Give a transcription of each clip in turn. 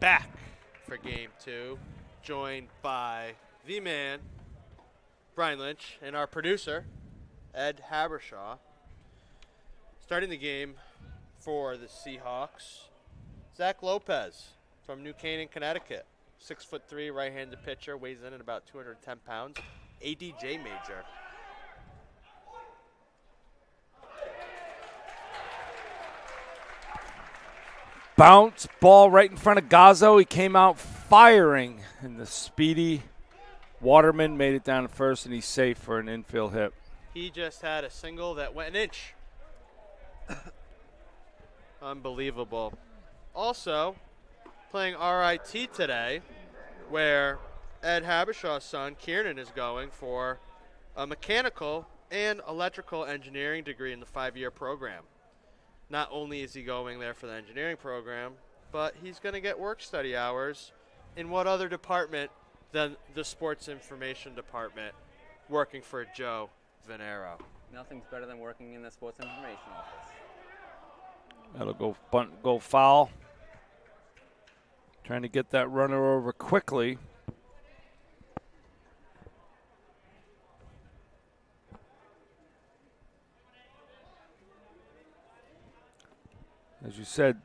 back for Game 2, joined by the man, Brian Lynch, and our producer, Ed Habershaw. Starting the game for the Seahawks, Zach Lopez from New Canaan, Connecticut. 6'3", right-handed pitcher, weighs in at about 210 pounds. ADJ major. Bounce ball right in front of Gazzo. He came out firing, and the speedy Waterman made it down to first, and he's safe for an infield hit. He just had a single that went an inch. Unbelievable. Also, playing RIT today, where Ed Habershaw's son, Kieran, is going for a mechanical and electrical engineering degree in the 5-year program. Not only is he going there for the engineering program, but he's going to get work study hours in what other department than the sports information department, working for Joe Venero. Nothing's better than working in the sports information office. That'll go bunt, go foul. Trying to get that runner over quickly. As you said,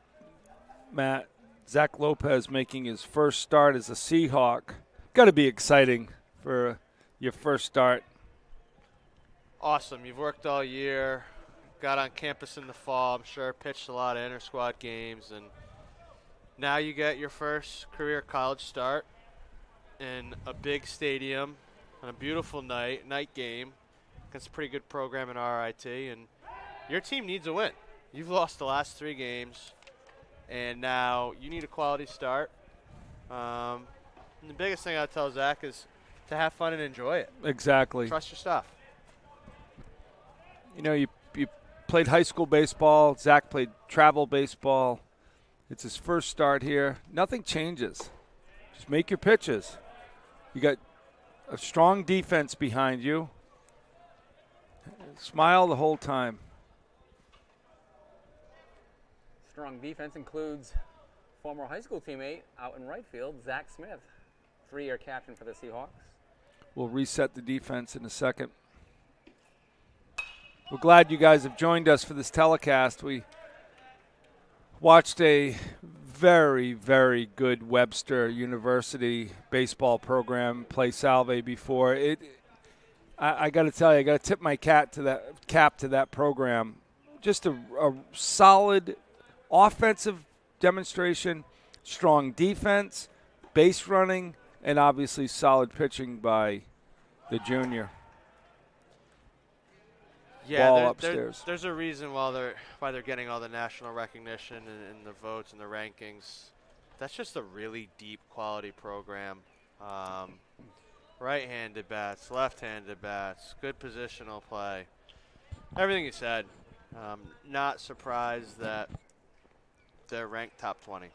Matt, Zach Lopez making his first start as a Seahawk. Got to be exciting for your first start. Awesome. You've worked all year, got on campus in the fall, I'm sure, pitched a lot of inter-squad games, and now you get your first career college start in a big stadium on a beautiful night game against a pretty good program in RIT, and your team needs a win. You've lost the last 3 games, and now you need a quality start. And the biggest thing I tell Zach is to have fun and enjoy it. Exactly. Trust your stuff. You know, you played high school baseball. Zach played travel baseball. It's his first start here. Nothing changes. Just make your pitches. You got a strong defense behind you. Smile the whole time. Strong defense includes former high school teammate out in right field, Zach Smith, 3-year captain for the Seahawks. We'll reset the defense in a second. We're glad you guys have joined us for this telecast. We watched a very, very good Webster University baseball program play Salve before. I got to tell you, I got to tip my cap to that program. Just a solid offensive demonstration, strong defense, base running, and obviously solid pitching by the junior. Yeah, upstairs. There's a reason why they're getting all the national recognition and the votes and the rankings. That's just a really deep quality program. Right-handed bats, left-handed bats, good positional play. Everything you said. Not surprised that they're ranked top 20.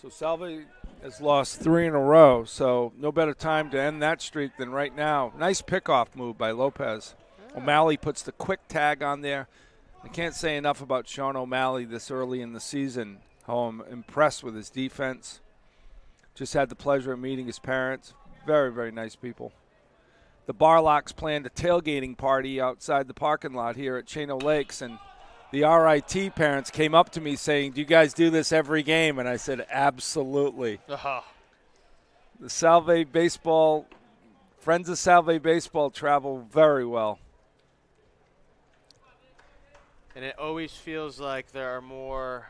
So Salve has lost 3 in a row, so no better time to end that streak than right now. Nice pickoff move by Lopez. Yeah. O'Malley puts the quick tag on there. I can't say enough about Sean O'Malley this early in the season, how I'm impressed with his defense. Just had the pleasure of meeting his parents. Very, very nice people. The Barlocks planned a tailgating party outside the parking lot here at Chino Lakes, and the RIT parents came up to me saying, "Do you guys do this every game?" And I said, "Absolutely." Uh-huh. The Salve Baseball, Friends of Salve Baseball travel very well. And it always feels like there are more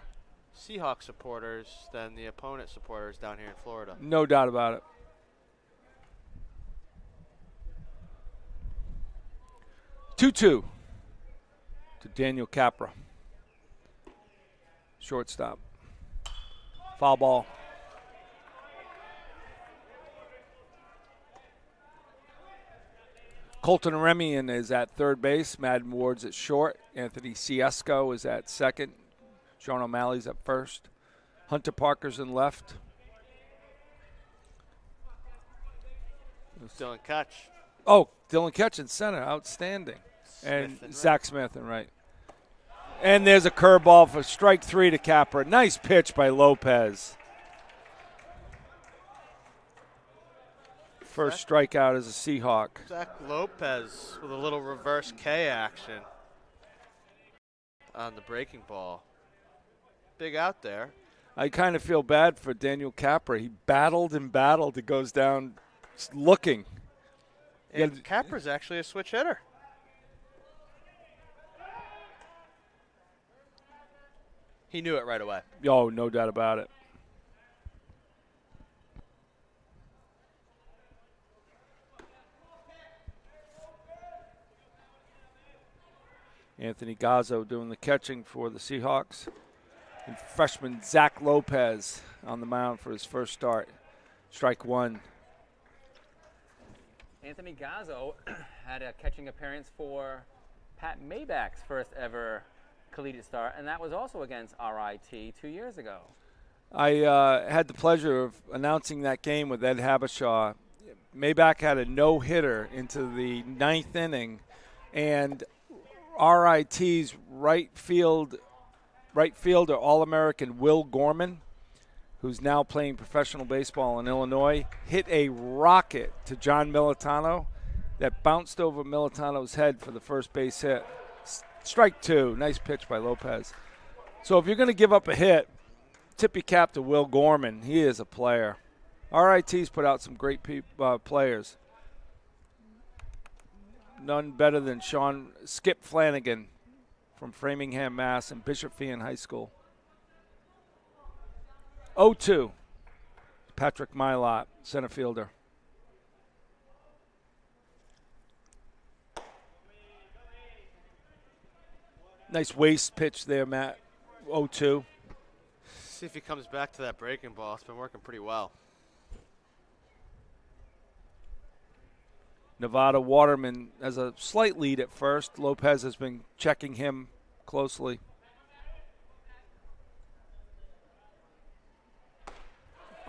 Seahawks supporters than the opponent supporters down here in Florida. No doubt about it. 2-2 to Daniel Capra. Shortstop. Foul ball. Colton Remian is at third base. Madden Ward's at short. Anthony Ciesco is at second. Sean O'Malley's at first. Hunter Parker's in left. Dylan Kutch. Oh, Dylan Kutch in center. Outstanding. Smith and Zach Smith in right. And there's a curveball for strike 3 to Capra. Nice pitch by Lopez. First strikeout as a Seahawk. Zach Lopez with a little reverse K action on the breaking ball. Big out there. I kind of feel bad for Daniel Capra. He battled and battled. It goes down looking. And Capra's actually a switch hitter. He knew it right away. Oh, no doubt about it. Anthony Gazzo doing the catching for the Seahawks. And freshman Zach Lopez on the mound for his first start. Strike 1. Anthony Gazzo had a catching appearance for Pat Maybach's first ever collegiate start, and that was also against RIT 2 years ago. I had the pleasure of announcing that game with Ed Habishaw. Maybach had a no-hitter into the 9th inning, and RIT's right fielder, All-American Will Gorman, who's now playing professional baseball in Illinois, hit a rocket to John Militano that bounced over Militano's head for the first base hit. Strike 2. Nice pitch by Lopez. So if you're going to give up a hit, tip your cap to Will Gorman. He is a player. RIT's put out some great players. None better than Skip Flanagan from Framingham, Mass. and Bishop Feion High School. 0-2. Patrick Milot, center fielder. Nice waist pitch there, Matt. 0-2. See if he comes back to that breaking ball. It's been working pretty well. Nevada Waterman has a slight lead at first. Lopez has been checking him closely.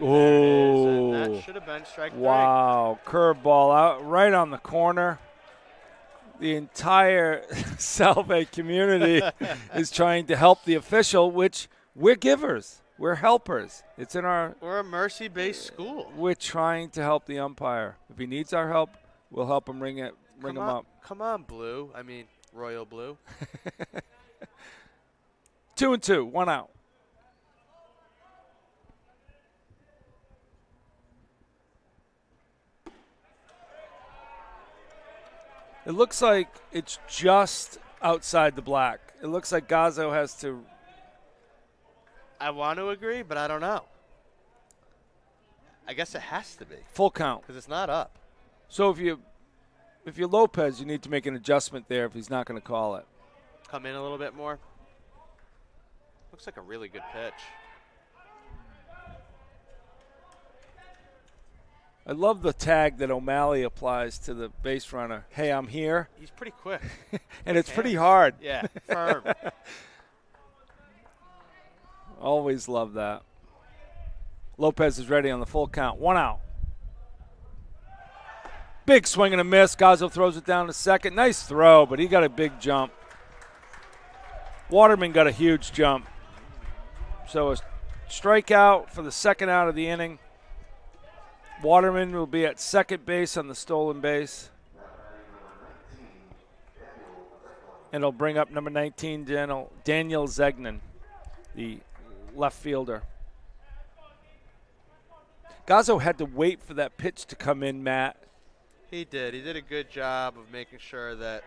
Oh, that should have been strike 3. Wow, curveball out right on the corner. The entire Salve community is trying to help the official, which we're givers. We're helpers. It's in our. We're a mercy-based school. We're trying to help the umpire. If he needs our help, we'll help him ring him up. Come on, Blue. I mean, Royal Blue. 2-2, 1 out. It looks like it's just outside the black. It looks like Gazzo has to. I want to agree, but I don't know. I guess it has to be. Full count. Because it's not up. So if you're Lopez, you need to make an adjustment there if he's not going to call it. Come in a little bit more. Looks like a really good pitch. I love the tag that O'Malley applies to the base runner. Hey, I'm here. He's pretty quick. And it's pretty hard. Yeah, firm. Always love that. Lopez is ready on the full count. 1 out. Big swing and a miss. Gazzo throws it down to second. Nice throw, but he got a big jump. Waterman got a huge jump. So a strikeout for the second out of the inning. Waterman will be at second base on the stolen base. And it'll bring up number 19, Daniel Zegnan, the left fielder. Gazzo had to wait for that pitch to come in, Matt. He did. He did a good job of making sure that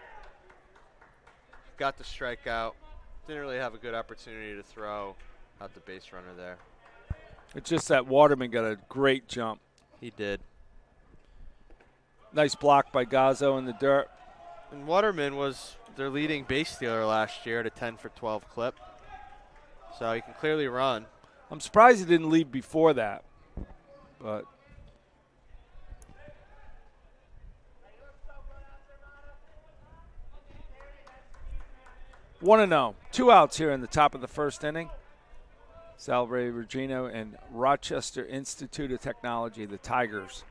got the strikeout. Didn't really have a good opportunity to throw out the base runner there. It's just that Waterman got a great jump. He did. Nice block by Gazzo in the dirt. And Waterman was their leading base stealer last year at a 10-for-12 clip. So he can clearly run. I'm surprised he didn't lead before that. But one and 0. 2 outs here in the top of the first inning. Salve Regina and Rochester Institute of Technology, the Tigers.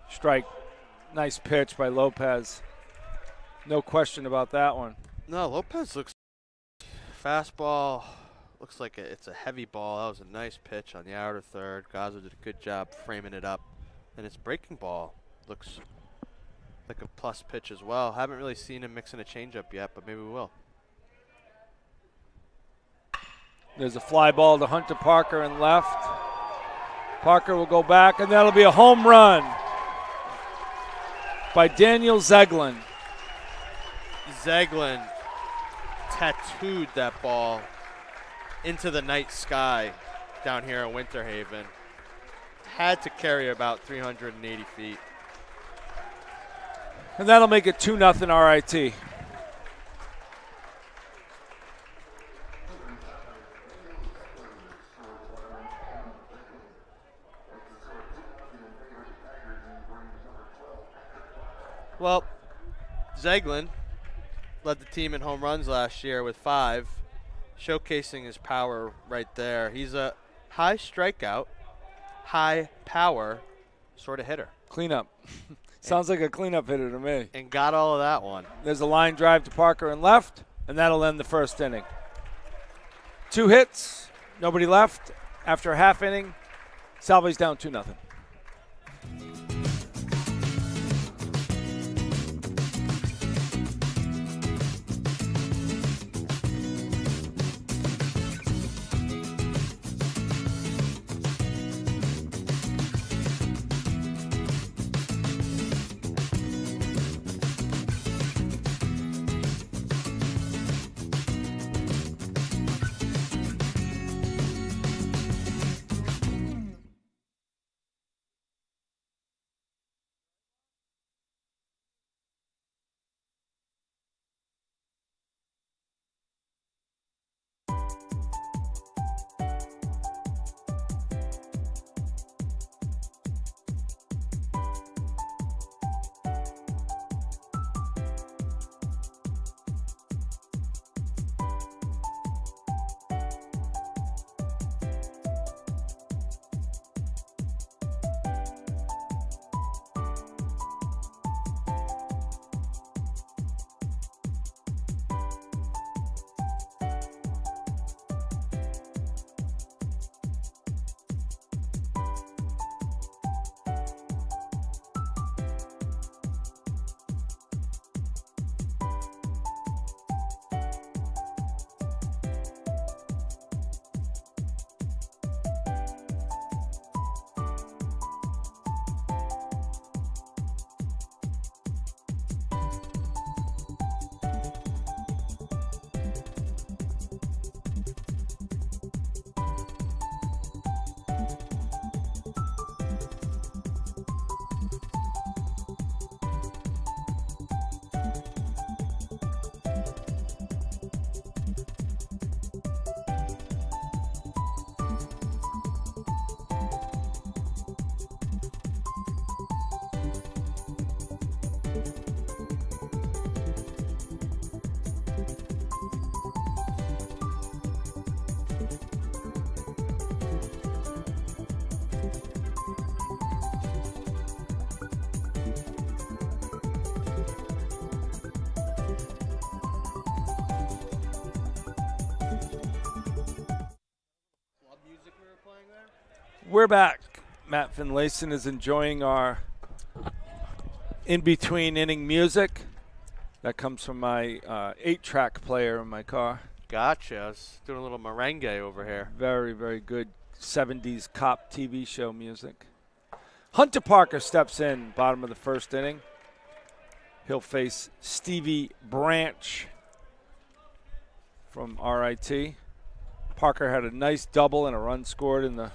Strike Nice pitch by Lopez. No question about that one. No, Lopez looks fastball. Looks like it's a heavy ball. That was a nice pitch on the outer third. Gazzo did a good job framing it up. And his breaking ball looks like a plus pitch as well. Haven't really seen him mixing a changeup yet, but maybe we will. There's a fly ball to Hunter Parker in left. Parker will go back, and that'll be a home run by Daniel Zeglin. Zeglin tattooed that ball into the night sky down here in Winter Haven. Had to carry about 380 feet. And that'll make it 2-0 RIT. Well, Zeglin led the team in home runs last year with 5, showcasing his power right there. He's a high strikeout, high power sort of hitter. Cleanup. Sounds like a cleanup hitter to me. And got all of that one. There's a line drive to Parker in left, and that'll end the first inning. 2 hits, nobody left. After a half inning, Salve's down 2-0. We're back. Matt Finlayson is enjoying our in-between inning music. That comes from my 8-track player in my car. Gotcha. I was doing a little merengue over here. Very, very good 70s cop TV show music. Hunter Parker steps in, bottom of the first inning. He'll face Stevie Branch from RIT. Parker had a nice double and a run scored in the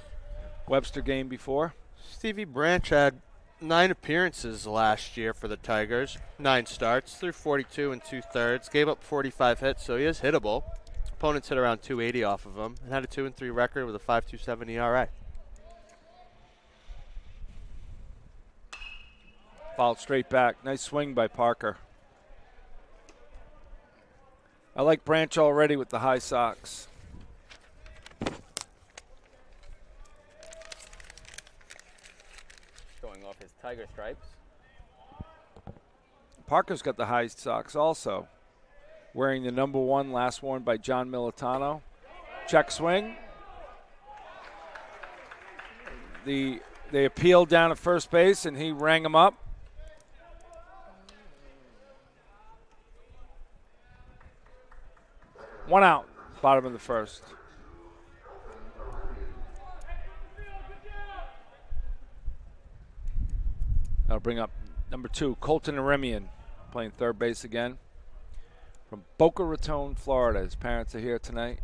Webster game before. Stevie Branch had 9 appearances last year for the Tigers. 9 starts, threw 42 and 2/3, gave up 45 hits, so he is hittable. Opponents hit around 280 off of him and had a 2-3 record with a 5.27 ERA. Fouled straight back. Nice swing by Parker. I like Branch already with the high socks. Showing off his Tiger stripes. Parker's got the high socks also. Wearing the number 1, last worn by John Militano. Check swing. They appealed down at first base, and he rang him up. One out, bottom of the first. I'll bring up number 2, Colton Aremian, playing third base again. From Boca Raton, Florida. His parents are here tonight.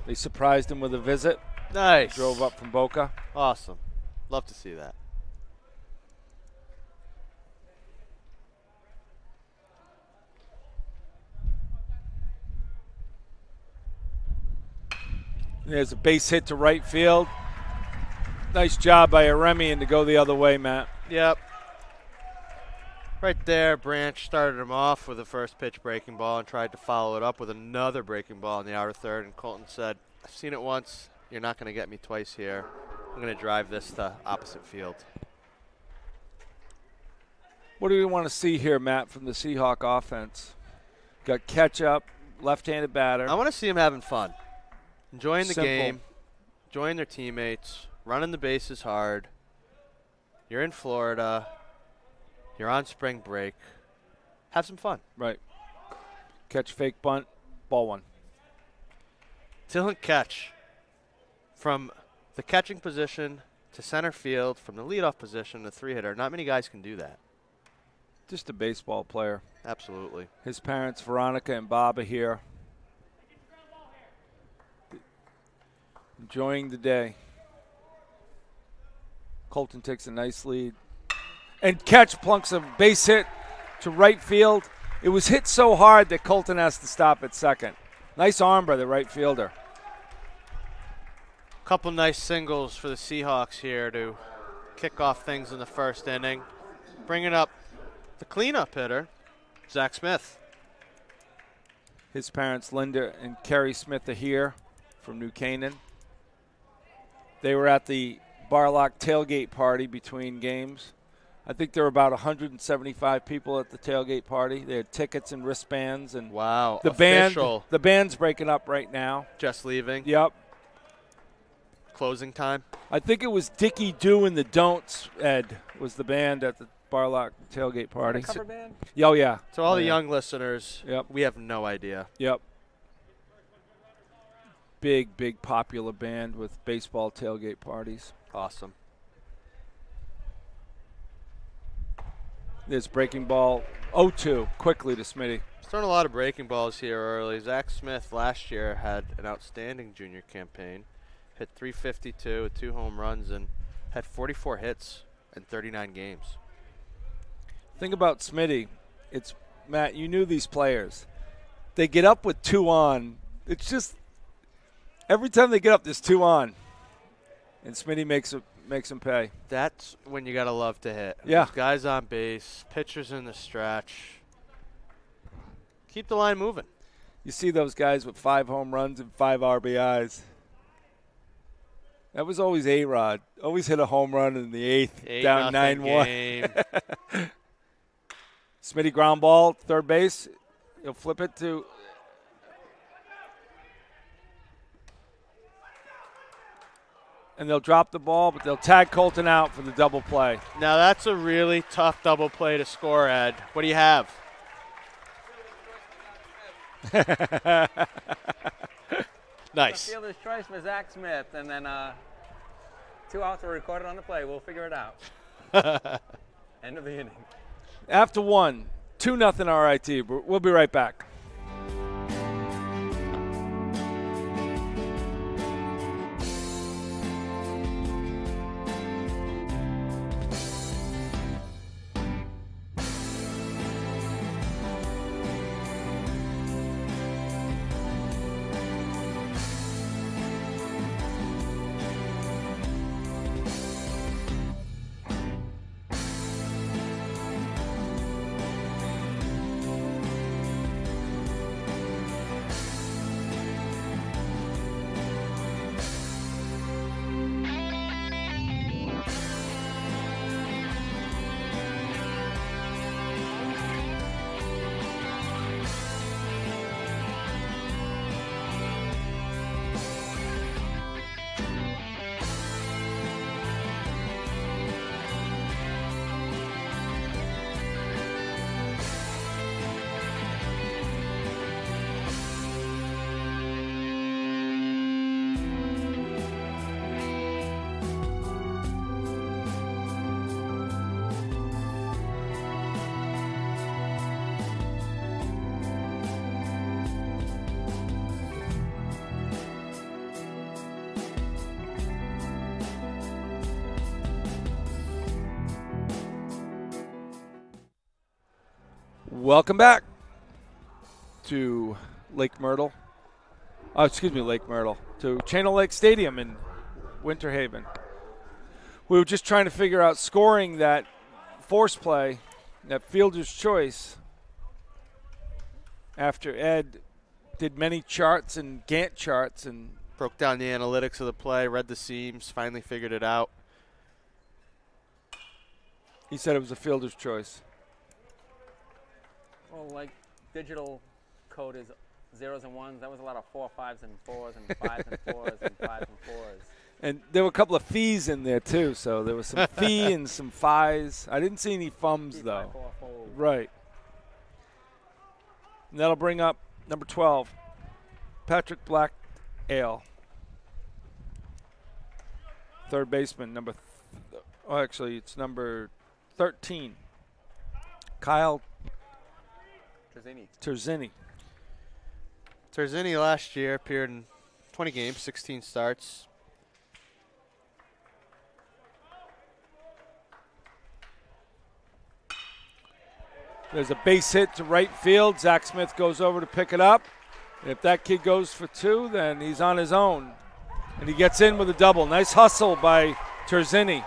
They surprised him with a visit. Nice. Drove up from Boca. Awesome. Love to see that. There's a base hit to right field. Nice job by Aremian to go the other way, Matt. Yep. Right there, Branch started him off with a first pitch breaking ball and tried to follow it up with another breaking ball in the outer third, and Colton said, I've seen it once. You're not going to get me twice here. I'm going to drive this to opposite field. What do we want to see here, Matt, from the Seahawk offense? Got catch-up, left-handed batter. I want to see him having fun, enjoying the Simple. game, enjoying their teammates, running the bases hard. You're in Florida. You're on spring break. Have some fun. Right. Catch, fake bunt, ball 1. Dylan catch from the catching position to center field, from the leadoff position to 3-hitter. Not many guys can do that. Just a baseball player. Absolutely. His parents, Veronica and Bob, are here. Enjoying the day. Colton takes a nice lead. And catch plunks a base hit to right field. It was hit so hard that Colton has to stop at second. Nice arm by the right fielder. Couple nice singles for the Seahawks here to kick off things in the first inning. Bringing up the cleanup hitter, Zach Smith. His parents, Linda and Kerry Smith, are here from New Canaan. They were at the Barlock tailgate party between games. I think there were about 175 people at the tailgate party. They had tickets and wristbands, and Wow. the Official. the band's breaking up right now. Just leaving. Yep. Closing time. I think it was Dickie Do and the Don'ts, Ed, was the band at the Barlock tailgate party. Cover band? Oh, yeah. To all the Yeah. young listeners, Yep. we have no idea. Yep. Big popular band with baseball tailgate parties. Awesome. There's breaking ball 0-2 quickly to Smitty. Throwing a lot of breaking balls here early. Zach Smith last year had an outstanding junior campaign. Hit .352 with 2 home runs and had 44 hits in 39 games. Thing about Smitty, it's, Matt, you knew these players. They get up with 2 on. It's just every time they get up, there's 2 on. And Smitty makes them pay. That's when you got to love to hit. Yeah. There's guys on base, pitchers in the stretch. Keep the line moving. You see those guys with 5 home runs and 5 RBIs. That was always A-Rod. Always hit a home run in the 8th, down 9-1. Game. Smitty ground ball, third base. He'll flip it to – and they'll drop the ball, but they'll tag Colton out for the double play. Now that's a really tough double play to score, Ed. What do you have? Nice. Fielder's choice for Zach Smith, and then 2 outs were recorded on the play. We'll figure it out. End of the inning. After 1, 2-0 RIT. We'll be right back. Welcome back to Lake Myrtle. Lake Myrtle. To Channel Lake Stadium in Winter Haven. We were just trying to figure out scoring that force play, that fielder's choice, after Ed did many charts and Gantt charts and broke down the analytics of the play, read the seams, finally figured it out. He said it was a fielder's choice. Well, like digital code is zeros and ones. That was a lot of 4, 5s, and 4s, and 5s and 4s, and 5s and 4s. And there were a couple of fees in there, too. So there was some fee and some fies. I didn't see any fums, though. Right. And that'll bring up number 12, Patrick Black Ale. Third baseman, it's number 13, Kyle Terzini. Terzini last year appeared in 20 games, 16 starts. There's a base hit to right field. Zach Smith goes over to pick it up. And if that kid goes for 2, then he's on his own. And he gets in with a double. Nice hustle by Terzini.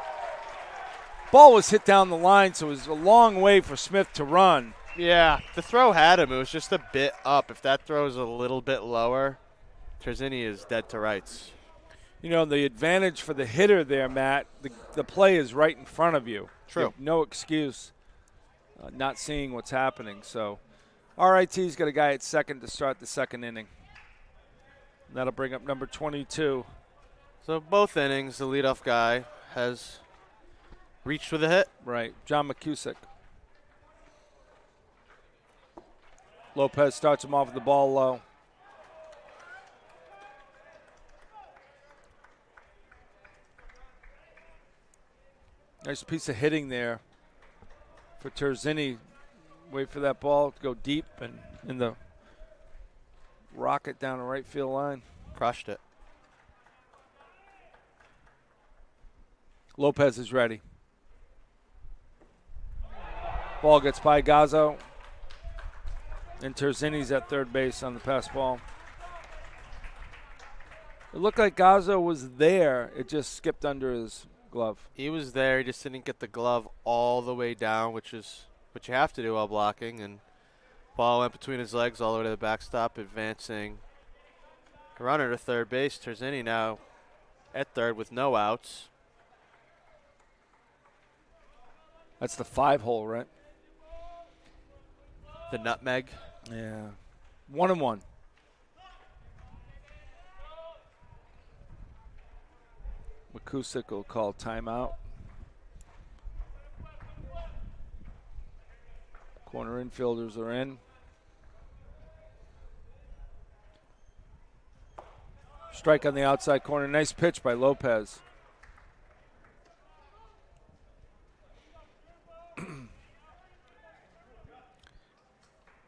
Ball was hit down the line, so it was a long way for Smith to run. Yeah, the throw had him. It was just a bit up. If that throw is a little bit lower, Terzini is dead to rights. You know, the advantage for the hitter there, Matt, the play is right in front of you. True. You have no excuse not seeing what's happening. So RIT's got a guy at second to start the second inning. And that'll bring up number 22. So both innings, the leadoff guy has reached with a hit. Right, John McCusick. Lopez starts him off with the ball low. Nice piece of hitting there for Terzini. Wait for that ball to go deep and in the rocket down the right field line. Crushed it. Lopez is ready. Ball gets by Gazzo. And Terzini's at third base on the pass ball. It looked like Gazzo was there. It just skipped under his glove. He was there. He just didn't get the glove all the way down, which is what you have to do while blocking. And ball went between his legs all the way to the backstop, advancing the runner to third base. Terzini now at third with no outs. That's the 5-hole, right? The nutmeg. Yeah. 1-1. McCusick will call timeout. Corner infielders are in. Strike on the outside corner. Nice pitch by Lopez.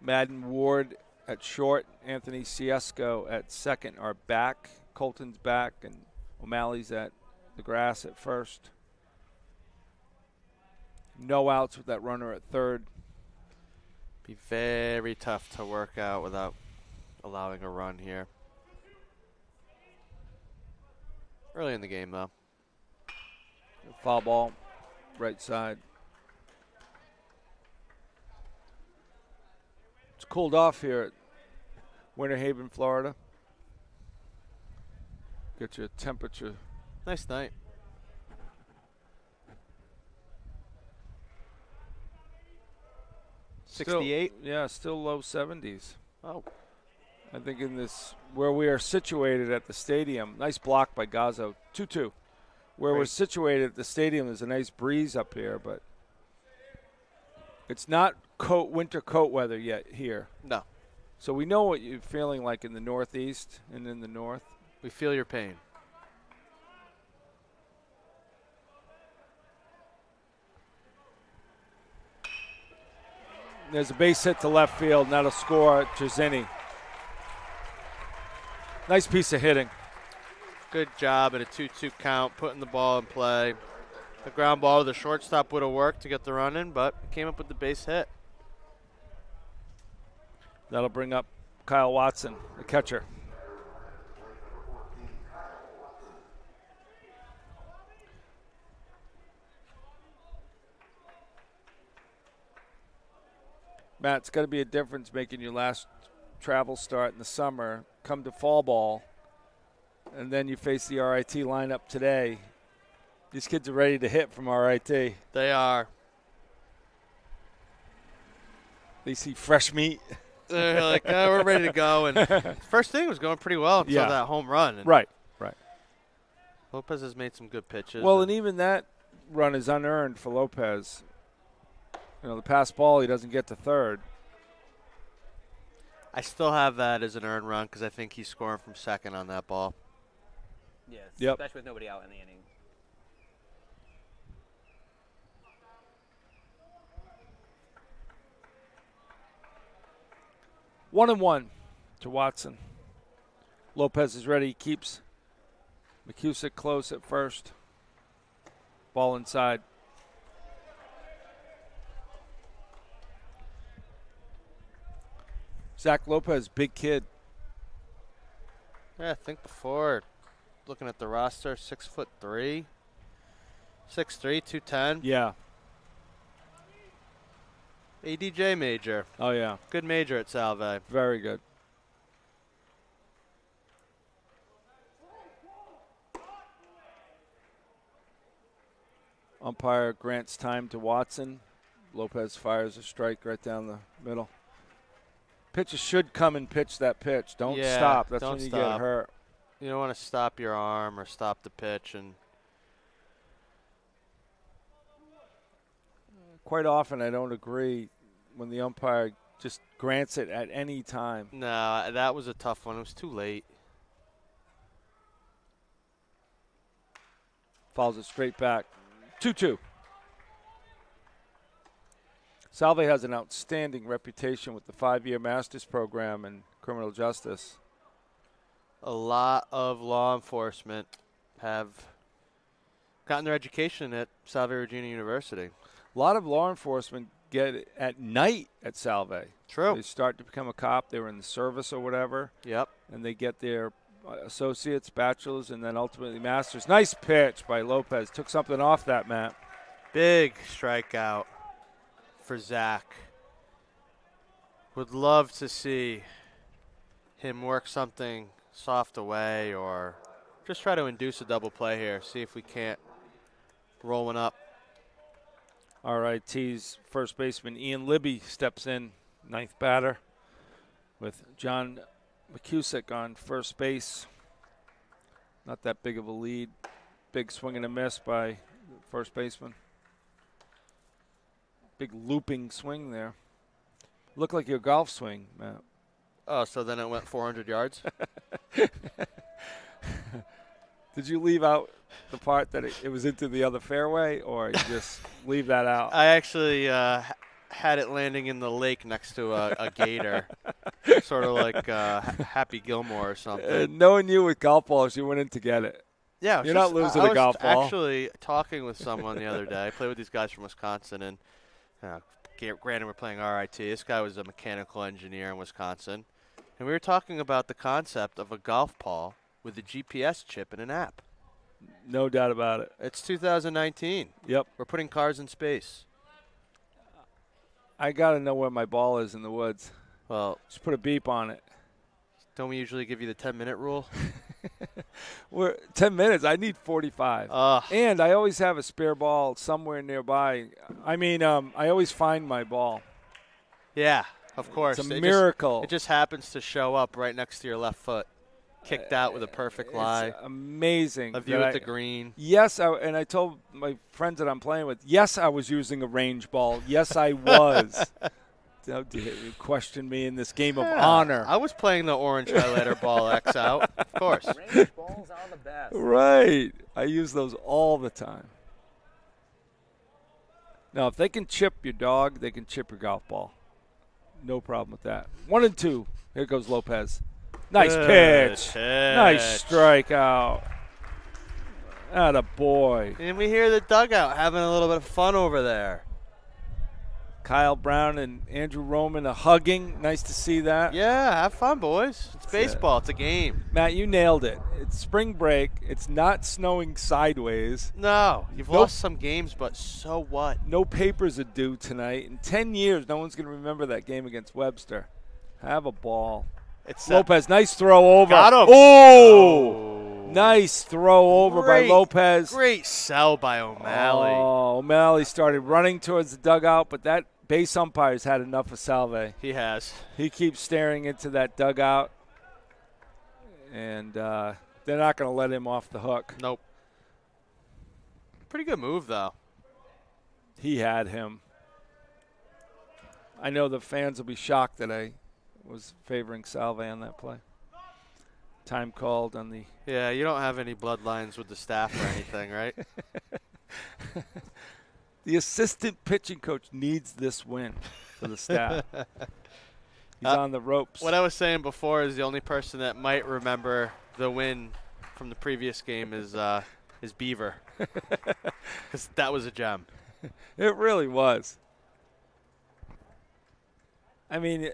Madden Ward at short, Anthony Ciesco at second are back. Colton's back, and O'Malley's at the grass at first. No outs with that runner at third. Be very tough to work out without allowing a run here. Early in the game, though. Foul ball, right side. It's cooled off here at Winter Haven, Florida. Get your temperature. Nice night. Still, 68? Yeah, still low 70s. Oh. I think in this, where we are situated at the stadium, nice block by Gazzo, 2-2. Where Great. we're situated at the stadium, there's a nice breeze up here, but it's not winter coat weather yet here. No. So we know what you're feeling like in the Northeast and in the North. We feel your pain. There's a base hit to left field, and that'll score Terzini. Nice piece of hitting. Good job at a 2-2 count, putting the ball in play. The ground ball to the shortstop would have worked to get the run in, but came up with the base hit. That'll bring up Kyle Watson, the catcher. Matt, it's got to be a difference making your last travel start in the summer, come to fall ball, and then you face the RIT lineup today. These kids are ready to hit from RIT. They are. They see fresh meat. They're like, oh, we're ready to go. And first thing was going pretty well until that home run. And right. Lopez has made some good pitches. Well, and even that run is unearned for Lopez. You know, the pass ball, he doesn't get to third. I still have that as an earned run because I think he's scoring from second on that ball. Yes, Yep. especially with nobody out in the inning. One and one to Watson. Lopez is ready. He keeps McCusick close at first. Ball inside. Zach Lopez, big kid. Yeah, I think before looking at the roster, 6'3", 6'3", 210. Yeah. ADJ major. Oh, yeah. Good major at Salve. Very good. Umpire grants time to Watson. Lopez fires a strike right down the middle. Pitcher should come and pitch that pitch. Don't stop. That's when you get hurt. You don't want to stop your arm or stop the pitch. And quite often I don't agree when the umpire just grants it at any time. No, that was a tough one. It was too late. Fouls it straight back. 2-2. Salve has an outstanding reputation with the 5-year master's program in criminal justice. A lot of law enforcement have gotten their education at Salve Regina University. A lot of law enforcement get it at night at Salve. True. They start to become a cop. They were in the service or whatever. Yep. And they get their associates, bachelors, and then ultimately masters. Nice pitch by Lopez. Took something off that, Matt. Big strikeout for Zach. Would love to see him work something soft away or just try to induce a double play here. See if we can't roll one up. RIT's first baseman Ian Libby steps in, ninth batter, with John McCusick on first base. Not that big of a lead. Big swing and a miss by the first baseman. Big looping swing there. Looked like your golf swing, Matt. Oh, so then it went 400 yards? Did you leave out the part that it was into the other fairway, or you just leave that out? I actually had it landing in the lake next to a gator, sort of like Happy Gilmore or something. Knowing you with golf balls, you went in to get it. Yeah, you're not losing a golf ball. I was actually talking with someone the other day. I played with these guys from Wisconsin, and granted we're playing RIT. This guy was a mechanical engineer in Wisconsin, and we were talking about the concept of a golf ball with a GPS chip and an app. No doubt about it. It's 2019. Yep. We're putting cars in space. I got to know where my ball is in the woods. Well, just put a beep on it. Don't we usually give you the 10-minute rule? We're 10 minutes. I need 45. And I always have a spare ball somewhere nearby. I mean, I always find my ball. Yeah, of course. It's a miracle. It just happens to show up right next to your left foot. Kicked out with a perfect lie. It's amazing. A view at the green. Yes, and I told my friends that I'm playing with, yes, I was using a range ball. Yes, I was. Don't question me in this game of honor. I was playing the orange highlighter ball X out, of course. Range balls are the best. Right. I use those all the time. Now, if they can chip your dog, they can chip your golf ball. No problem with that. 1-2. Here goes Lopez. Nice pitch. Nice strikeout. Atta boy. And we hear the dugout having a little bit of fun over there. Kyle Brown and Andrew Roman hugging. Nice to see that. Yeah, have fun, boys. It's baseball. It's a game. Matt, you nailed it. It's spring break. It's not snowing sideways. No, you've lost some games, but so what? No papers are due tonight. In 10 years, no one's going to remember that game against Webster. Have a ball. It's Lopez, nice throw over. Got him. Oh! Nice throw over by Lopez. Great sell by O'Malley. Oh, O'Malley started running towards the dugout, but that base umpire's had enough of Salve. He has. He keeps staring into that dugout, and they're not going to let him off the hook. Nope. Pretty good move, though. He had him. I know the fans will be shocked that I was favoring Salve on that play. Time called on the... Yeah, you don't have any bloodlines with the staff or anything, right? The assistant pitching coach needs this win for the staff. He's on the ropes. What I was saying before is the only person that might remember the win from the previous game is Beaver. Because that was a gem. It really was. I mean,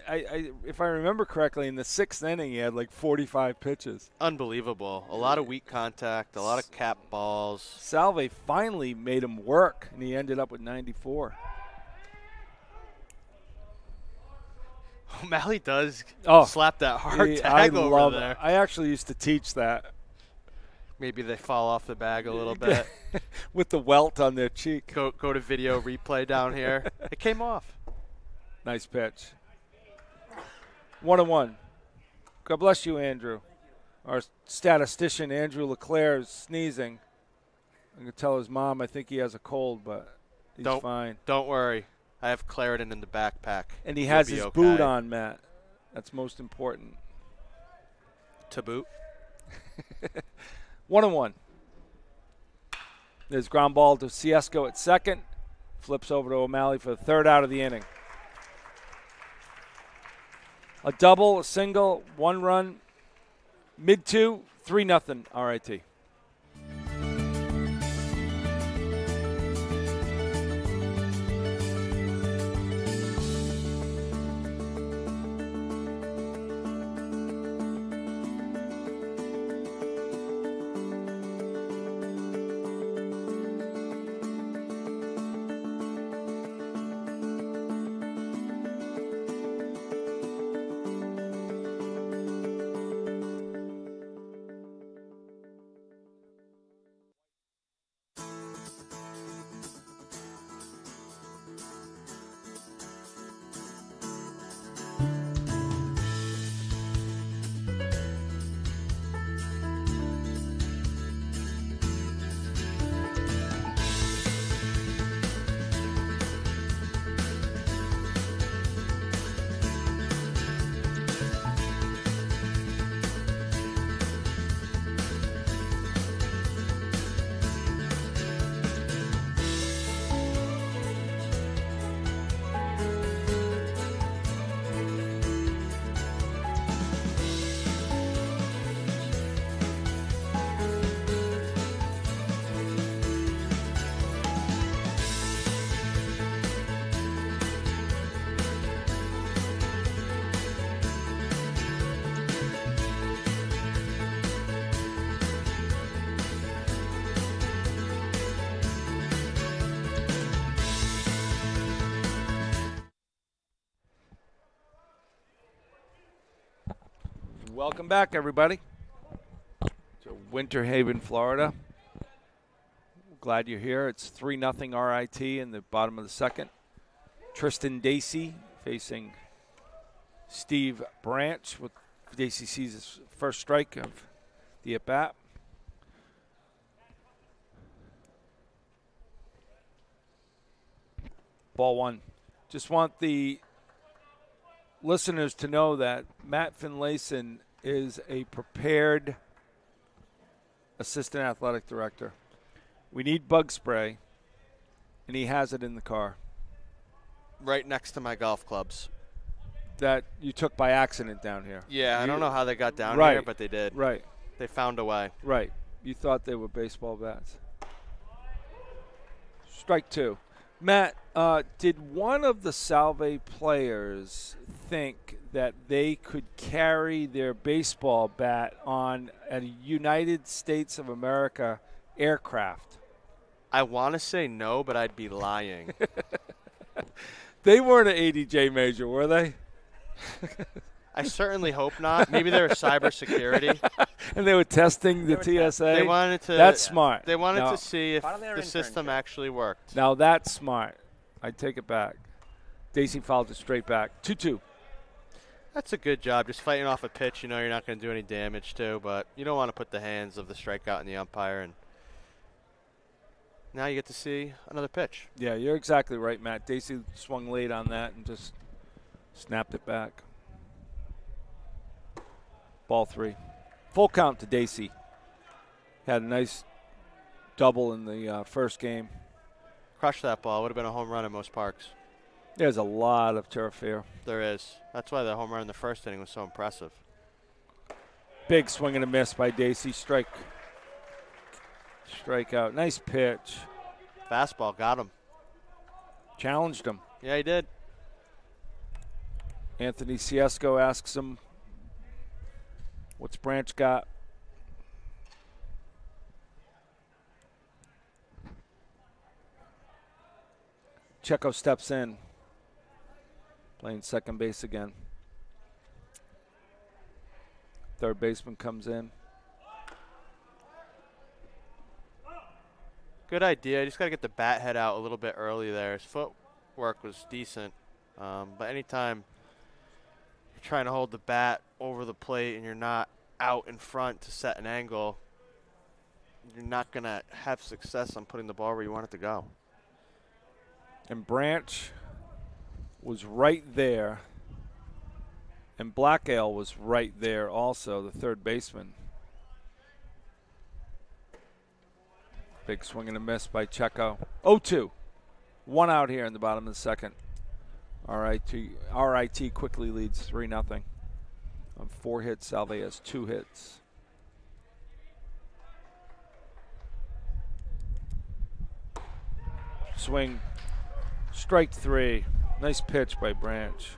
if I remember correctly, in the 6th inning, he had like 45 pitches. Unbelievable. A lot of weak contact, a lot of cap balls. Salve finally made him work, and he ended up with 94. O'Malley does slap that hard tag I over love there. It. I actually used to teach that. Maybe they fall off the bag a little bit. With the welt on their cheek. Go to video replay down here. It came off. Nice pitch. 1-1. God bless you, Andrew. Our statistician, Andrew LeClaire, is sneezing. I'm going to tell his mom I think he has a cold, but he's fine. Don't worry. I have Claritin in the backpack. And he has his boot on, Matt. That's most important. To boot. 1-1. There's ground ball to Ciesco at second. Flips over to O'Malley for the 3rd out of the inning. A double, a single, 1 run, mid-2, 3-0 RIT. Welcome back, everybody, to Winter Haven, Florida. Glad you're here. It's 3-0 RIT in the bottom of the 2nd. Tristan Dacey facing Steve Branch. With Dacey sees his first strike of the at-bat. Ball 1. Just want the listeners to know that Matt Finlayson is a prepared assistant athletic director. We need bug spray, and he has it in the car. Right next to my golf clubs. That you took by accident down here. Yeah, I don't know how they got down here, but they did. Right. They found a way. Right. You thought they were baseball bats. Strike 2. Matt, Did one of the Salve players think that they could carry their baseball bat on a United States of America aircraft? I want to say no, but I'd be lying. They weren't an ADJ major, were they? I certainly hope not. Maybe they were cybersecurity. And they were testing the TSA? They wanted to. That's smart. They wanted No. to see if Part of their the system internship. actually worked. Now that's smart. I take it back. Daisy fouled it straight back. 2-2. That's a good job. Just fighting off a pitch you know you're not going to do any damage to, but you don't want to put the hands of the strikeout in the umpire. And now you get to see another pitch. Yeah, you're exactly right, Matt. Daisy swung late on that and just snapped it back. Ball 3. Full count to Daisy. Had a nice double in the first game. Crush that ball. Would have been a home run in most parks. There's a lot of turf here. There is. That's why the home run in the first inning was so impressive. Big swing and a miss by Daisy. Strikeout. Nice pitch. Fastball got him. Challenged him. Yeah, he did. Anthony Ciesco asks him, what's Branch got? Checo steps in, playing second base again. Third baseman comes in. Good idea. Just got to get the bat head out a little bit early there. His footwork was decent. But anytime you're trying to hold the bat over the plate and you're not out in front to set an angle, you're not going to have success on putting the ball where you want it to go. And Branch was right there. And Blackale was right there also, the third baseman. Big swing and a miss by Checo. 0-2. One out here in the bottom of the second. RIT quickly leads 3-0. On 4 hits, Salve has 2 hits. Swing. Strike 3. Nice pitch by Branch.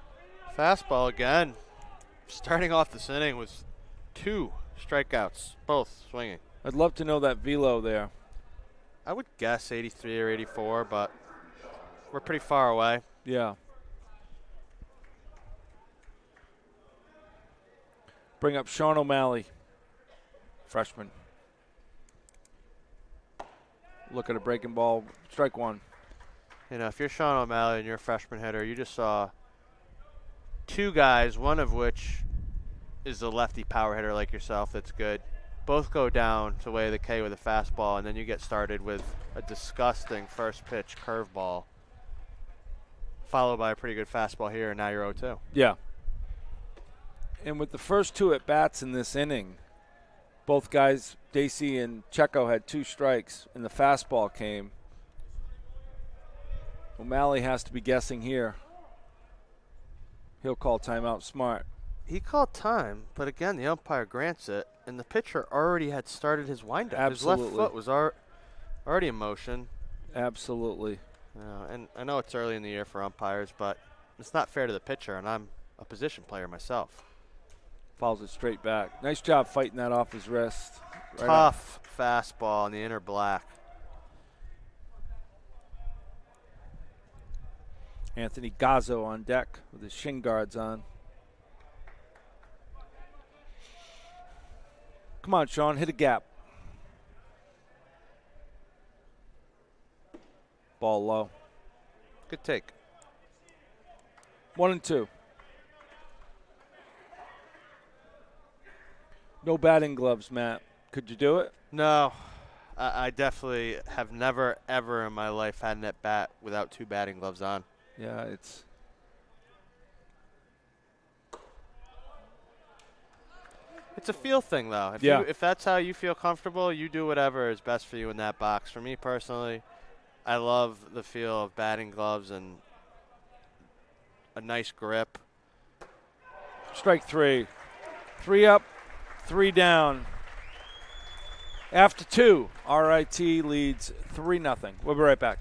Fastball again. Starting off this inning was 2 strikeouts, both swinging. I'd love to know that velo there. I would guess 83 or 84, but we're pretty far away. Yeah. Bring up Sean O'Malley, freshman. Look at a breaking ball. Strike 1. You know, if you're Sean O'Malley and you're a freshman hitter, you just saw 2 guys, one of which is a lefty power hitter like yourself that's good. Both go down to weigh the K with a fastball, and then you get started with a disgusting first pitch curveball, followed by a pretty good fastball here, and now you're 0-2. Yeah. And with the first 2 at-bats in this inning, both guys, Daisy and Checo, had 2 strikes, and the fastball came. O'Malley has to be guessing here. He'll call timeout smart. He called time, but again, the umpire grants it, and the pitcher already had started his windup. Absolutely. His left foot was already in motion. Absolutely. And I know it's early in the year for umpires, but it's not fair to the pitcher, and I'm a position player myself. Fouls it straight back. Nice job fighting that off his wrist. Right Tough fastball in the inner black. Anthony Gazzo on deck with his shin guards on. Come on, Sean, hit a gap. Ball low. Good take. 1-2. No batting gloves, Matt. Could you do it? No, I definitely have never, ever in my life had an at-bat without 2 batting gloves on. Yeah, it's... It's a feel thing, though. If that's how you feel comfortable, you do whatever is best for you in that box. For me personally, I love the feel of batting gloves and a nice grip. Strike 3. 3 up, 3 down. After 2, RIT leads 3-0. We'll be right back.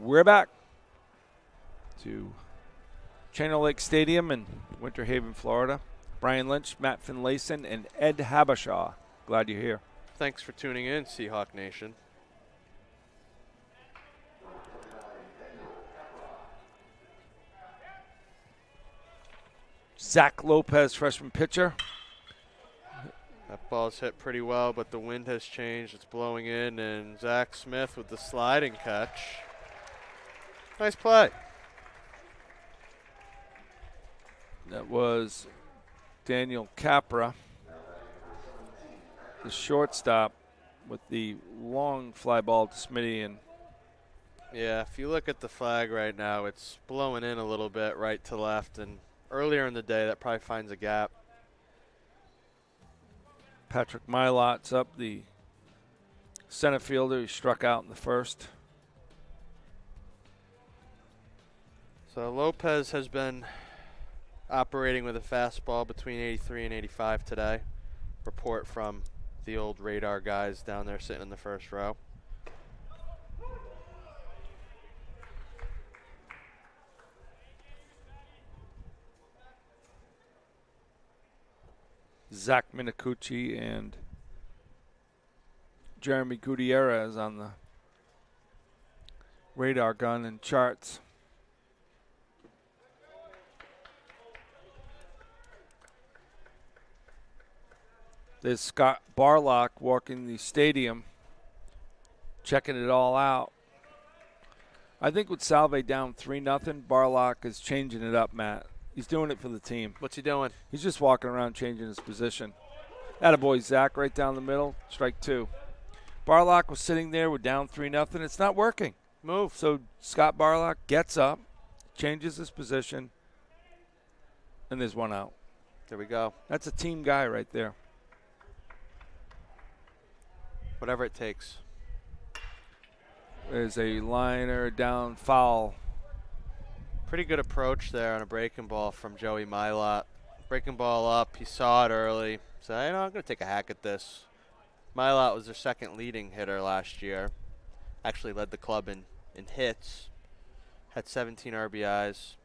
we're back to Channel Lake Stadium in Winter Haven, Florida. Brian Lynch, Matt Finlayson, and Ed Habashaw. Glad you're here. Thanks for tuning in, Seahawk Nation. Zach Lopez, freshman pitcher. That ball's hit pretty well, but the wind has changed. It's blowing in, and Zach Smith with the sliding catch. Nice play. That was Daniel Capra, the shortstop, with the long fly ball to Smitty. And yeah, if you look at the flag right now, it's blowing in a little bit right to left, and earlier in the day, that probably finds a gap. Patrick Milot's up, the center fielder. He struck out in the first. So Lopez has been operating with a fastball between 83 and 85 today. Report from the old radar guys down there sitting in the first row. Zach Minicucci and Jeremy Gutierrez on the radar gun and charts. There's Scott Barlock walking the stadium, checking it all out. I think with Salve down 3-0, Barlock is changing it up, Matt. He's doing it for the team. What's he doing? He's just walking around changing his position. Attaboy, Zach, right down the middle, strike two. Barlock was sitting there, we're down 3-0. It's not working. Move. So Scott Barlock gets up, changes his position, and there's one out. There we go. That's a team guy right there. Whatever it takes. There's a liner down foul. Pretty good approach there on a breaking ball from Joey Milot. Breaking ball up, he saw it early. Said, I'm going to take a hack at this. Milot was their second leading hitter last year. Actually led the club in hits. Had 17 RBIs.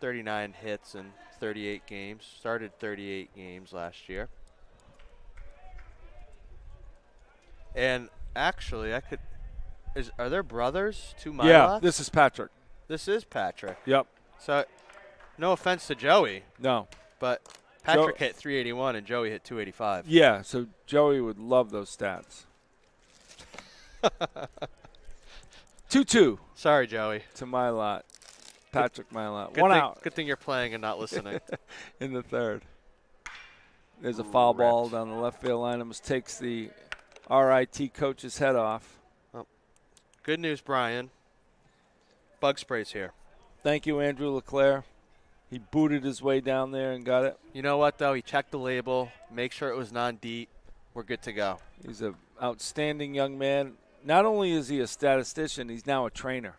39 hits in 38 games. Started 38 games last year. And actually, are there brothers? Two Milots? Yeah, this is Patrick. This is Patrick. Yep. So, no offense to Joey, No. but Patrick hit 381 and Joey hit 285. Yeah, so Joey would love those stats. 2-2 Sorry, Joey. to Milot. Patrick Milot. Good One thing, out Good thing you're playing and not listening. in the third. There's a foul ball Rip. down the left field line. Almost takes the RIT coach's head off. Good news, Brian. Bug spray's here. Thank you, Andrew LeClaire. He booted his way down there and got it. You know what, though? He checked the label, make sure it was non-deep. We're good to go. He's an outstanding young man. Not only is he a statistician, he's now a trainer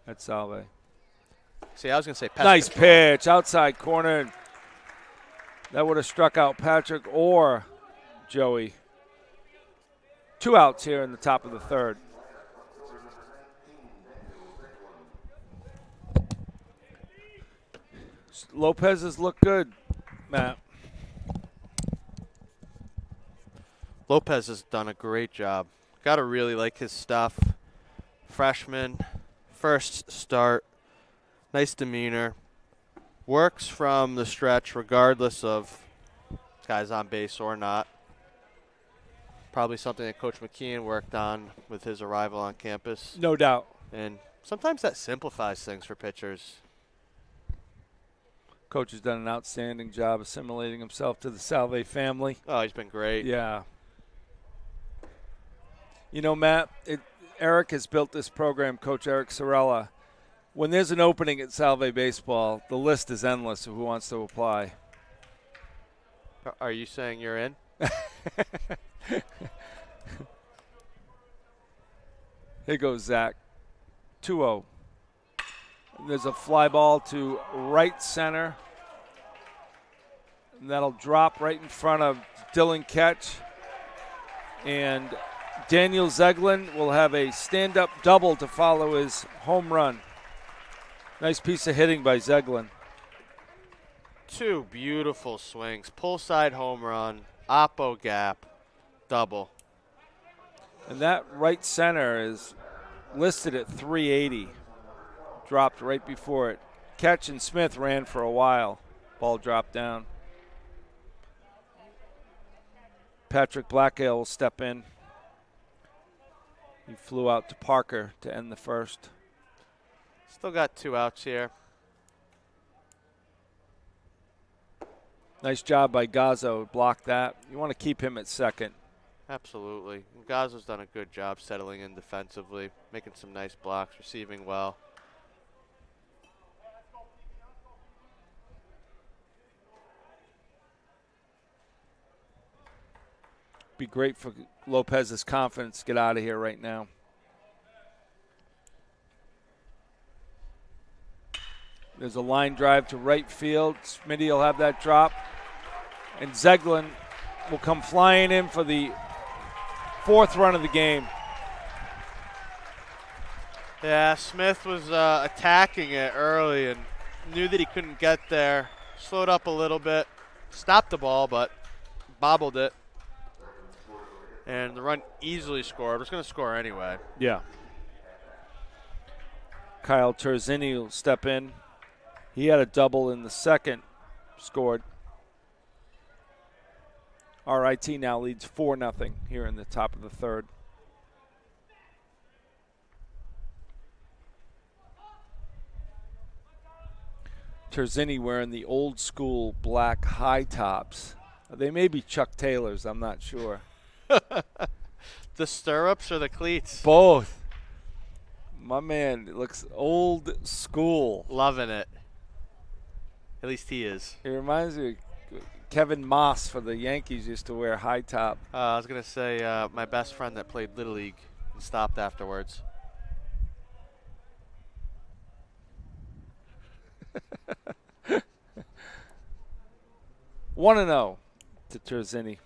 at Salve. See, I was going to say pest Nice control. pitch, outside corner. That would have struck out Patrick or Joey. 2 outs here in the top of the third. Lopez has looked good, Matt. Lopez has done a great job. Got to really like his stuff. Freshman, first start, nice demeanor. Works from the stretch regardless of guys on base or not. Probably something that Coach McKeon worked on with his arrival on campus. No doubt. And sometimes that simplifies things for pitchers. Coach has done an outstanding job assimilating himself to the Salve family. Oh, he's been great. Yeah. You know, Matt, Eric has built this program, Coach Eric Sorella. When there's an opening at Salve Baseball, the list is endless of who wants to apply. Are you saying you're in? Here goes Zach. 2-0. There's a fly ball to right center. And that'll drop right in front of Dylan Ketch. And Daniel Zeglin will have a stand-up double to follow his home run. Nice piece of hitting by Zeglin. 2 beautiful swings. Pull side home run, oppo gap, double. And that right center is listed at 380. Dropped right before it. Catch and Smith ran for a while. Ball dropped down. Patrick Blackale will step in. He flew out to Parker to end the first. Still got 2 outs here. Nice job by Gazzo. Block that. You want to keep him at second. Absolutely. Gazzo's done a good job settling in defensively, making some nice blocks, receiving well. Be great for Lopez's confidence to get out of here right now. There's a line drive to right field. Smitty will have that drop. And Zeglin will come flying in for the 4th run of the game. Yeah, Smith was attacking it early and knew that he couldn't get there. Slowed up a little bit. Stopped the ball, but bobbled it. And the run easily scored. Was going to score anyway. Yeah. Kyle Terzini will step in. He had a double in the second, scored. RIT now leads 4-0 here in the top of the third. Terzini wearing the old school black high tops. They may be Chuck Taylors, I'm not sure. The stirrups or the cleats? Both. My man looks old school. Loving it. At least he is. It reminds me of Kevin Moss for the Yankees used to wear high top. I was going to say my best friend that played Little League and stopped afterwards. One and 0 to Terzini.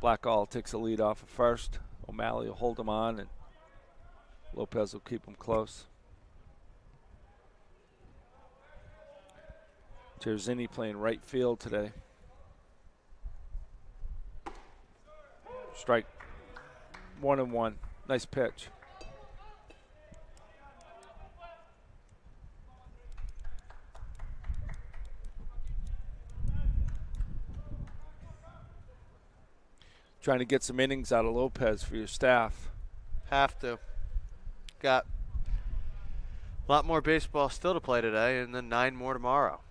Blackall takes a lead off at first. O'Malley will hold him on, and Lopez will keep him close. Terzini playing right field today. Strike. 1-1. Nice pitch. Trying to get some innings out of Lopez for your staff. Have to. Got a lot more baseball still to play today, and then 9 more tomorrow.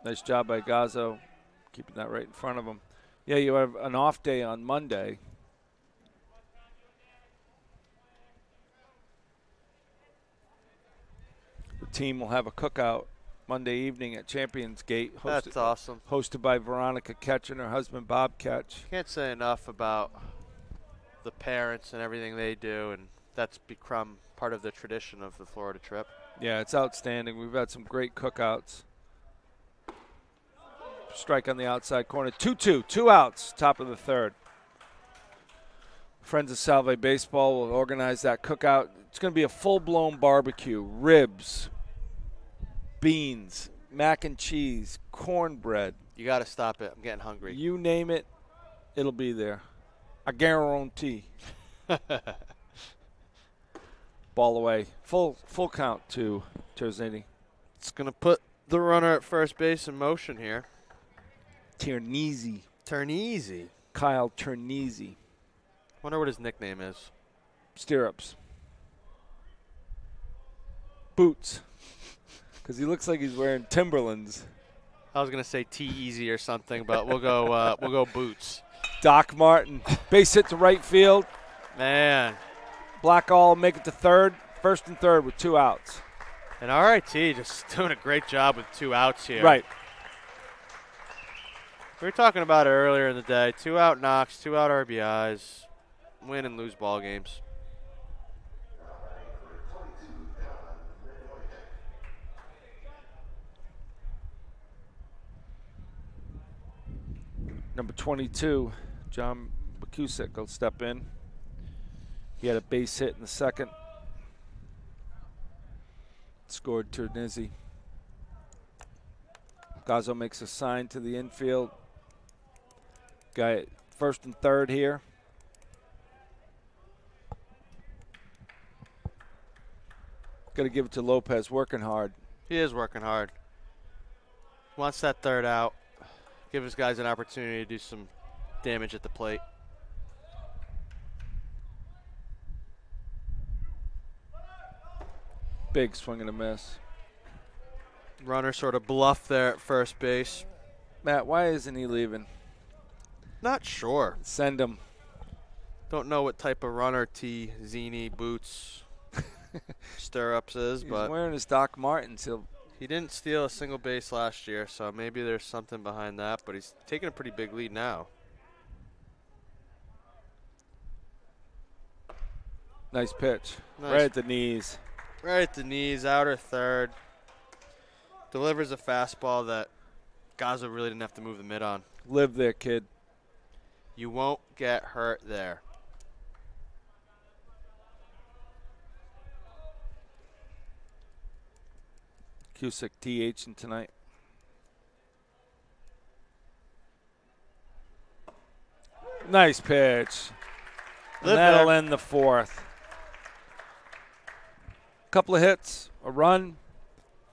Nice job by Gazzo, keeping that right in front of him. Yeah, you have an off day on Monday. The team will have a cookout Monday evening at Champions Gate. That's awesome. Hosted by Veronica Ketch and her husband Bob Ketch. Can't say enough about the parents and everything they do, and that's become part of the tradition of the Florida trip. Yeah, it's outstanding. We've had some great cookouts. Strike on the outside corner. 2-2, 2 outs, top of the third. Friends of Salve Baseball will organize that cookout. It's going to be a full-blown barbecue. Ribs, beans, mac and cheese, cornbread. You got to stop it. I'm getting hungry. You name it, it'll be there. I guarantee. Ball away. Full count to Terzini. It's going to put the runner at first base in motion here. Ternese. Kyle Ternese. Wonder what his nickname is. Stirrups. Boots. Because he looks like he's wearing Timberlands. I was gonna say T-Easy or something, but we'll go Boots. Doc Martin. Base hit to right field. Man. Blackall make it to third. First and third with 2 outs. And RIT just doing a great job with 2 outs here. Right. We were talking about it earlier in the day. 2 out knocks, 2 out RBIs, win and lose ball games. Number 22, John McCusick will step in. He had a base hit in the second. Scored Ternizzi. Gazzo makes a sign to the infield. Guy at first and third here. Got to give it to Lopez, working hard. He is working hard. Wants that third out. Give his guys an opportunity to do some damage at the plate. Big swing and a miss. Runner sort of bluffed there at first base. Matt, why isn't he leaving? Not sure. Send him. Don't know what type of runner T, Zini, boots, stirrups is, He's but wearing his Doc Martens. he didn't steal a single base last year, so maybe there's something behind that, but he's taking a pretty big lead now. Nice pitch. Nice. Right at the knees. Right at the knees, outer third. Delivers a fastball that Gazzo really didn't have to move the mid on. Live there, kid. You won't get hurt there. Cusick THing tonight. Nice pitch. And Live that'll there. end the fourth. Couple of hits, a run,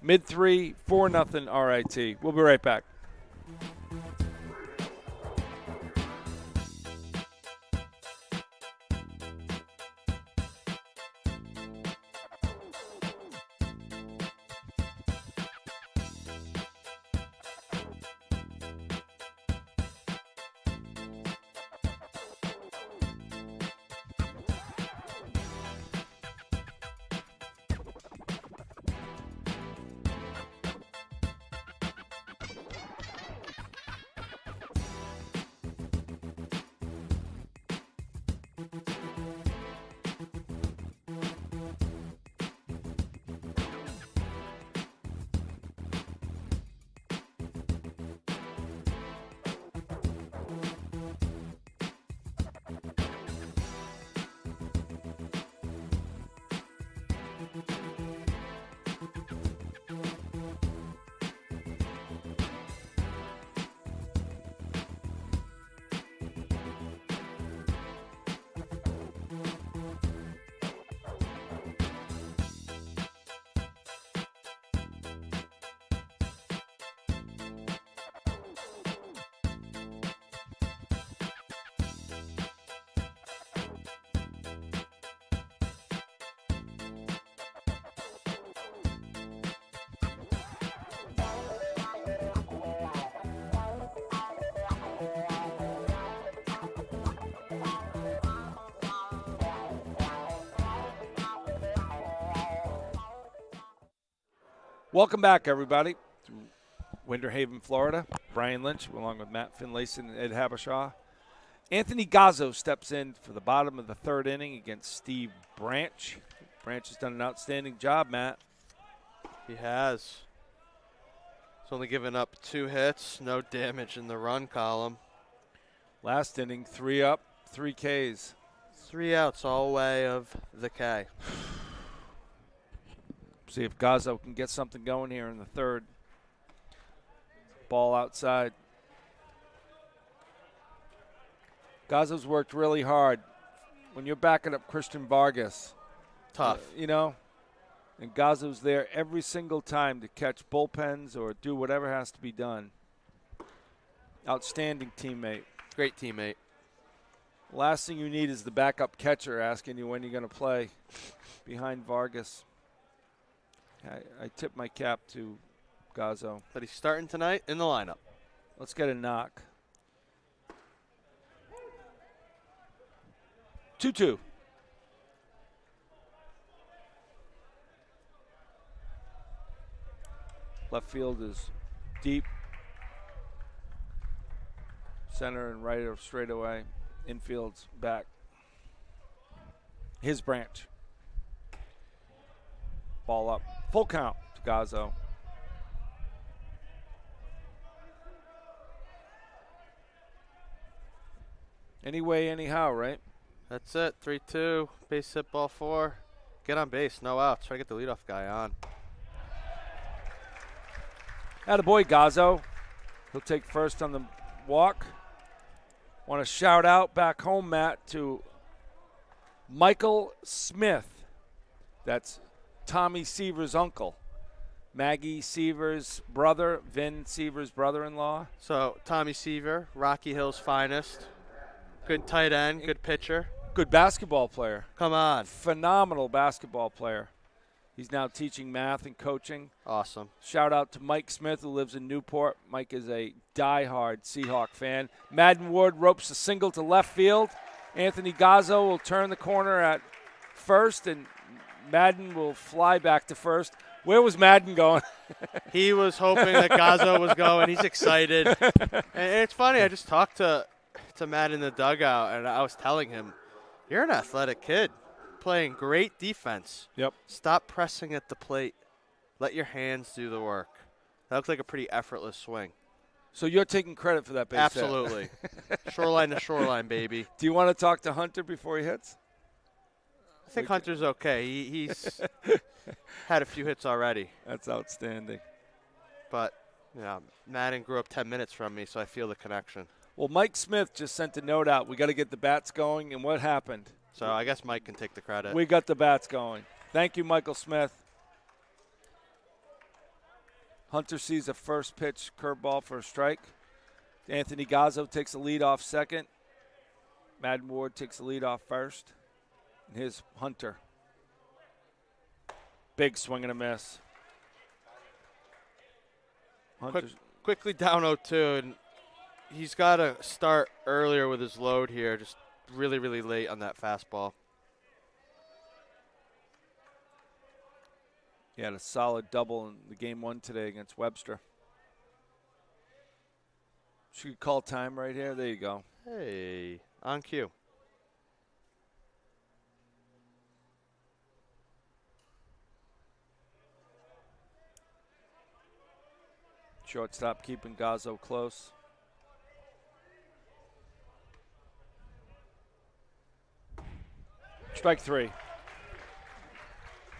mid-3, 4-0 RIT. We'll be right back. Welcome back, everybody, to Winter Haven, Florida. Brian Lynch, along with Matt Finlayson and Ed Habashaw. Anthony Gazzo steps in for the bottom of the third inning against Steve Branch. Branch has done an outstanding job, Matt. He has. He's only given up 2 hits, no damage in the run column. Last inning, 3 up, 3 Ks. 3 outs all way of the K. See if Gazzo can get something going here in the third. Ball outside. Gazzo's worked really hard. When you're backing up Christian Vargas, Tough. you know, and Gazzo's there every single time to catch bullpens or do whatever has to be done. Outstanding teammate. Great teammate. Last thing you need is the backup catcher asking you when you're going to play behind Vargas. I tip my cap to Gazzo. But he's starting tonight in the lineup. Let's get a knock. 2-2. Left field is deep. Center and right are straight away. Infield's back. His Branch. Ball up. Full count to Gazzo. Anyway, anyhow, right? That's it. 3-2. Base hit ball 4. Get on base. No outs. Try to get the leadoff guy on. Attaboy, Gazzo. He'll take first on the walk. Want to shout out back home, Matt, to Michael Smith. That's Tommy Seaver's uncle. Maggie Seaver's brother, Vin Seaver's brother-in-law. So, Tommy Seaver, Rocky Hill's finest. Good tight end, good pitcher. Good basketball player. Come on. Phenomenal basketball player. He's now teaching math and coaching. Awesome. Shout out to Mike Smith, who lives in Newport. Mike is a diehard Seahawk fan. Madden Ward ropes a single to left field. Anthony Gazzo will turn the corner at first, and Madden will fly back to first. Where was Madden going? He was hoping that Gazzo was going. He's excited. And it's funny, I just talked to Matt in the dugout, and I was telling him, you're an athletic kid playing great defense. Yep. Stop pressing at the plate. Let your hands do the work. That looks like a pretty effortless swing. So you're taking credit for that base hit. Absolutely. Shoreline to shoreline, baby. Do you want to talk to Hunter before he hits? I think Hunter's okay. He's had a few hits already. That's outstanding. But, yeah, Madden grew up 10 minutes from me, so I feel the connection. Well, Mike Smith just sent a note out. We got to get the bats going, and what happened? So I guess Mike can take the credit. We got the bats going. Thank you, Michael Smith. Hunter sees a first pitch curveball for a strike. Anthony Gazzo takes the lead off second. Madden Ward takes the lead off first. And here's Hunter. Big swing and a miss. Quickly down 0-2, and he's got to start earlier with his load here, just really, really late on that fastball. He had a solid double in the game 1 today against Webster. Should we call time right here? There you go. Hey, on cue. Shortstop keeping Gazzo close. Strike 3.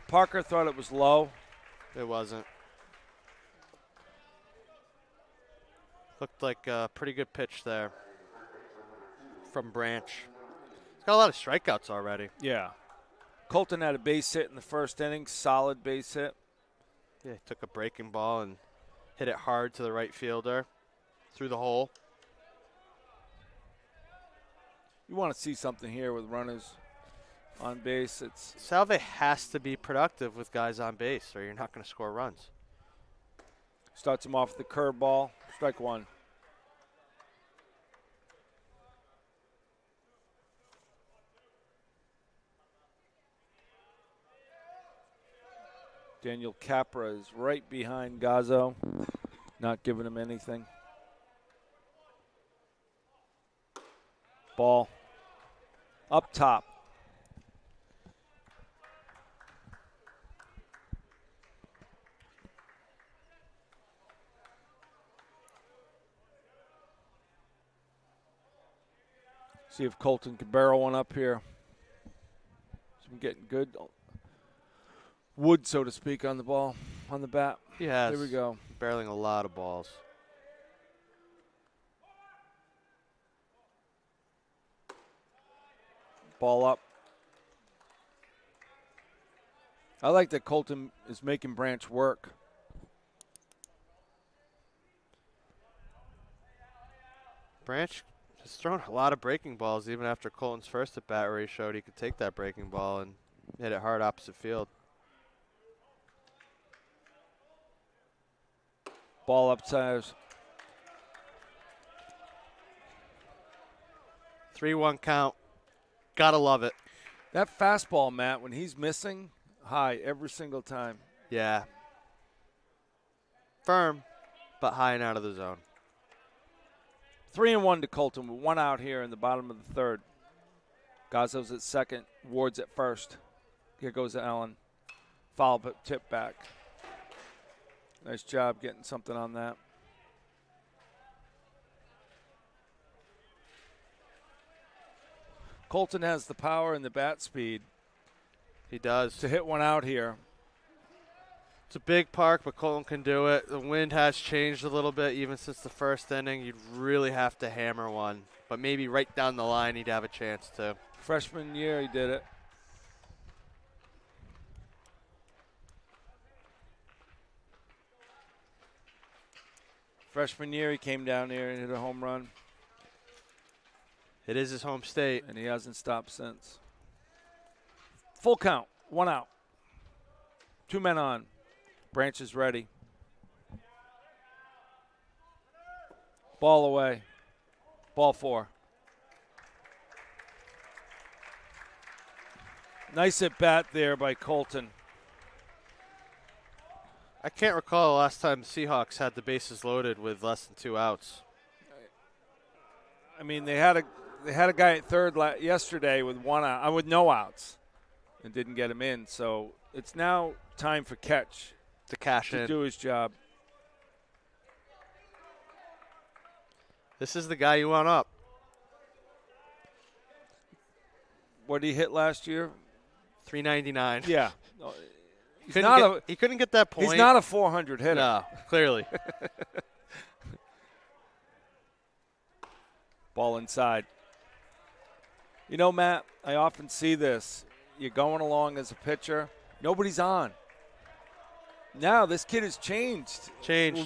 Parker thought it was low. It wasn't. Looked like a pretty good pitch there from Branch. He's got a lot of strikeouts already. Yeah. Colton had a base hit in the first inning, solid base hit. Yeah, he took a breaking ball and hit it hard to the right fielder through the hole. You want to see something here with runners on base. Salve has to be productive with guys on base, or you're not going to score runs. Starts him off with the curveball. Strike 1. Daniel Capra is right behind Gazzo, not giving him anything. Ball up top. See if Colton can barrel one up here. So I'm getting good wood, so to speak, on the ball, on the bat. Yes. There we go. Barreling a lot of balls. Ball up. I like that Colton is making Branch work. Branch has thrown a lot of breaking balls even after Colton's first at bat where he showed he could take that breaking ball and hit it hard opposite field. Ball upstairs. 3-1 count. Gotta love it. That fastball, Matt, when he's missing, high every single time. Yeah. Firm, but high and out of the zone. 3-1 to Colton with 1 out here in the bottom of the 3rd. Gazzo's at second. Ward's at first. Here goes Allen. Foul, but tip back. Nice job getting something on that. Colton has the power and the bat speed He does. to hit one out here. It's a big park, but Colton can do it. The wind has changed a little bit even since the first inning. You'd really have to hammer one. But maybe right down the line he'd have a chance to. Freshman year he did it. Freshman year he came down here and hit a home run. It is his home state. And he hasn't stopped since. Full count, 1 out. 2 men on. Branch is ready. Ball away. Ball 4. Nice at bat there by Colton. I can't recall the last time the Seahawks had the bases loaded with less than 2 outs. I mean, they had a guy at third yesterday with 1 out, with no outs, and didn't get him in. So it's now time for Catch To cash to in. do his job. This is the guy you want up. What did he hit last year? 399. Yeah. He couldn't get that point. He's not a 400 hitter. No, clearly. Ball inside. You know, Matt, I often see this. You're going along as a pitcher. Nobody's on. Now this kid has changed.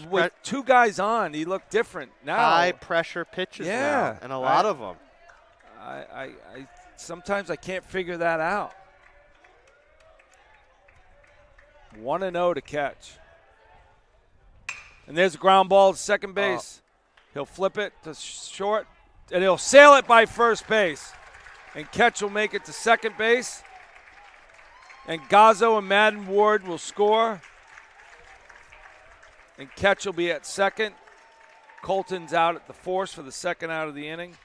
With 2 guys on, he looked different. Now High pressure pitches now, and a lot of them. I sometimes I can't figure that out. 1-0 to Catch. And there's a ground ball to second base. He'll flip it to short, and he'll sail it by first base. And Catch will make it to second base. And Gazzo and Madden Ward will score. And Catch will be at second. Colton's out at the force for the second out of the inning.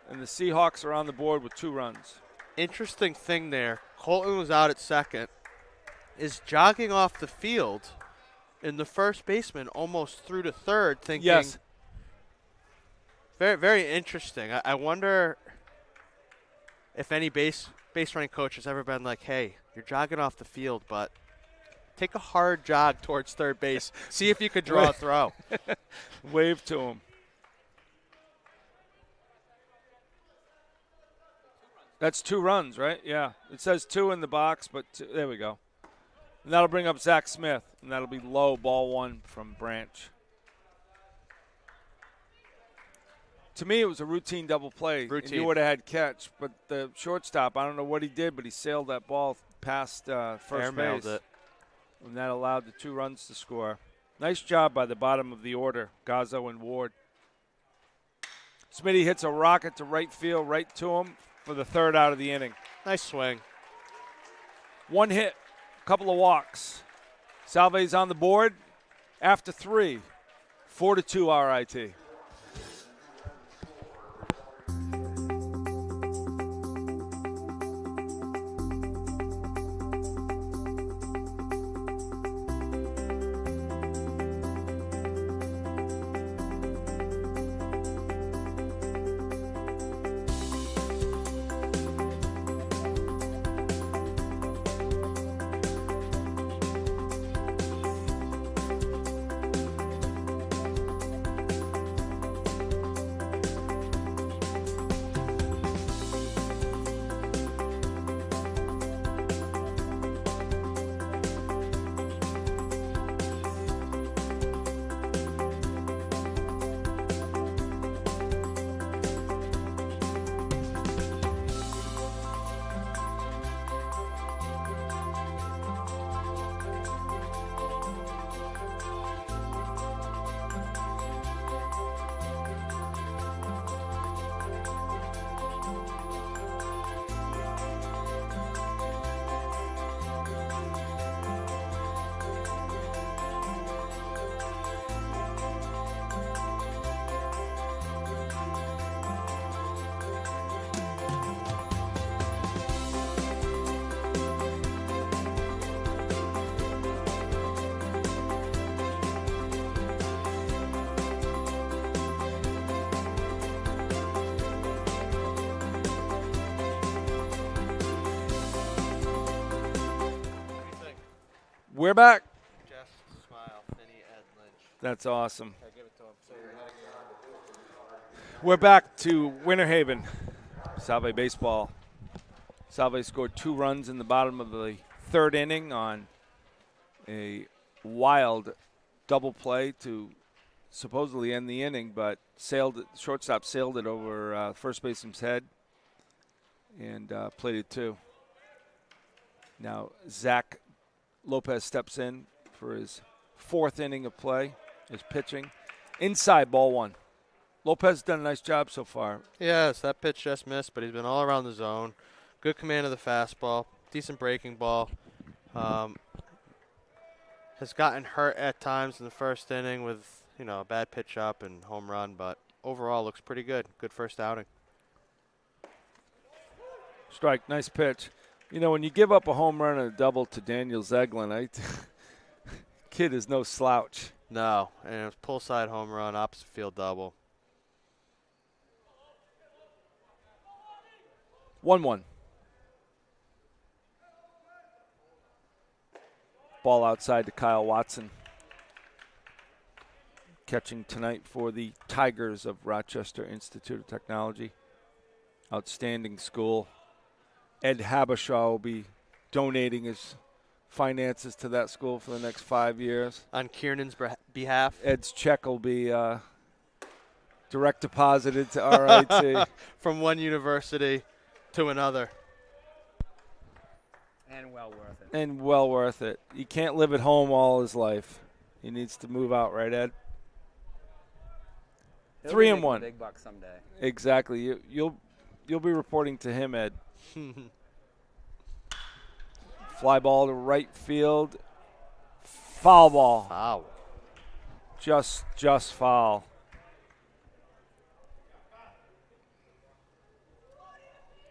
And the Seahawks are on the board with 2 runs. Interesting thing there. Colton was out at second. Is jogging off the field, and the first baseman almost through to third, thinking. Yes. Very, very interesting. I wonder if any base running coach has ever been like, "Hey, you're jogging off the field, but take a hard jog towards third base. See if you could draw a throw." Wave to him. That's 2 runs, right? Yeah. It says 2 in the box, but there we go. And that'll bring up Zach Smith, and that'll be low, ball 1 from Branch. To me, it was a routine double play. Routine. And you would have had Catch, but the shortstop, I don't know what he did, but he sailed that ball past first Airmailed base. it. And that allowed the 2 runs to score. Nice job by the bottom of the order, Gazzo and Ward. Smitty hits a rocket to right field, right to him for the 3rd out of the inning. Nice swing. 1 hit, couple of walks. Salve's on the board after 3. 4-2 RIT. We're back. Jeff Smile, Finney, Ed Lynch. That's awesome. Okay, give it to him. So you're We're back to Winter Haven. Salve baseball. Salve scored 2 runs in the bottom of the 3rd inning on a wild double play to supposedly end the inning, but shortstop sailed it over first baseman's head and played it 2. Now Zach Lopez steps in for his 4th inning of play, his pitching. Inside, ball 1. Lopez has done a nice job so far. Yes, that pitch just missed, but he's been all around the zone. Good command of the fastball. Decent breaking ball. Has gotten hurt at times in the first inning with, a bad pitch up and home run, but overall looks pretty good. Good first outing. Strike, nice pitch. When you give up a home run and a double to Daniel Zeglin, kid is no slouch. No, and it was pull side home run, opposite field double. 1-1. Ball outside to Kyle Watson. Catching tonight for the Tigers of Rochester Institute of Technology. Outstanding school. Ed Habashaw will be donating his finances to that school for the next 5 years. On Kiernan's behalf? Ed's check will be direct deposited to RIT. From one university to another. And well worth it. And well worth it. He can't live at home all his life. He needs to move out, right, Ed? He'll 3-1. Big bucks someday. Exactly. You'll be reporting to him, Ed. Fly ball to right field. Foul ball. Wow. Just foul.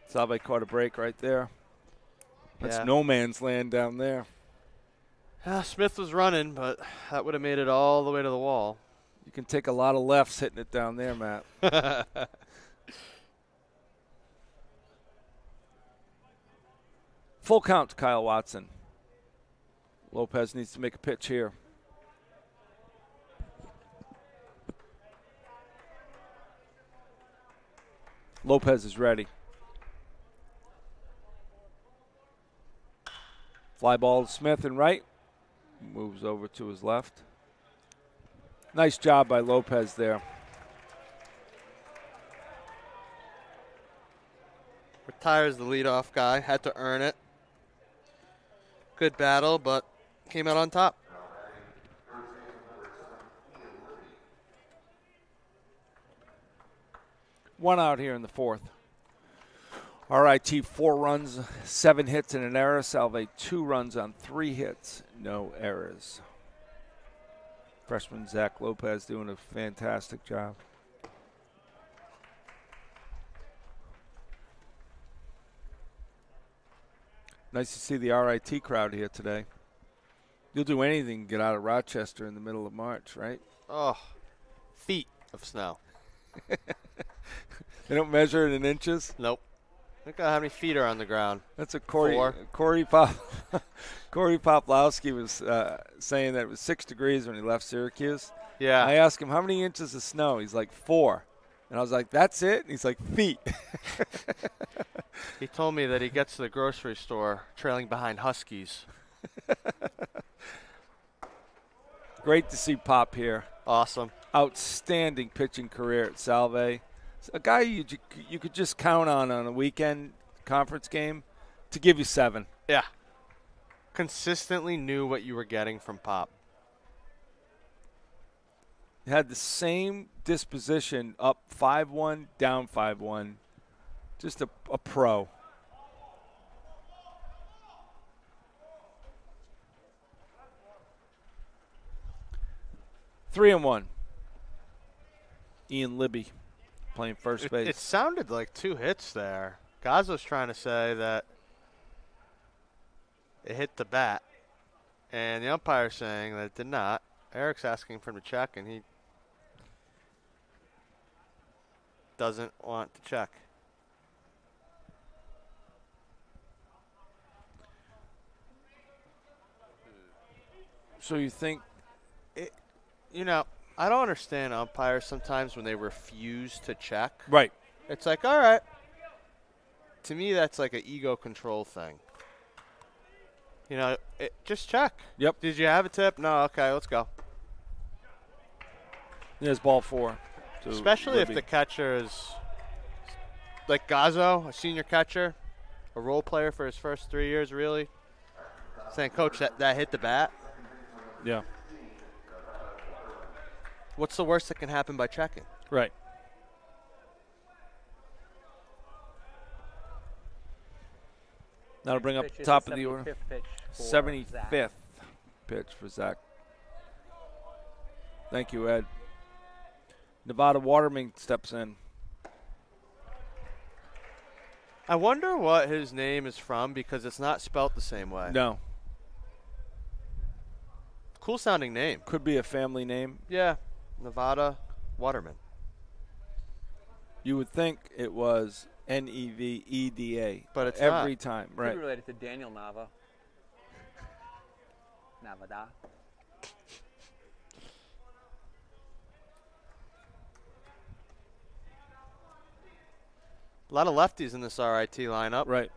Salve caught a break right there. That's no man's land down there. Smith was running, but that would have made it all the way to the wall. You can take a lot of lefts hitting it down there, Matt. Full count to Kyle Watson. Lopez needs to make a pitch here. Lopez is ready. Fly ball to Smith and right. Moves over to his left. Nice job by Lopez there. Retires the leadoff guy. Had to earn it. Good battle, but came out on top. One out here in the 4th. RIT 4 runs, 7 hits and an error. Salve 2 runs on 3 hits, no errors. Freshman Zach Lopez doing a fantastic job. Nice to see the RIT crowd here today. You'll do anything to get out of Rochester in the middle of March, right? Oh, feet of snow. They don't measure it in inches? Nope. Look at how many feet are on the ground. That's a 4. Corey Poplowski was saying that it was 6 degrees when he left Syracuse. Yeah. I asked him, how many inches of snow? He's like, 4. And I was like, that's it? And he's like, feet. He told me that he gets to the grocery store trailing behind Huskies. Great to see Pop here. Awesome. Outstanding pitching career at Salve. A guy you could just count on a weekend conference game to give you 7. Yeah. Consistently knew what you were getting from Pop. Had the same disposition, up 5-1, down 5-1. Just a pro. Three and 1. Ian Libby playing first base. It sounded like 2 hits there. Gazzo's trying to say that it hit the bat, and the umpire's saying that it did not. Eric's asking for him to check, and he doesn't want to check. So you think You know, I don't understand umpires sometimes when they refuse to check. right? It's like, all right. To me, that's like an ego control thing. You know, just check. Yep. Did you have a tip? No. Okay, let's go. There's ball 4. Especially if the catcher is like Gazzo, a senior catcher, a role player for his first 3 years, really. Saying, Coach, that hit the bat. Yeah. What's the worst that can happen by checking? Right. That'll bring up Pitch is top the of the order. 75th pitch for 75th Zach. pitch for Zach. Thank you, Ed. Nevada Waterman steps in. I wonder what his name is from because it's not spelt the same way. No. Cool sounding name. Could be a family name. Yeah, Nevada Waterman. You would think it was Neveda. But it's every not. time. Could Right. be related to Daniel Nava. Navada. A lot of lefties in this RIT lineup. Right.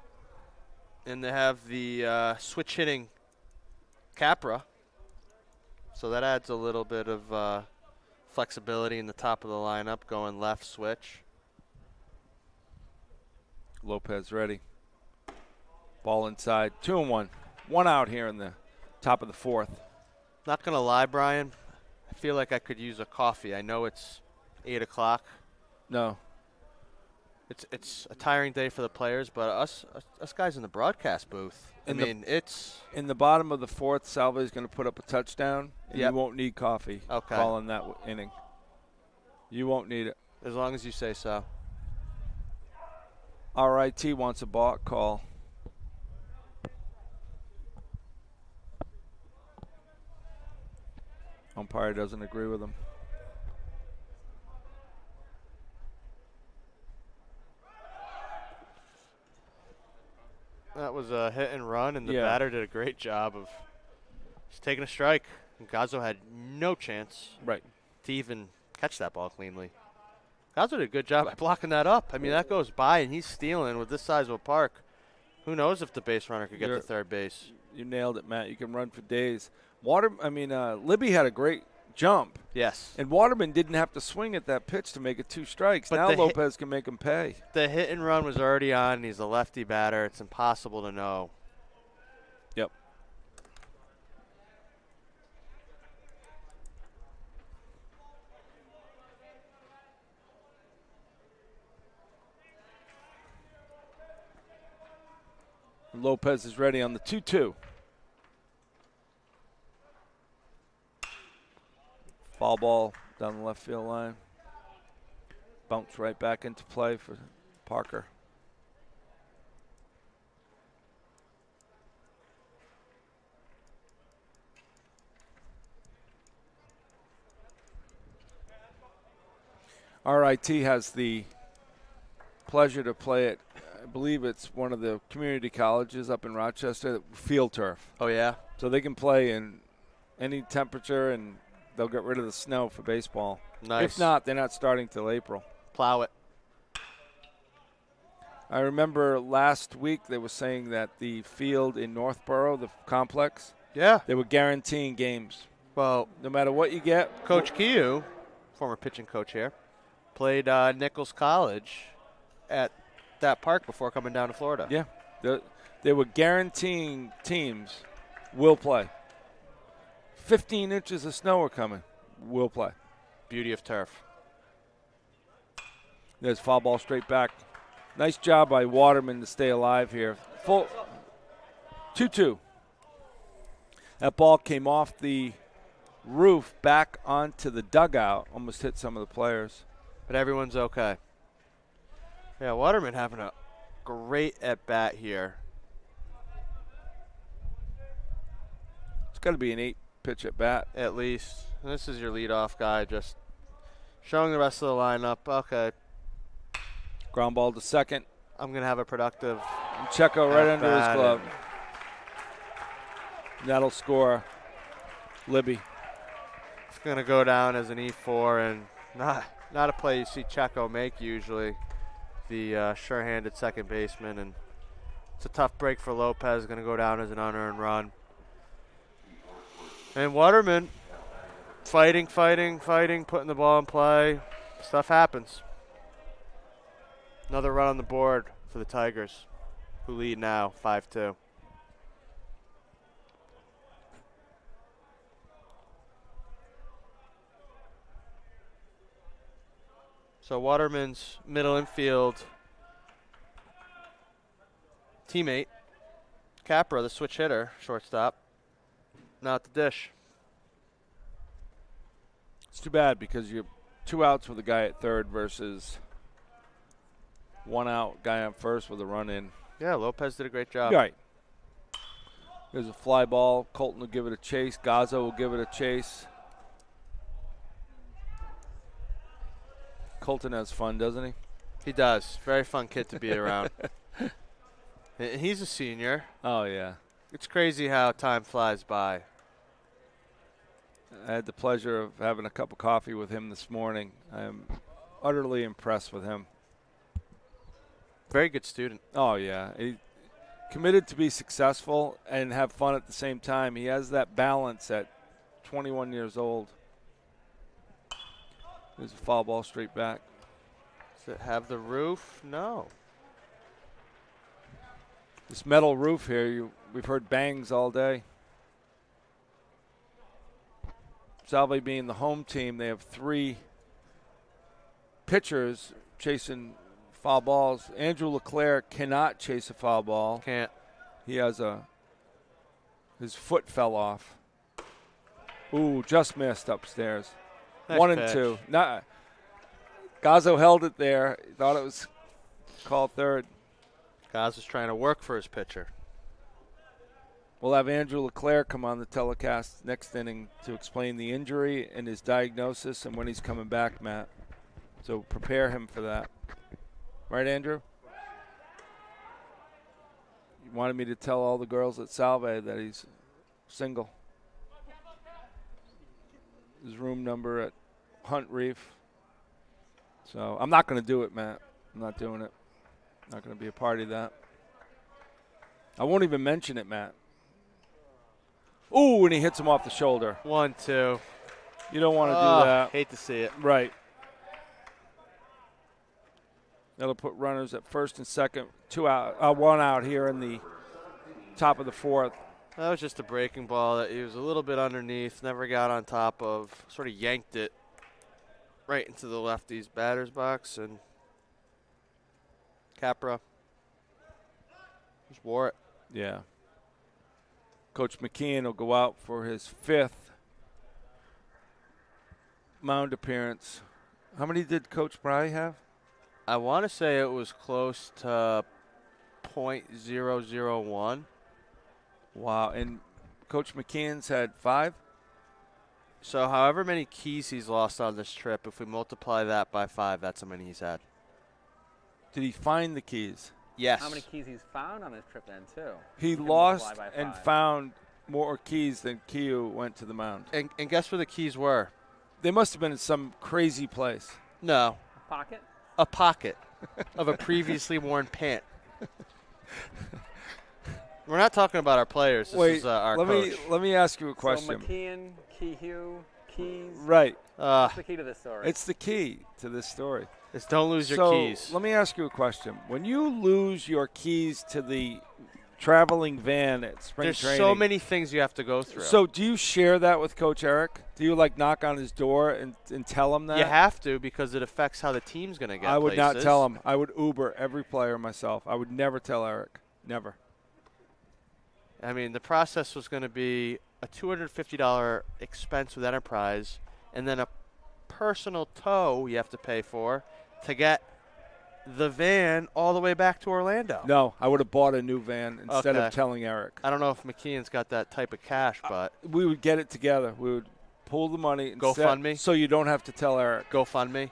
And they have the switch hitting Capra. So that adds a little bit of flexibility in the top of the lineup, going left switch. Lopez ready. Ball inside. 2-1. 1 out here in the top of the 4th. Not going to lie, Brian. I feel like I could use a coffee. I know it's 8 o'clock. No. It's a tiring day for the players, but us guys in the broadcast booth, it's in the bottom of the 4th, Salva is going to put up a touchdown, and Yep. you won't need coffee Okay. calling that inning. You won't need it. as long as you say so. RIT wants a balk call. Umpire doesn't agree with him. That was a hit and run, and the Yeah. batter did a great job of just taking a strike. And Gazzo had no chance Right. to even catch that ball cleanly. Gazzo did a good job at blocking that up. I mean, that goes by, and he's stealing with this size of a park. Who knows if the base runner could get to third base. You nailed it, Matt. You can run for days. Libby had a great jump, Yes. and Waterman didn't have to swing at that pitch to make it 2 strikes. But Now the hit- Lopez can make him pay. The hit and run was already on, and he's a lefty batter. It's impossible to know. Yep. Lopez is ready on the 2-2. Foul ball down the left field line. Bounce right back into play for Parker. RIT has the pleasure to play at, I believe it's one of the community colleges up in Rochester, field turf. Oh, yeah? So they can play in any temperature, and they'll get rid of the snow for baseball. Nice. If not, they're not starting till April. Plow it. I remember last week they were saying that the field in Northborough, the complex, Yeah. they were guaranteeing games. Well, No matter what you get. Coach Kiyu, former pitching coach here, played Nichols College at that park before coming down to Florida. Yeah. They were guaranteeing teams will play. 15 inches of snow are coming. Will play. Beauty of turf. There's foul ball straight back. Nice job by Waterman to stay alive here. Full 2-2. That ball came off the roof back onto the dugout. Almost hit some of the players. But everyone's okay. Yeah, Waterman having a great at-bat here. It's got to be an 8-pitch at bat. At least. And this is your leadoff guy just showing the rest of the lineup. Okay, Ground ball to second. I'm going to have a productive. And Checo right under his at-bat glove. That'll score. Libby. It's going to go down as an E4, and not a play you see Checo make usually, the sure-handed second baseman. And it's a tough break for Lopez, going to go down as an unearned run. And Waterman fighting, putting the ball in play. Stuff happens. Another run on the board for the Tigers, who lead now 5-2. So Waterman's middle infield teammate, Capra, the switch hitter, shortstop, now at the dish. It's too bad because you're 2 outs with a guy at third versus 1 out, guy on first with a run in. Yeah, Lopez did a great job. Right. There's a fly ball. Colton will give it a chase. Gazzo will give it a chase. Colton has fun, doesn't he? He does. Very fun kid to be around. And he's a senior. Oh, yeah. It's crazy how time flies by. I had the pleasure of having a cup of coffee with him this morning. I am utterly impressed with him. Very good student. Oh, yeah. He committed to be successful and have fun at the same time. He has that balance at 21 years old. There's a foul ball straight back. Does it have the roof? No. This metal roof here, we've heard bangs all day. Salve being the home team, they have 3 pitchers chasing foul balls. Andrew LeClaire cannot chase a foul ball. Can't. He has his foot fell off. Ooh, just missed upstairs. Nice 1 and pitch. 2. Gazzo held it there. He thought it was called third. Gaz was trying to work for his pitcher. We'll have Andrew LeClaire come on the telecast next inning to explain the injury and his diagnosis and when he's coming back, Matt. So prepare him for that. Right, Andrew? You wanted me to tell all the girls at Salve that he's single. His room number at Hunt Reef. So I'm not going to do it, Matt. I'm not doing it. Not going to be a part of that. I won't even mention it, Matt. Ooh, and he hits him off the shoulder. 1-2. You don't want to do that. Hate to see it. Right. That'll put runners at first and second. 1 out here in the top of the 4th. That was just a breaking ball that he was a little bit underneath, never got on top of, sort of yanked it right into the lefty's batter's box, and Capra just wore it. Yeah. Coach McKeon will go out for his 5th mound appearance. How many did Coach Bry have? I want to say it was close to .001. Wow. And Coach McKeon's had 5? So however many keys he's lost on this trip, if we multiply that by 5, that's how many he's had. Did he find the keys? Yes. How many keys he's found on this trip then, too? He can lost multiply by and 5. found more keys than Kiyu went to the mound. And guess where the keys were? They must have been in some crazy place. No. Pocket? A pocket of a previously worn pant. We're not talking about our players. This is our coach. Let me ask you a question. So McKeon, Keyhue, keys. Right. What's the key to this story? It's the key to this story. Is don't lose your keys. Let me ask you a question. When you lose your keys to the traveling van at spring There's training. so many things you have to go through. So do you share that with Coach Eric? Do you knock on his door and tell him that? You have to, because it affects how the team's going to get I would places. not tell him. I would Uber every player myself. I would never tell Eric. Never. I mean, the process was going to be a $250 expense with Enterprise, and then a personal tow you have to pay for to get the van all the way back to Orlando. No, I would have bought a new van instead Okay. of telling Eric. I don't know if McKeon's got that type of cash, but We would get it together. We would pull the money. GoFundMe? So you don't have to tell Eric. GoFundMe.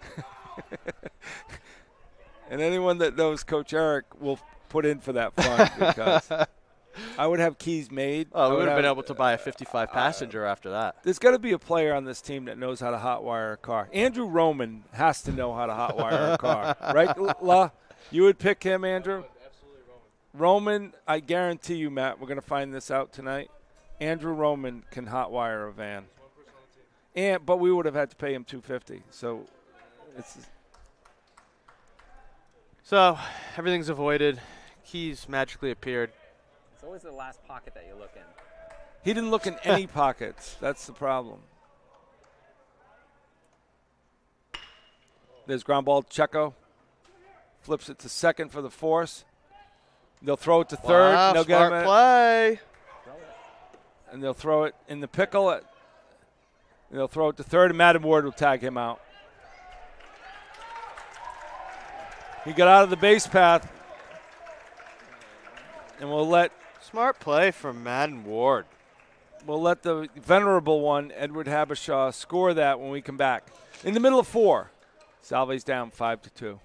And anyone that knows Coach Eric will put in for that fund because I would have keys made. Oh, we would have been able to buy a 55 passenger after that. There's got to be a player on this team that knows how to hotwire a car. Andrew Roman has to know how to hotwire a car, right? La, you would pick him, Andrew? Absolutely, Roman, I guarantee you, Matt, we're going to find this out tonight. Andrew Roman can hotwire a van. But we would have had to pay him $250. So everything's avoided. Keys magically appeared. It's always the last pocket that you look in. He didn't look in any pockets. That's the problem. There's ground ball to Checo. Flips it to second for the force. They'll throw it to third. Wow, They'll smart get him play. and they'll throw it in the pickle. They'll throw it to third, and Madden Ward will tag him out. He got out of the base path, and we'll let Smart play from Madden Ward. the venerable one, Edward Habishaw, score that when we come back. In the middle of 4, Salve's down 5-2.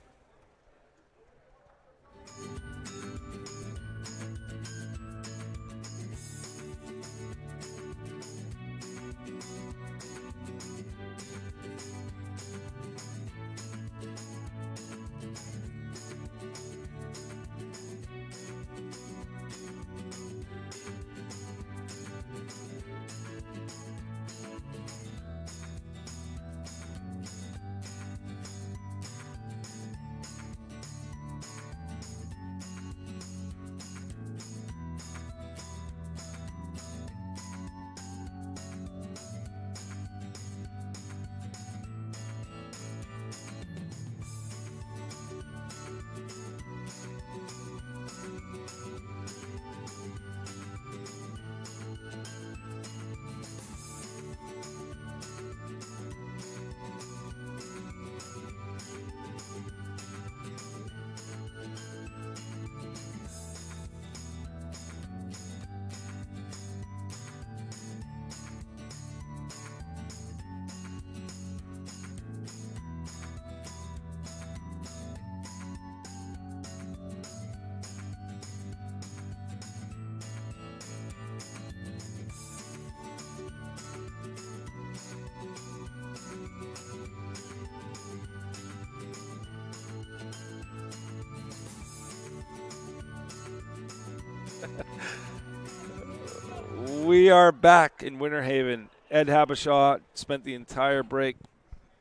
We are back in Winter Haven. Ed Habishaw spent the entire break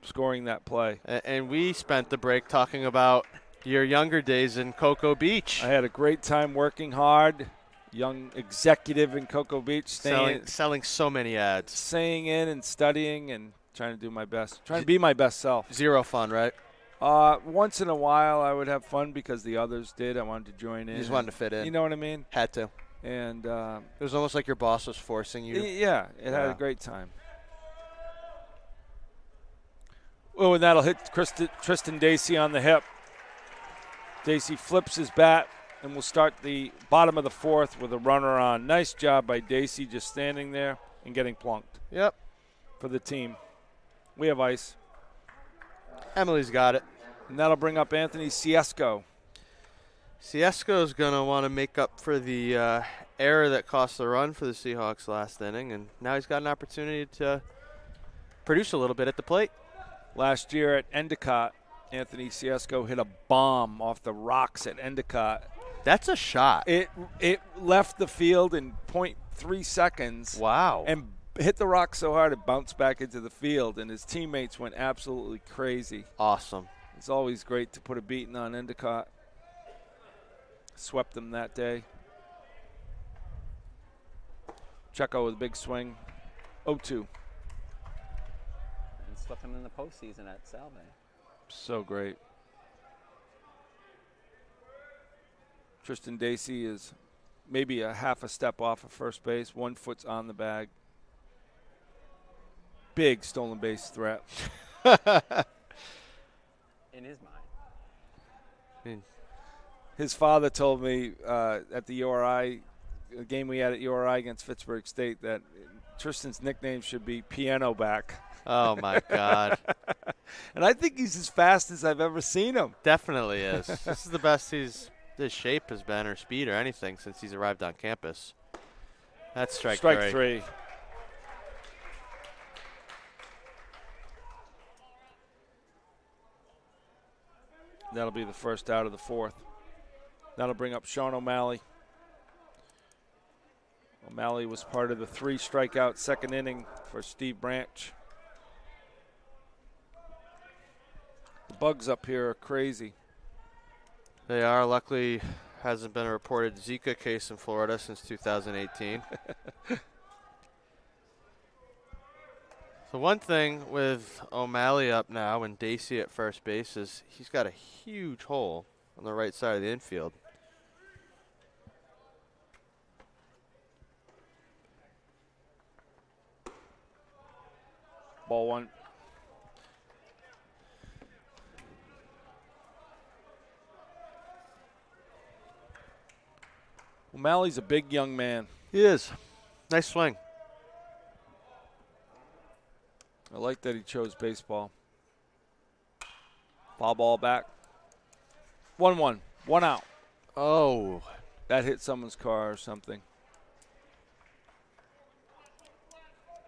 scoring that play. And we spent the break talking about your younger days in Cocoa Beach. I had a great time working hard. Young executive in Cocoa Beach. Selling so many ads. Staying in and studying and trying to do my best. Trying to be my best self. Zero fun, right? Once in a while I would have fun because the others did. I wanted to join in. You just wanted to fit in. You know what I mean? Had to. And it was almost like your boss was forcing you. Yeah, it had a great time. Oh, and that'll hit Tristan Dacey on the hip. Dacey flips his bat, and we'll start the bottom of the 4th with a runner on. Nice job by Dacey just standing there and getting plunked. Yep. For the team. We have ice. Emily's got it. And that'll bring up Anthony Ciesco. Ciesco's going to want to make up for the error that cost the run for the Seahawks last inning, and now he's got an opportunity to produce a little bit at the plate. Last year at Endicott, Anthony Ciesco hit a bomb off the rocks at Endicott. That's a shot. It left the field in 0.3 seconds. Wow. And hit the rock so hard it bounced back into the field, and his teammates went absolutely crazy. Awesome. It's always great to put a beating on Endicott. Swept them that day. Checo with a big swing. 0-2. And swept them in the postseason at Salve. So great. Tristan Dacey is maybe a half a step off of first base. 1 foot's on the bag. Big stolen base threat. In his mind. His father told me at the URI, the game we had at URI against Pittsburgh State, that Tristan's nickname should be Piano Back. Oh, my God. And I think he's as fast as I've ever seen him. Definitely is. This is the best his shape has been, or speed, or anything since he's arrived on campus. That's strike three. That'll be the first out of the fourth. That'll bring up Sean O'Malley. O'Malley was part of the 3 strikeout second inning for Steve Branch. The bugs up here are crazy. They are. Luckily, hasn't been a reported Zika case in Florida since 2018. So one thing with O'Malley up now and Dacey at first base is he's got a huge hole on the right side of the infield. Ball 1. O'Malley's a big young man. He is. Nice swing. I like that he chose baseball. Foul ball back. 1-1. 1 out. Oh. That hit someone's car or something.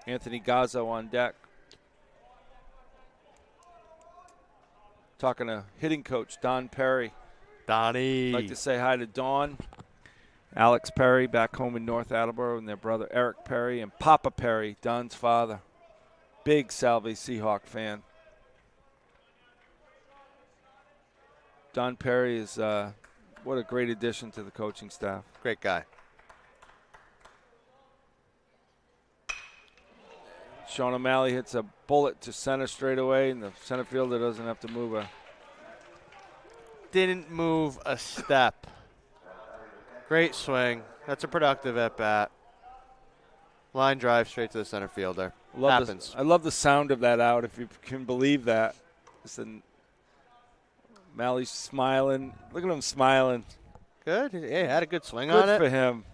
Anthony Gazzo on deck. Talking to hitting coach Don Perry. Donnie. I'd like to say hi to Don. Alex Perry back home in North Attleboro and their brother Eric Perry and Papa Perry, Don's father. Big Salve Seahawk fan. Don Perry is what a great addition to the coaching staff. Great guy. Sean O'Malley hits a bullet to center straight away, and the center fielder doesn't have to move a. Didn't move a step. Great swing. That's a productive at bat. Line drive straight to the center fielder. Happens. I love the sound of that out, if you can believe that. O'Malley's smiling. Look at him smiling. Good. Yeah, had a good swing on it. Good for him.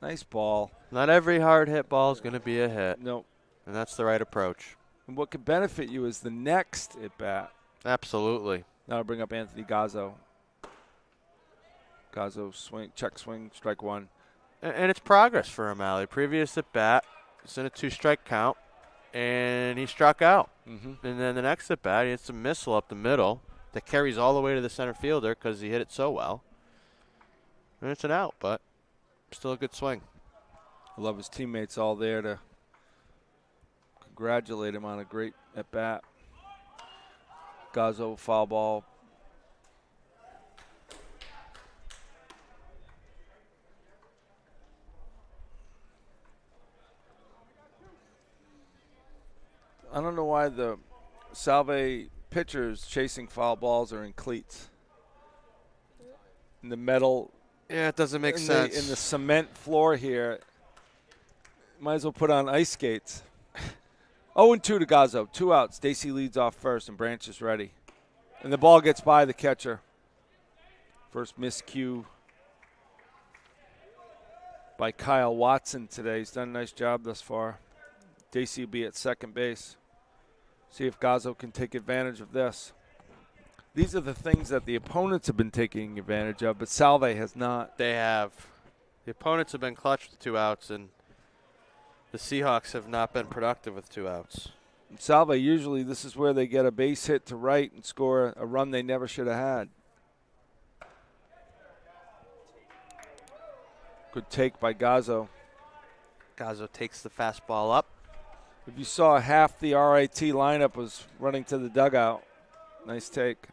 Nice ball. Not every hard hit ball is going to be a hit. Nope. And that's the right approach. And what could benefit you is the next at bat. Absolutely. That'll bring up Anthony Gazzo. Gazzo swing, check swing, strike 1. And it's progress for O'Malley. Previous at bat, it's in a 2-strike count, and he struck out. Mm-hmm. And then the next at bat, he hits a missile up the middle that carries all the way to the center fielder because he hit it so well. And it's an out, but still a good swing. I love his teammates all there to congratulate him on a great at bat. Gazzo foul ball. I don't know why the Salve pitchers chasing foul balls are in cleats. In the metal. Yeah, it doesn't make sense. In the cement floor here, might as well put on ice skates. 0-2 to Gazzo. 2 outs. Dacey leads off first, and Branch is ready. And the ball gets by the catcher. First miscue by Kyle Watson today. He's done a nice job thus far. Dacey will be at second base. See if Gazzo can take advantage of this. These are the things that the opponents have been taking advantage of, but Salve has not. They have. The opponents have been clutch with 2 outs, and the Seahawks have not been productive with 2 outs. Salve, usually this is where they get a base hit to right and score a run they never should have had. Good take by Gazzo. Gazzo takes the fastball up. If you saw, half the RIT lineup was running to the dugout. Nice take.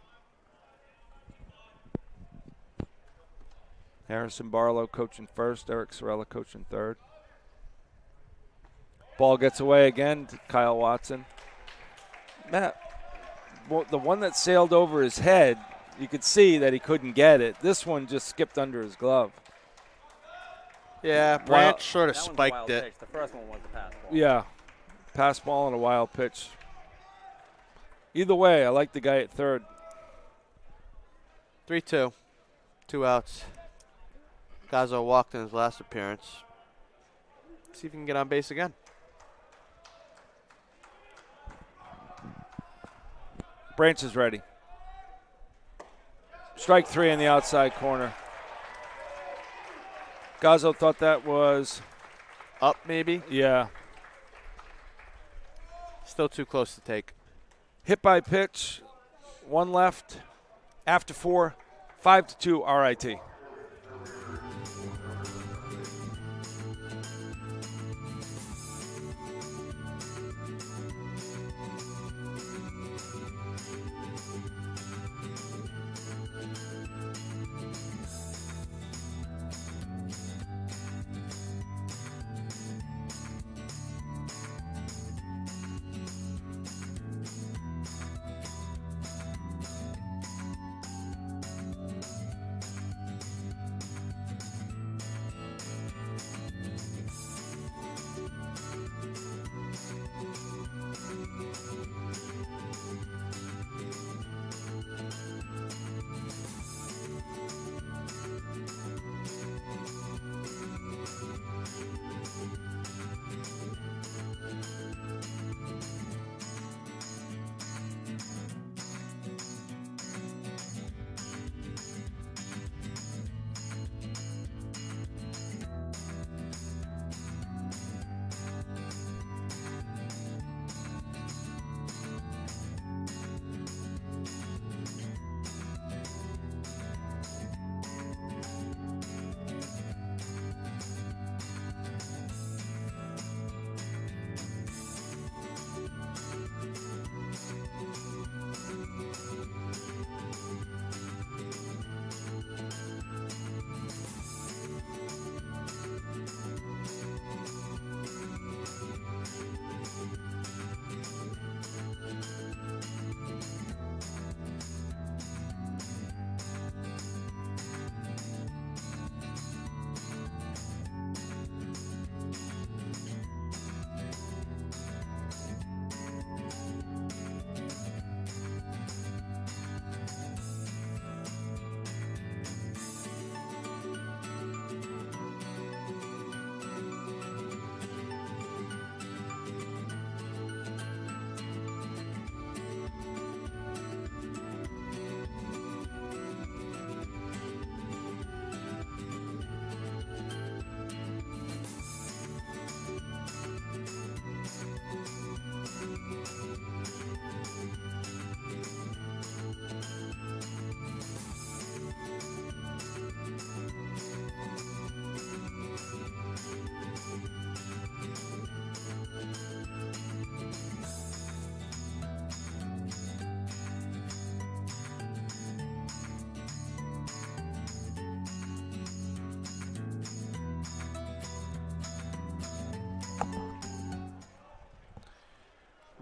Harrison Barlow coaching first. Eric Sorella coaching third. Ball gets away again to Kyle Watson. Matt, the one that sailed over his head, you could see that he couldn't get it. This one just skipped under his glove. Yeah, Branch sort of spiked it. Pitch. The first one was the pass ball. Yeah, pass ball and a wild pitch. Either way, I like the guy at third. 3-2. 2 outs. Gazzo walked in his last appearance. See if he can get on base again. Branch is ready. Strike 3 in the outside corner. Gazzo thought that was up, maybe. Yeah. Still too close to take. Hit by pitch, 1 left. After 4, 5-2 RIT.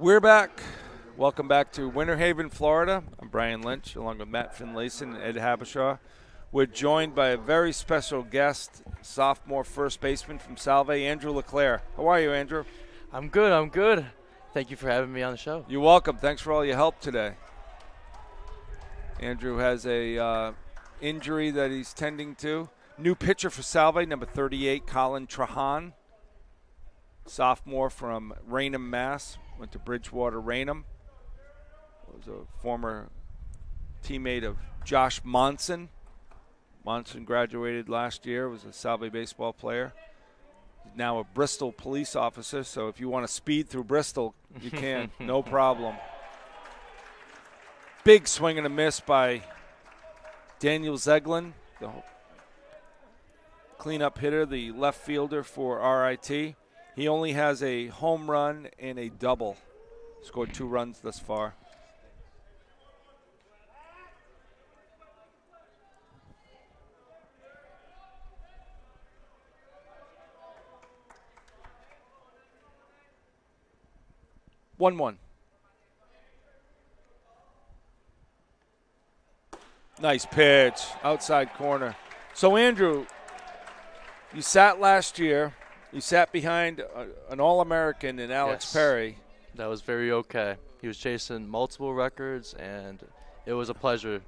We're back. Welcome back to Winter Haven, Florida. I'm Brian Lynch, along with Matt Finlayson and Ed Habishaw. We're joined by a very special guest, sophomore first baseman from Salve, Andrew LeClaire. How are you, Andrew? I'm good. Thank you for having me on the show. You're welcome. Thanks for all your help today. Andrew has a injury that he's tending to. New pitcher for Salve, number 38, Colin Trahan. Sophomore from Raynham, Mass. Went to Bridgewater Raynham. Was a former teammate of Josh Monson. Monson graduated last year, was a Salve baseball player. He's now a Bristol police officer, so if you want to speed through Bristol, you can, no problem. Big swing and a miss by Daniel Zeglin, the cleanup hitter, the left fielder for RIT. He only has a home run and a double. Scored 2 runs thus far. One. Nice pitch, outside corner. So, Andrew, you sat last year. You sat behind an All-American in Alex Perry. That was very okay. He was chasing multiple records, and it was a pleasure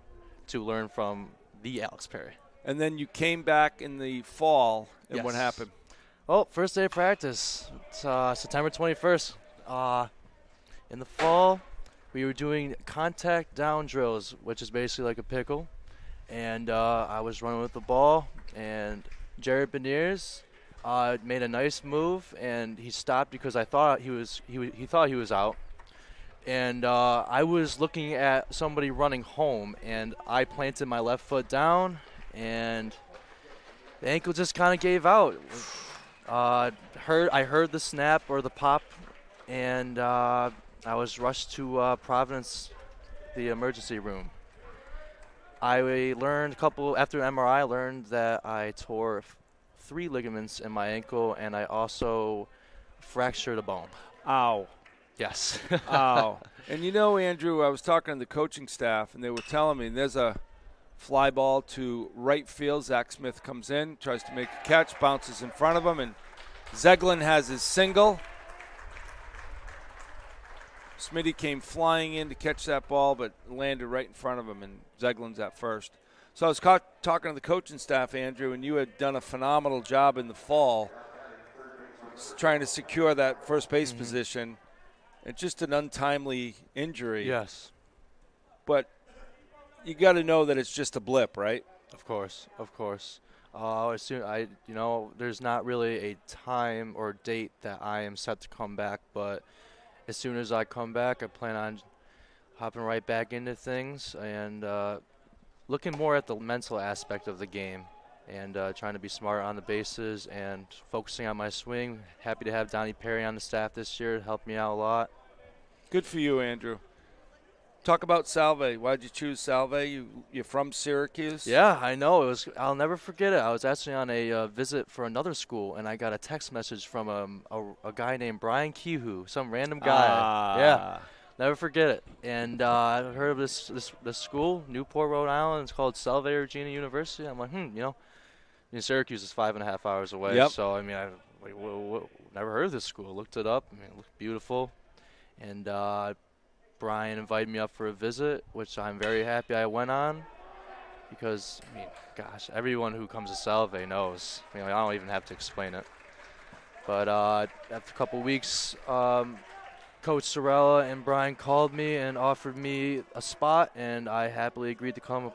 to learn from the Alex Perry. And then you came back in the fall, and what happened? Well, first day of practice, September 21st. In the fall, we were doing contact down drills, which is basically like a pickle. and I was running with the ball, and Jared Beniers made a nice move, and he stopped because I thought he thought he was out. And I was looking at somebody running home, and I planted my left foot down, and the ankle just kind of gave out. I heard the snap or the pop, and I was rushed to Providence, the emergency room. I learned after MRI, I learned that I tore 3 ligaments in my ankle, and I also fractured a bone. Ow. Yes. Ow. And you know, Andrew, I was talking to the coaching staff, and they were telling me there's a fly ball to right field. Zach Smith comes in, tries to make a catch, bounces in front of him, and Zeglin has his single. Smitty came flying in to catch that ball, but landed right in front of him, and Zeglin's at first. So I was talking to the coaching staff, Andrew, and you had done a phenomenal job in the fall trying to secure that first base position. It's just an untimely injury. Yes. But you got to know that it's just a blip, right? Of course. As soon there's not really a time or date that I am set to come back, but as soon as I come back, I plan on hopping right back into things and looking more at the mental aspect of the game and trying to be smart on the bases and focusing on my swing. Happy to have Donnie Perry on the staff this year to help me out a lot. Good for you, Andrew. Talk about Salve. Why'd you choose Salve? You're from Syracuse? Yeah, I know. I'll never forget it. I was actually on a visit for another school, and I got a text message from a guy named Brian Kehoe, some random guy. Yeah, never forget it. And I heard of this school, Newport, Rhode Island. It's called Salve Regina University. I'm like, Syracuse is 5.5 hours away. Yep. So, I mean, I never heard of this school. Looked it up. I mean, it looked beautiful. And Brian invited me up for a visit, which I'm very happy I went on because, I mean, gosh, everyone who comes to Salve knows. I don't even have to explain it. But after a couple weeks, Coach Sorella and Brian called me and offered me a spot, and I happily agreed to come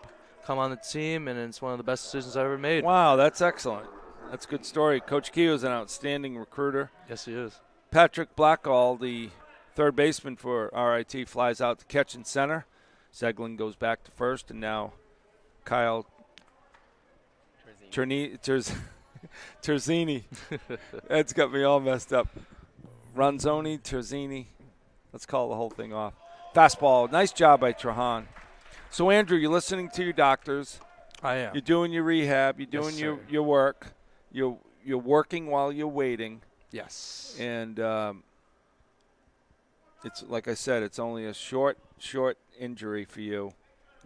on the team, and it's one of the best decisions I ever made. Wow, that's excellent. That's a good story. Coach Kehoe is an outstanding recruiter. Yes, he is. Patrick Blackall, the third baseman for RIT, flies out to catch in center. Zeglin goes back to first, and now Kyle Terzini. That's got me all messed up. Ronzoni, Terzini. Let's call the whole thing off. Fastball. Nice job by Trahan. So, Andrew, you're listening to your doctors. I am. You're doing your rehab. You're doing Yes, your work. You're working while you're waiting. Yes. And it's like I said, it's only a short injury for you.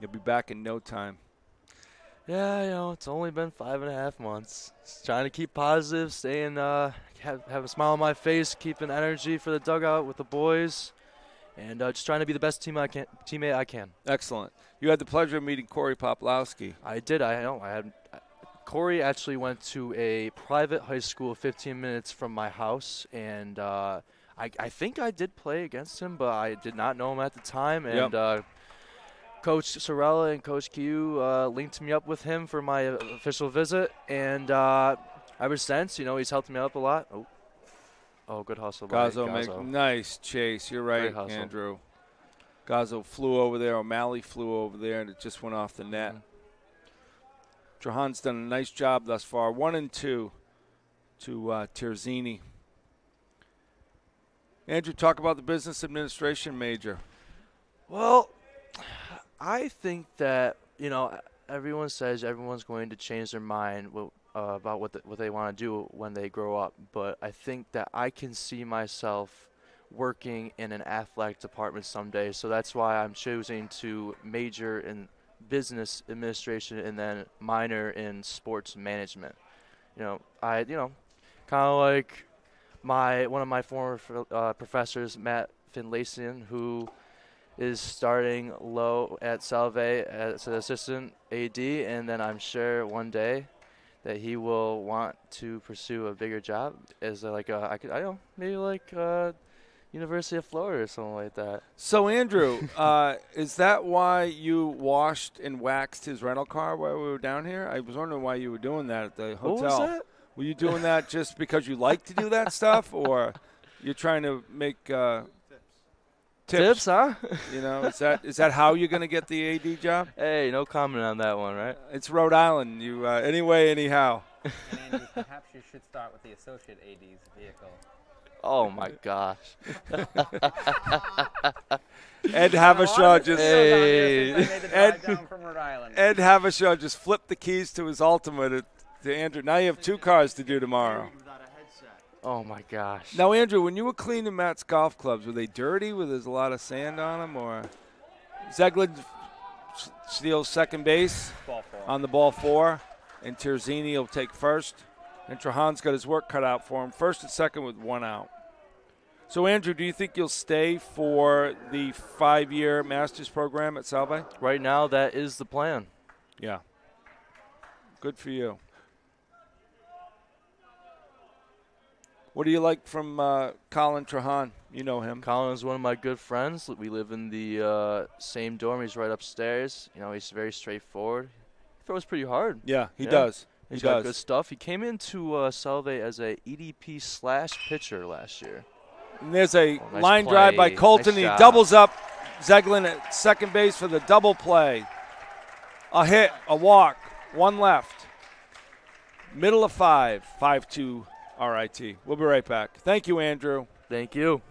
You'll be back in no time. Yeah, it's only been 5.5 months. Just trying to keep positive, staying, have a smile on my face, keeping energy for the dugout with the boys, and just trying to be the best teammate I can. Excellent. You had the pleasure of meeting Corey Poplowski. I did. Corey actually went to a private high school 15 minutes from my house, and I think I did play against him, but I did not know him at the time. And Coach Sorella and Coach Kehoe linked me up with him for my official visit, and ever since, he's helped me out a lot. Oh, good hustle by Gazzo. Nice chase. You're right, Andrew. Gazzo flew over there. O'Malley flew over there, and it just went off the net. Trahan's done a nice job thus far. 1-2 to Terzini. Andrew, talk about the business administration major. Well, I think that, everyone says everyone's going to change their mind about what they want to do when they grow up. But I think that I can see myself working in an athletic department someday. So that's why I'm choosing to major in business administration and then minor in sports management. Kind of like one of my former professors, Matt Finlayson, who is starting low at Salve as an assistant AD, and then I'm sure one day that he will want to pursue a bigger job as maybe University of Florida or something like that. So, Andrew, is that why you washed and waxed his rental car while we were down here? I was wondering why you were doing that at the hotel. What was that? Were you doing that just because you like to do that stuff, or you're trying to make tips? Huh? You know, is that how you're going to get the AD job? Hey, no comment on that one, right? It's Rhode Island. You anyway, anyhow. And Andrew, perhaps you should start with the associate AD's vehicle. Oh my gosh. Ed Havashaw just Ed Havashaw just flipped the keys to his Ultima to Andrew. Now you have 2 cars to do tomorrow. Oh my gosh. Now, Andrew, when you were cleaning Matt's golf clubs, were they dirty? Were there a lot of sand on them, or Zeglin steals second base on the ball 4, and Terzini will take first. And Trahan's got his work cut out for him, first and second with 1 out. So, Andrew, do you think you'll stay for the 5-year master's program at Salve? Right now, that is the plan. Yeah. Good for you. What do you like from Colin Trahan? You know him. Colin is one of my good friends. We live in the same dorm. He's right upstairs. You know, he's very straightforward. He throws pretty hard. Yeah, he does. He's got good stuff. He came into Salve as a EDP/pitcher last year. And there's a nice line play. drive by Colton. Nice He shot. doubles up Zeglin at second base for the double play. A hit, a walk, 1 left. Middle of 5, 5-2 RIT. We'll be right back. Thank you, Andrew. Thank you.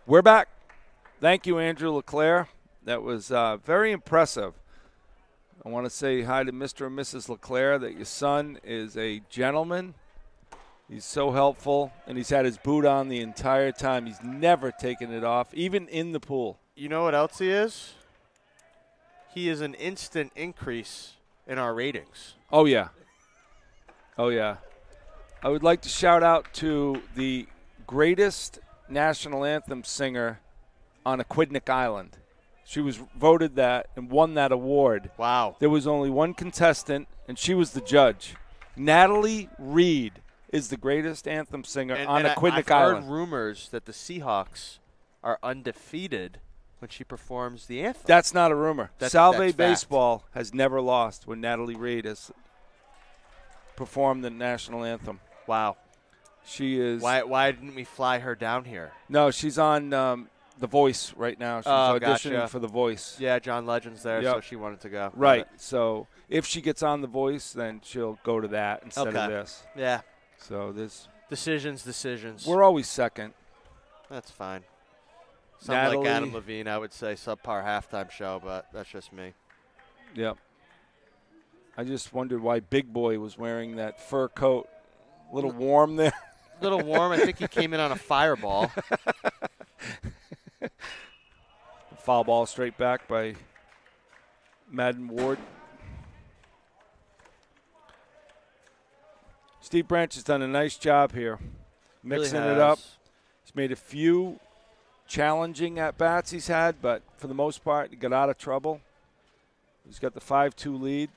We're back. Thank you, Andrew LeClaire. That was very impressive. I want to say hi to Mr. and Mrs. LeClaire, that your son is a gentleman. He's so helpful, and he's had his boot on the entire time. He's never taken it off, even in the pool. You know what else he is? He is an instant increase in our ratings. Oh, yeah. Oh, yeah. I would like to shout out to the greatest national anthem singer on Aquidneck Island. She was voted that and won that award. Wow. There was only one contestant, and she was the judge. Natalie Reed is the greatest anthem singer on Aquidneck Island. I've heard rumors that the Seahawks are undefeated when she performs the anthem. That's not a rumor. That's Salve Baseball has never lost when Natalie Reed has performed the national anthem. Wow. She is. Why didn't we fly her down here? No, she's on The Voice right now. She's Oh, auditioning gotcha. for The Voice. Yeah, John Legend's there, Yep. so she wanted to go. Got Right. it. So if she gets on The Voice, then she'll go to that instead of Okay. this. Yeah. So this Decisions. we're always second. That's fine. Something like Adam Natalie. Levine, I would say subpar halftime show, but that's just me. Yep. I just wondered why Big Boy was wearing that fur coat. A little warm there. A little warm. I think he came in on a fireball. Foul ball straight back by Madden Ward. Steve Branch has done a nice job here, mixing Really it up. has. He's made a few challenging at-bats he's had, but for the most part, he got out of trouble. He's got the 5-2 lead.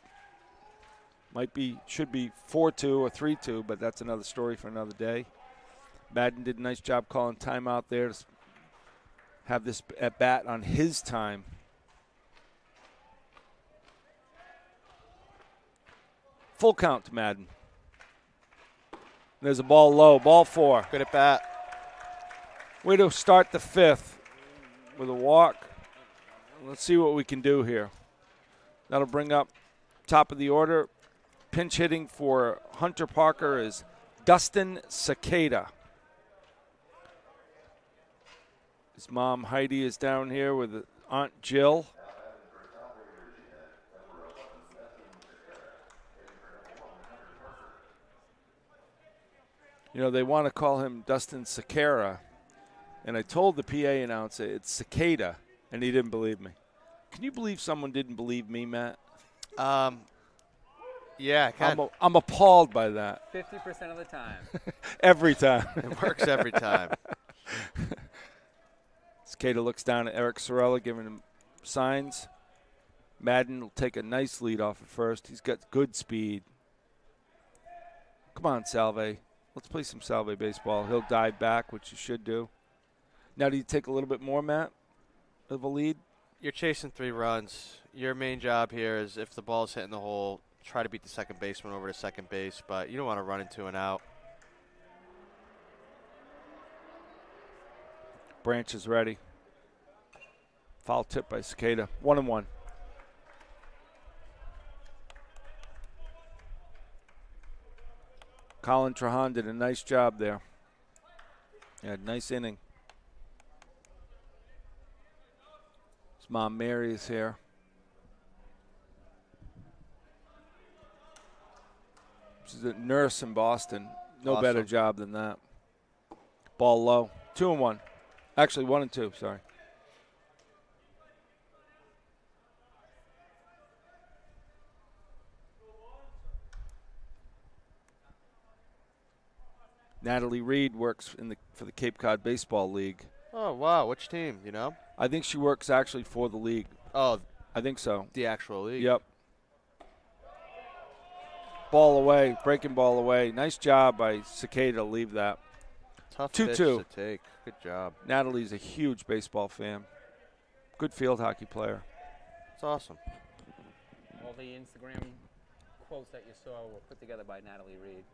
Should be 4-2 or 3-2, but that's another story for another day. Madden did a nice job calling timeout there to have this at-bat on his time. Full count to Madden. There's a ball low, ball 4. Good at bat. Way to start the 5th with a walk. Let's see what we can do here. That'll bring up top of the order. Pinch hitting for Hunter Parker is Dustin Cicada. His mom Heidi is down here with Aunt Jill. You know, they want to call him Dustin Cicada. And I told the PA announcer it's Cicada, and he didn't believe me. Can you believe someone didn't believe me, Matt? Yeah, I'm appalled by that. 50% of the time. Every time. it works every time. Cicada looks down at Eric Sorella, giving him signs. Madden will take a nice lead off at first. He's got good speed. Come on, Salve. Let's play some Salve baseball. He'll dive back, which you should do. Now, do you take a little bit more, Matt, of a lead? You're chasing 3 runs. Your main job here is if the ball's hitting the hole, try to beat the second baseman over to second base, but you don't want to run into an out. Branch is ready. Foul tip by Cicada. 1-1. Colin Trahan did a nice job there. Yeah, nice inning. His mom Mary is here. She's a nurse in Boston. No Awesome. better job than that. Ball low. 2-1. Actually, 1-2, sorry. Natalie Reed works for the Cape Cod Baseball League. Oh, wow. Which team, you know? I think she works actually for the league. Oh, I think so. the actual league. Yep. Ball away, breaking ball away. Nice job by Cicada to leave that. Tough 2-2. pitch to take. Good job. Natalie's a huge baseball fan. Good field hockey player. It's awesome. All the Instagram quotes that you saw were put together by Natalie Reed.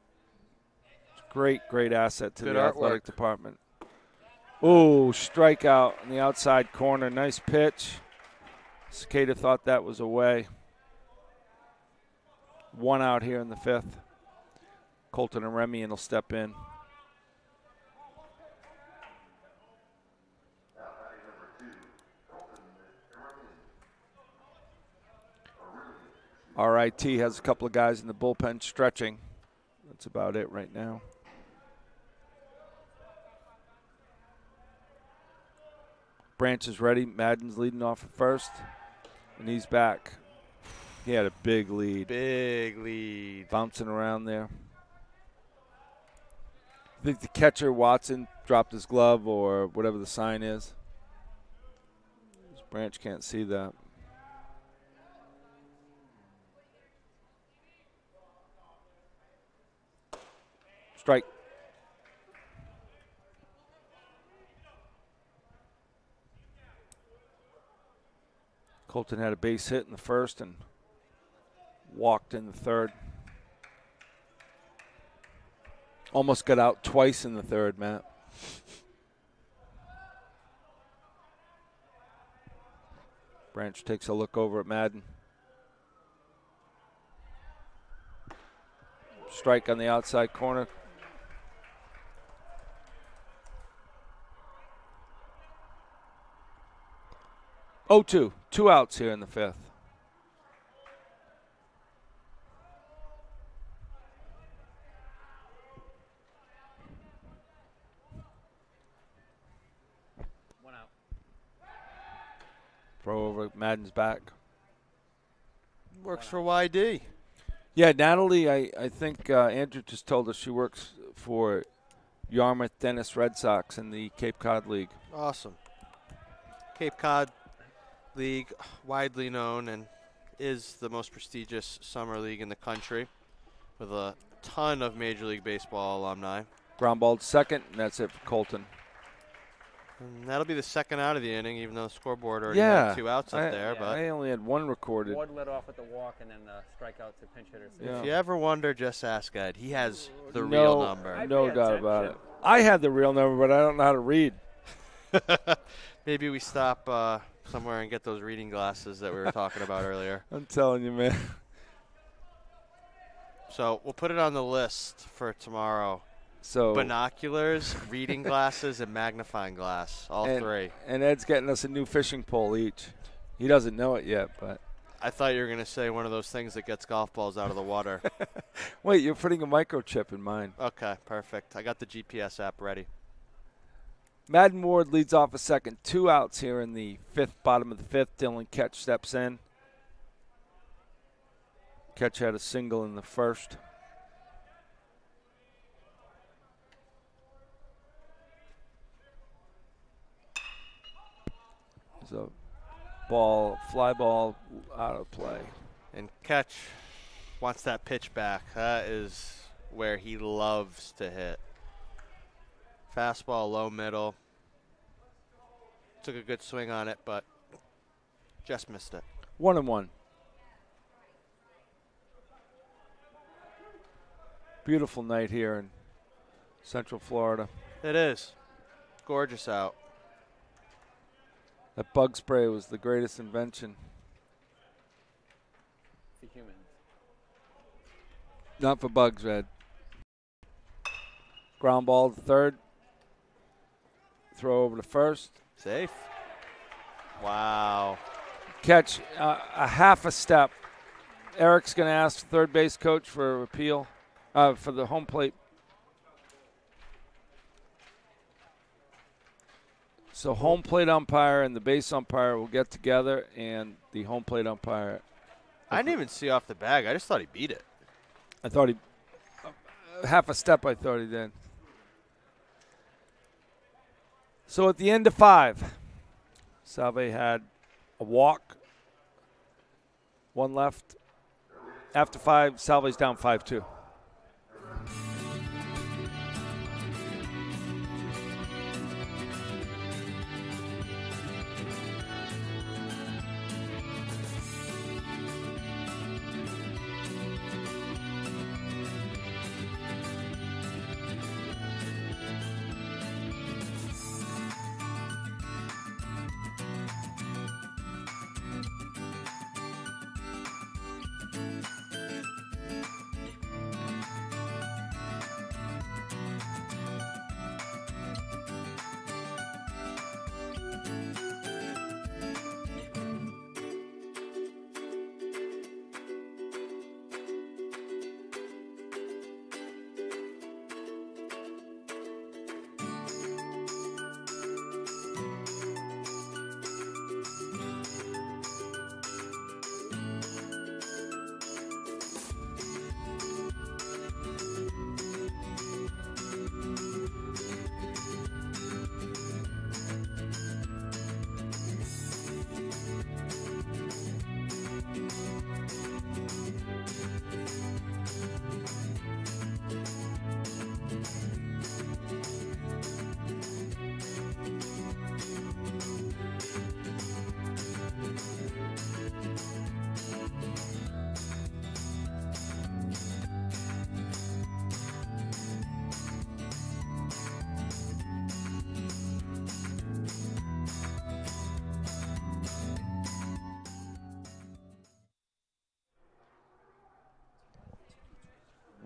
Great asset to Good the artwork. athletic department. Ooh, strikeout in the outside corner. Nice pitch. Cicada thought that was away. 1 out here in the 5th. Colton and Remy will step in. RIT has a couple of guys in the bullpen stretching. That's about it right now. Branch is ready. Madden's leading off at first, and he's back. He had a big lead. Big lead. Bouncing around there. I think the catcher, Watson, dropped his glove or whatever the sign is. Branch can't see that. Strike. Colton had a base hit in the first and walked in the third. Almost got out twice in the third, Matt. Branch takes a look over at Madden. Strike on the outside corner. 0-2. 2 outs here in the 5th. One out. Throw over Madden's back. Works for YD. Yeah, Natalie, I think Andrew just told us she works for Yarmouth Dennis Red Sox in the Cape Cod League. Awesome. Cape Cod League, widely known and is the most prestigious summer league in the country with a ton of Major League Baseball alumni. Ground ball to second, and that's it for Colton. And that'll be the second out of the inning, even though the scoreboard already had 2 outs up there. But I only had 1 recorded. Ward led off with the walk and then the strikeout to pinch hitters. Yeah. if you ever wonder, just ask Ed. He has the real number. I No pay doubt about attention. it. I had the real number, but I don't know how to read. Maybe we stop somewhere and get those reading glasses that we were talking about earlier. I'm telling you, man. So we'll put it on the list for tomorrow. So Binoculars, reading glasses, and magnifying glass, all 3. And Ed's getting us a new fishing pole each. He doesn't know it yet, but. I thought you were going to say one of those things that gets golf balls out of the water. Wait, you're putting a microchip in mine. Okay, perfect. I got the GPS app ready. Madden Ward leads off a second. 2 outs here in the 5th, bottom of the 5th. Dylan Ketch steps in. Ketch had a single in the 1st. There's a fly ball out of play. And Catch wants that pitch back. That is where he loves to hit. Fastball, low middle. Took a good swing on it, but just missed it. 1-1. Beautiful night here in Central Florida. It is. Gorgeous out. That bug spray was the greatest invention. The humans. Not for bugs, Red. Ground ball to 3rd. Throw over to 1st. Safe. Wow. Catch a half a step. Eric's going to ask third base coach for a appeal for the home plate. So home plate umpire and the base umpire will get together, and the home plate umpire. I didn't even see off the bag. I just thought he beat it. I thought he half a step. I thought he did. So at the end of 5, Salve had a walk, 1 left. After 5, Salve's down 5-2.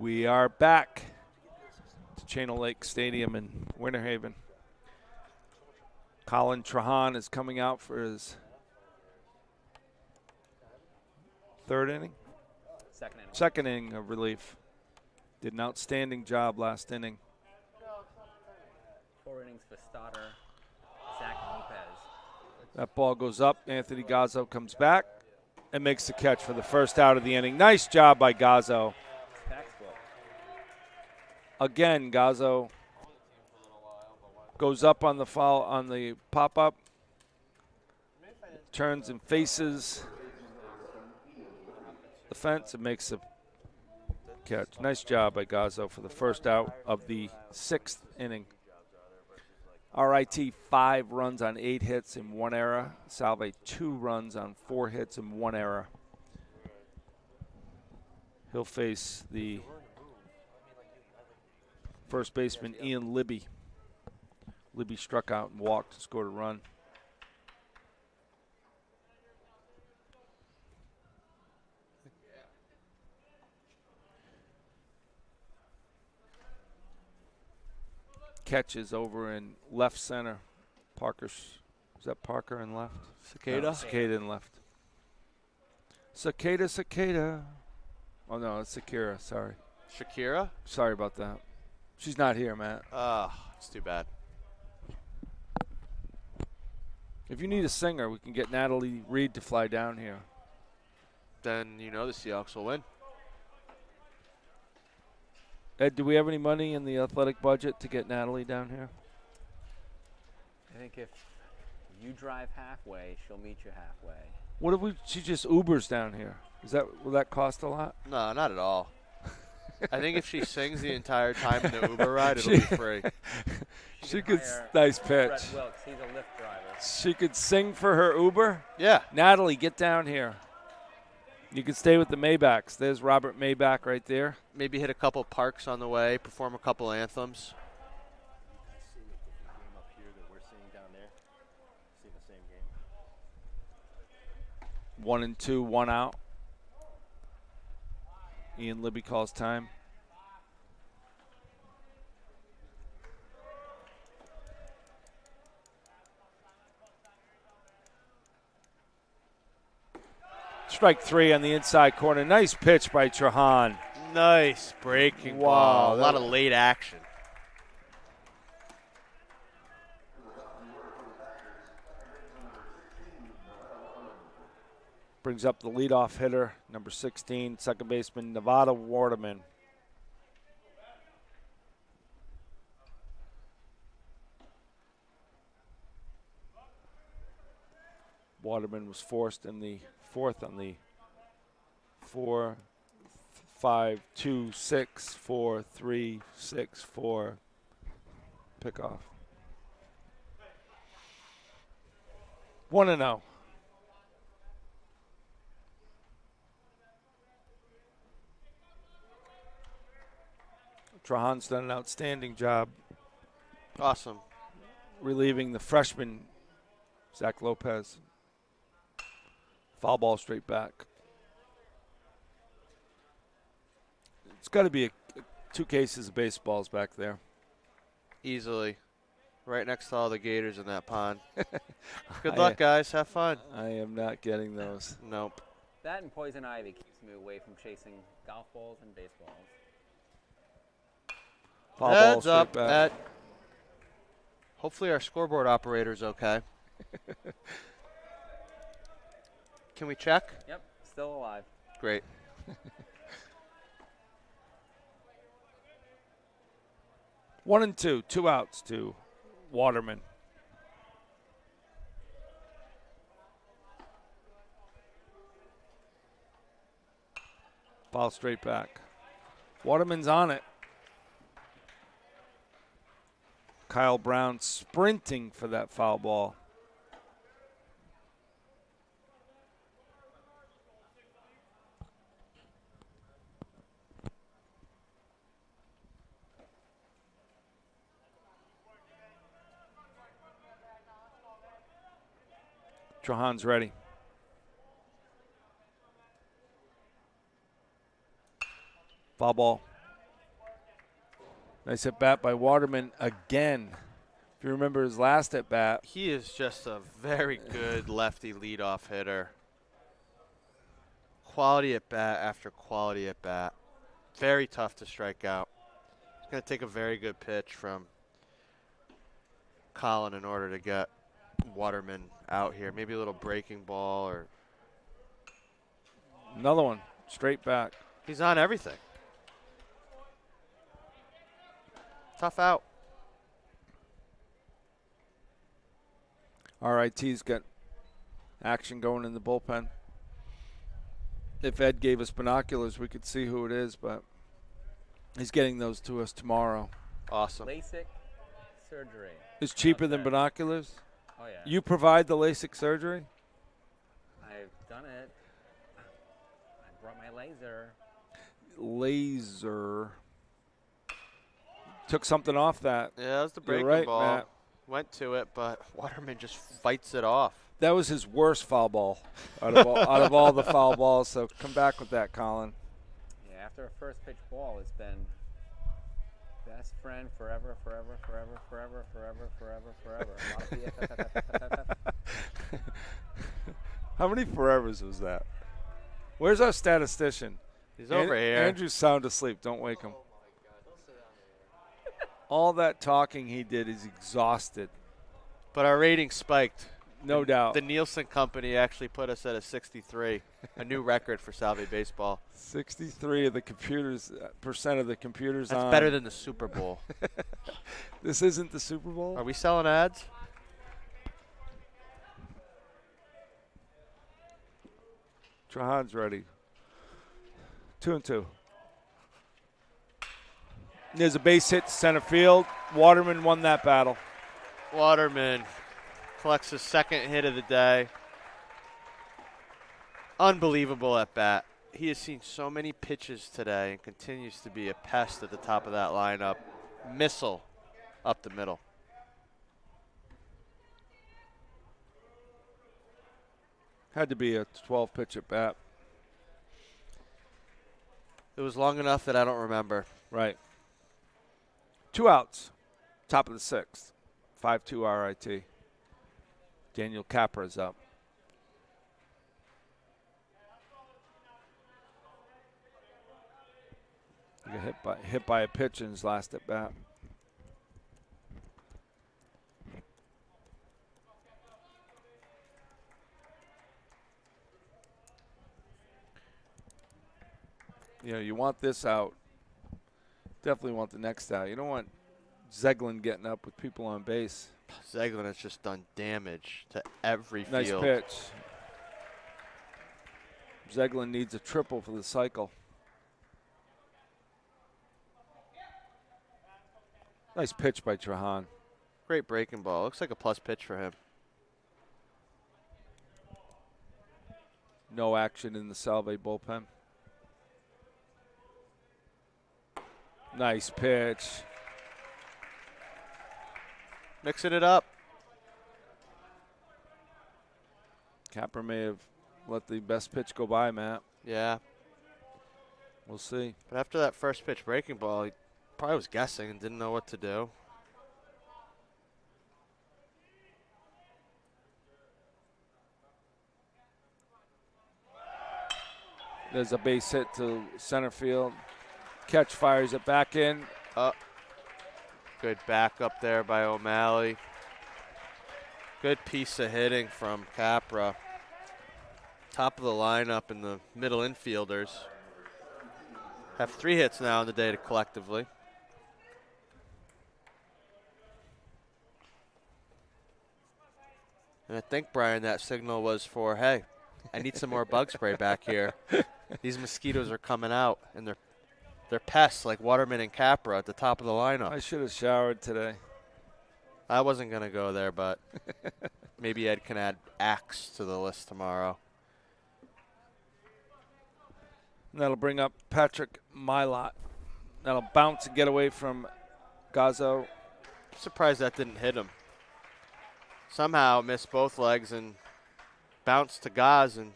We are back to Channel Lake Stadium in Winter Haven. Colin Trahan is coming out for his third inning? Second inning of relief. Did an outstanding job last inning. 4 innings for starter Zach Lopez. That ball goes up. Anthony Gazzo comes back and makes the catch for the first out of the inning. Nice job by Gazzo. Textbook. Again, Gazzo goes up on the foul on the pop-up, turns and faces the fence and makes the catch. Nice job by Gazzo for the first out of the 6th inning. RIT 5 runs on 8 hits in 1 error. Salve 2 runs on 4 hits in 1 error. He'll face the first baseman Ian Libby. Libby struck out and walked and scored a run. Catch is over in left center. Is that Parker in left? Cicada? No, Cicada in left. Cicada. Oh, no, it's Shakira. Sorry. Shakira? Sorry about that. She's not here, Matt. It's too bad. If you need a singer, we can get Natalie Reed to fly down here. Then you know the Seahawks will win. Ed, do we have any money in the athletic budget to get Natalie down here? I think if you drive halfway, she'll meet you halfway. What if she just Ubers down here? Will that cost a lot? No, not at all. I think if she sings the entire time in the Uber ride, it'll be free. She could, nice pitch. Brett Wilkes, he's a Lyft driver. She could sing for her Uber? Yeah. Natalie, get down here. You can stay with the Maybachs. There's Robert Maybach right there. Maybe hit a couple parks on the way, perform a couple anthems. 1-2, 1 out. Ian Libby calls time. Strike 3 on the inside corner. Nice pitch by Trahan. Nice breaking ball. A lot of late action. Brings up the leadoff hitter, number 16, second baseman Nevada Waterman. Waterman was forced in the 4th on the 4, 5, 2, 6, 4, 3, 6, 4 pickoff. 1-0. Trahan's done an outstanding job. Awesome. Relieving the freshman, Zach Lopez. Foul ball straight back. It's got to be 2 cases of baseballs back there. Easily. Right next to all the gators in that pond. Good luck, guys. Have fun. I am not getting those. Nope. That and poison ivy keeps me away from chasing golf balls and baseballs. Foul Heads ball up. straight back. Hopefully our scoreboard operator's okay. Can we check? Yep, still alive. Great. One and two, 2 outs to Waterman. Ball straight back. Waterman's on it. Kyle Brown sprinting for that foul ball. Trahan's ready. Foul ball. Nice at bat by Waterman again. If you remember his last at bat. He is just a very good lefty leadoff hitter. Quality at bat after quality at bat. Very tough to strike out. It's going to take a very good pitch from Colin in order to get Waterman out here. Maybe a little breaking ball or. Another one. Straight back. He's on everything. Tough out. RIT's got action going in the bullpen. If Ed gave us binoculars, we could see who it is, but he's getting those to us tomorrow. Awesome. LASIK surgery. It's cheaper than binoculars? Oh, yeah. You provide the LASIK surgery? I've done it. I brought my laser. Laser. Took something off that. Yeah, that was the breaking right, ball. Matt. Went to it, but Waterman just fights it off. That was his worst foul ball out of all the foul balls, so come back with that, Colin. Yeah, after a first pitch ball, it's been best friend forever, forever, forever, forever, forever, forever, forever. A lot of How many forevers was that? Where's our statistician? He's over here. Andrew's sound asleep. Don't wake him. All that talking he did is exhausted. But our rating spiked. No doubt. The Nielsen company actually put us at a 63, a new record for Salve baseball. 63 of the computers, percent of the computers That's on. better than the Super Bowl. This isn't the Super Bowl? Are we selling ads? Trahan's ready. 2-2. There's a base hit to center field. Waterman won that battle. Waterman collects his second hit of the day. Unbelievable at bat. He has seen so many pitches today and continues to be a pest at the top of that lineup. Missile up the middle. Had to be a 12-pitch at bat. It was long enough that I don't remember. Right. 2 outs. Top of the 6th. 5-2 RIT. Daniel Capra's up. He got hit by a pitch in his last at bat. You know, you want this out. Definitely want the next out. You don't want Zeglin getting up with people on base. Zeglin has just done damage to every Nice field. pitch. Zeglin needs a triple for the cycle. Nice pitch by Trahan. Great breaking ball. Looks like a plus pitch for him. No action in the Salve bullpen. Nice pitch. Mixing it up. Capper may have let the best pitch go by, Matt. Yeah. We'll see. But after that first pitch breaking ball, he probably was guessing and didn't know what to do. There's a base hit to center field. Catch fires it back in. Good back up there by O'Malley. Good piece of hitting from Capra. Top of the lineup and the middle infielders have 3 hits now in the day collectively. And I think, Brian, that signal was for, hey, I need some more bug spray back here. These mosquitoes are coming out, and they're pests like Waterman and Capra at the top of the lineup. I should have showered today. I wasn't going to go there, but maybe Ed can add Axe to the list tomorrow. And that'll bring up Patrick Milot. That'll bounce and get away from Gazzo. I'm surprised that didn't hit him. Somehow missed both legs and bounced to Gaz and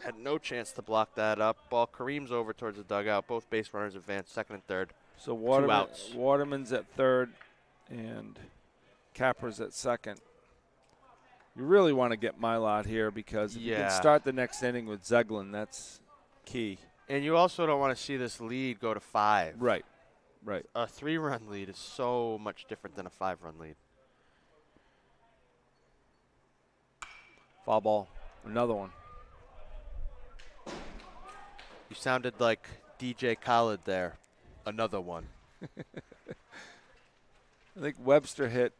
had no chance to block that up. Ball Kareem's over towards the dugout. Both base runners advance, second and third. So outs. Waterman's at third and Capper's at second. You really want to get Mylott here because if you can start the next inning with Zeglin, that's key. And you also don't want to see this lead go to 5. Right. A 3-run lead is so much different than a 5-run lead. Foul ball. Another one. You sounded like DJ Khaled there. Another one. I think Webster hit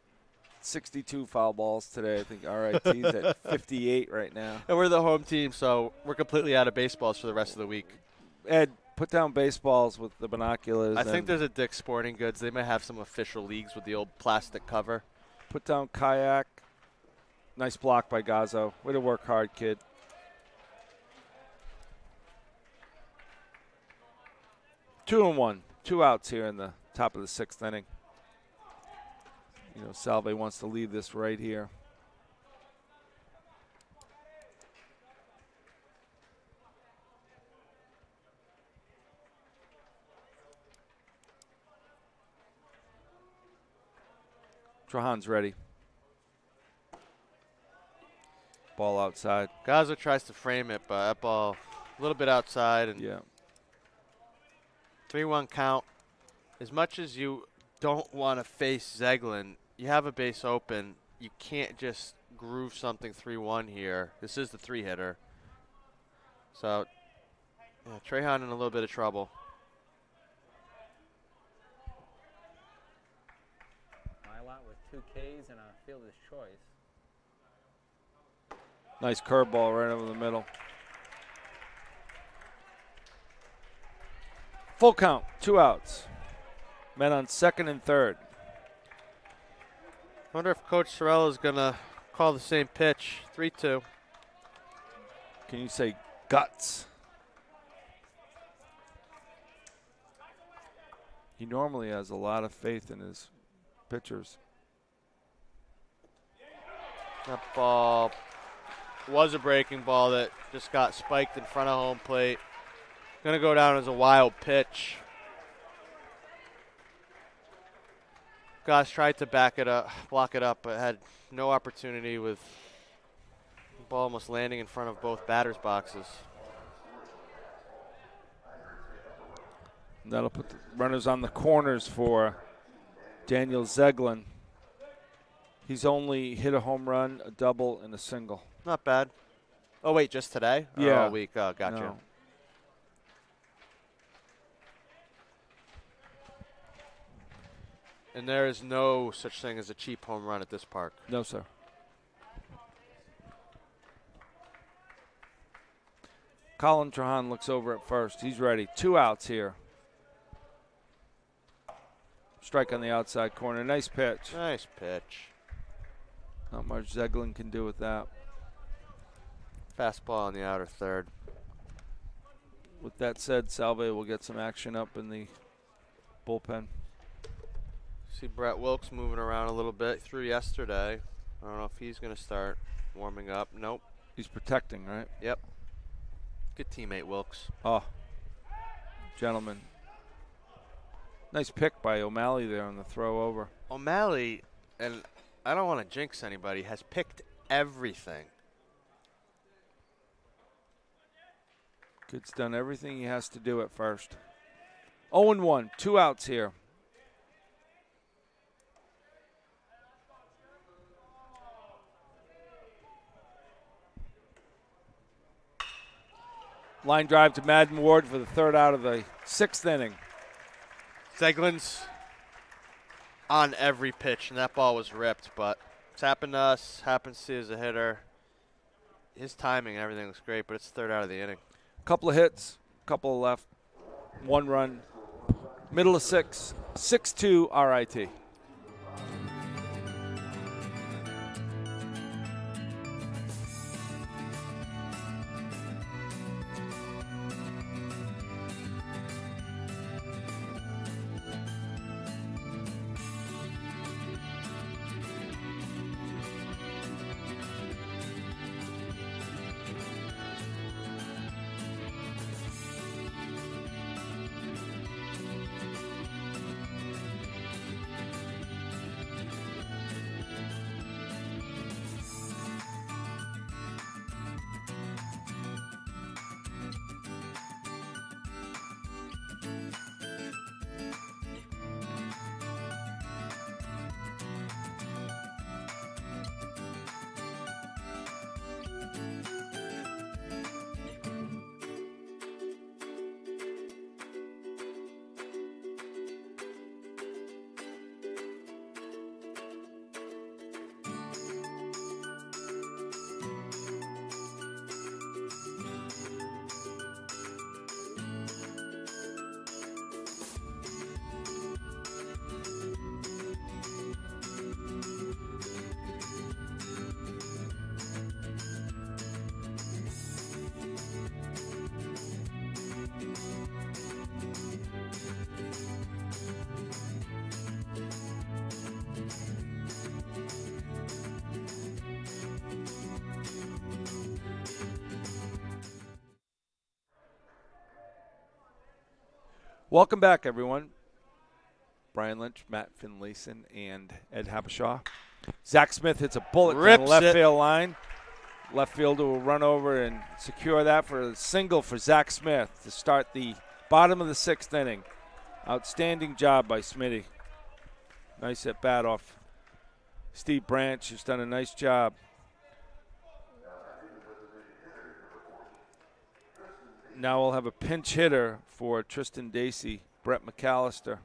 62 foul balls today. I think RIT's at 58 right now. And we're the home team, so we're completely out of baseballs for the rest of the week. Ed, put down baseballs with the binoculars. I think there's a Dick's Sporting Goods. They might have some official leagues with the old plastic cover. Put down kayak. Nice block by Gazzo. Way to work hard, kid. Two and one. 2 outs here in the top of the 6th inning. You know, Salve wants to leave this right here. Trahan's ready. Ball outside. Gazzo tries to frame it, but that ball a little bit outside. And Yeah. 3-1 count. As much as you don't want to face Zeglin, you have a base open. You can't just groove something 3-1 here. This is the 3-hitter. So, yeah, Trahan in a little bit of trouble. Mylott with 2 Ks and a fielder's choice. Nice curveball right over the middle. Full count, 2 outs. Men on 2nd and 3rd. I wonder if Coach Sorrell is going to call the same pitch. 3-2. Can you say guts? He normally has a lot of faith in his pitchers. That ball was a breaking ball that just got spiked in front of home plate. Going to go down as a wild pitch. Goss tried to block it up, but had no opportunity with the ball almost landing in front of both batters' boxes. And that'll put the runners on the corners for Daniel Zeglin. He's only hit a home run, a double, and a single. Not bad. Oh, wait, just today? Or Yeah. all week? Oh, gotcha. No. And there is no such thing as a cheap home run at this park. No, sir. Colin Trahan looks over at first. He's ready. 2 outs here. Strike on the outside corner. Nice pitch. Nice pitch. Not much Zeglin can do with that. Fastball on the outer third. With that said, Salve will get some action up in the bullpen. See Brett Wilkes moving around a little bit. Threw yesterday. I don't know if he's going to start warming up. Nope. He's protecting, right? Yep. Good teammate, Wilkes. Oh, gentlemen. Nice pick by O'Malley there on the throw over. O'Malley, and I don't want to jinx anybody, has picked everything. Kid's done everything he has to do at first. 0-1, 2 outs here. Line drive to Madden Ward for the 3rd out of the 6th inning. Zeglin's on every pitch, and that ball was ripped, but it's happened to us, happens to you as a hitter. His timing and everything looks great, but it's the 3rd out of the inning. Couple of hits, couple left, 1 run. Middle of 6, 6-2 RIT. Welcome back, everyone. Brian Lynch, Matt Finlayson, and Ed Habashaw. Zach Smith hits a bullet down the Rips left it. field line. Left fielder will run over and secure that for a single for Zach Smith to start the bottom of the 6th inning. Outstanding job by Smitty. Nice at bat off Steve Branch, who's done a nice job. Now we'll have a pinch hitter for Tristan Dacey, Brett McAllister.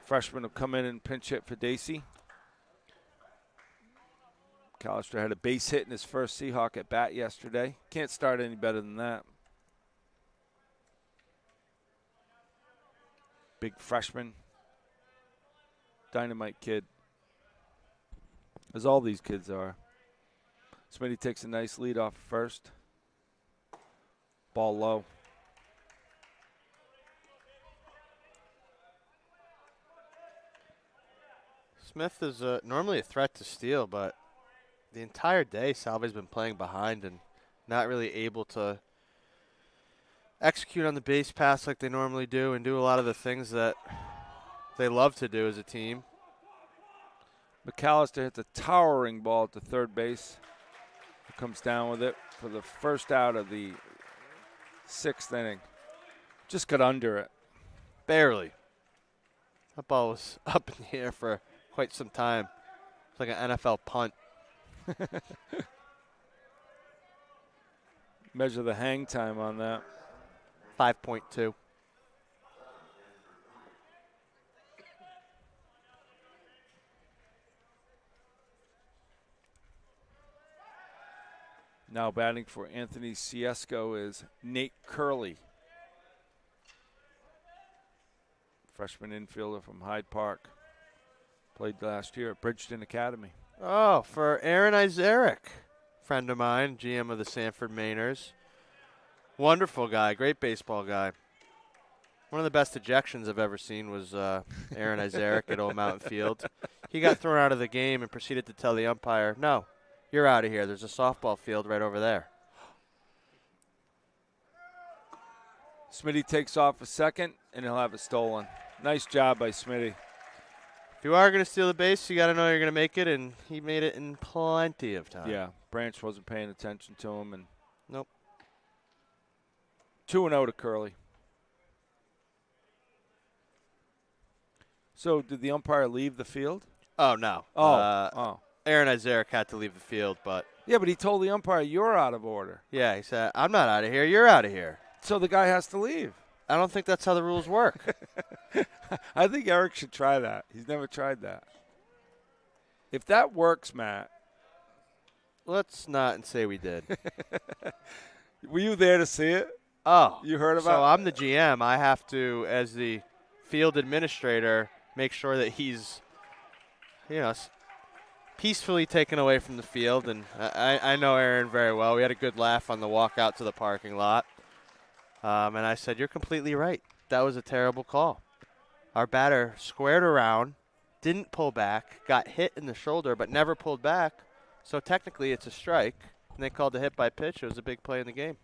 Freshman will come in and pinch hit for Dacey. McAllister had a base hit in his first Seahawk at bat yesterday. Can't start any better than that. Big freshman. Dynamite kid. As all these kids are. Smitty takes a nice lead off first. Ball low. Smith is normally a threat to steal, but the entire day Salve's been playing behind and not really able to execute on the base pass like they normally do and do a lot of the things that they love to do as a team. McAllister hits a towering ball to third base. He comes down with it for the first out of the 6th inning. Just got under it. Barely. That ball was up in the air for quite some time. It's like an NFL punt. Measure the hang time on that. 5.2. Now batting for Anthony Ciesco is Nate Curley. Freshman infielder from Hyde Park. Played last year at Bridgeton Academy. Oh, for Aaron Isaric, friend of mine, GM of the Sanford Mainers. Wonderful guy, great baseball guy. One of the best ejections I've ever seen was Aaron Isaric at Old Mountain Field. He got thrown out of the game and proceeded to tell the umpire, "No, you're out of here. There's a softball field right over there." Smitty takes off a second, and he'll have it stolen. Nice job by Smitty. If you are going to steal the base, you got to know you're going to make it, and he made it in plenty of time. Yeah, Branch wasn't paying attention to him. And Nope. 2-0 to Curley. So did the umpire leave the field? Oh, no. Aaron Isaric had to leave the field, but Yeah, but he told the umpire, you're out of order. yeah, he said, "I'm not out of here. You're out of here." So the guy has to leave. I don't think that's how the rules work. I think Eric should try that. He's never tried that. If that works, Matt. Let's not say we did. Were you there to see it? Oh. You heard about So it? I'm the GM. I have to, as the field administrator, make sure that he's, peacefully taken away from the field. And I know Aaron very well. We had a good laugh on the walk out to the parking lot. And I said, "You're completely right. That was a terrible call. Our batter squared around, didn't pull back, got hit in the shoulder, but never pulled back. So technically it's a strike. And they called a hit by pitch. It was a big play in the game."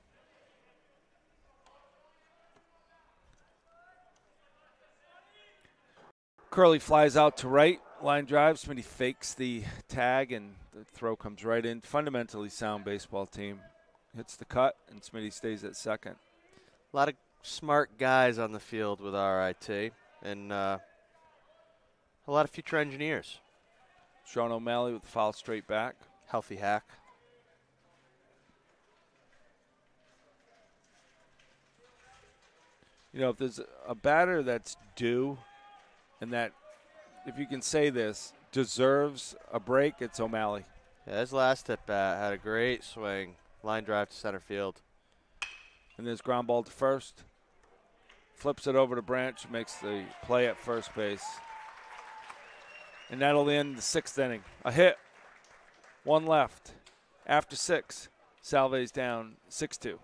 Curley flies out to right, line drive. Smitty fakes the tag, and the throw comes right in. Fundamentally sound baseball team. Hits the cut, and Smitty stays at second. A lot of smart guys on the field with RIT, and a lot of future engineers. Sean O'Malley with the foul straight back. Healthy hack. You know, if there's a batter that's due and that, if you can say this, deserves a break, it's O'Malley. Yeah, his last at bat had a great swing. Line drive to center field. And there's ground ball to first. Flips it over to Branch, makes the play at first base. And that'll end the 6th inning. A hit. One left. After 6, Salve's down 6-2.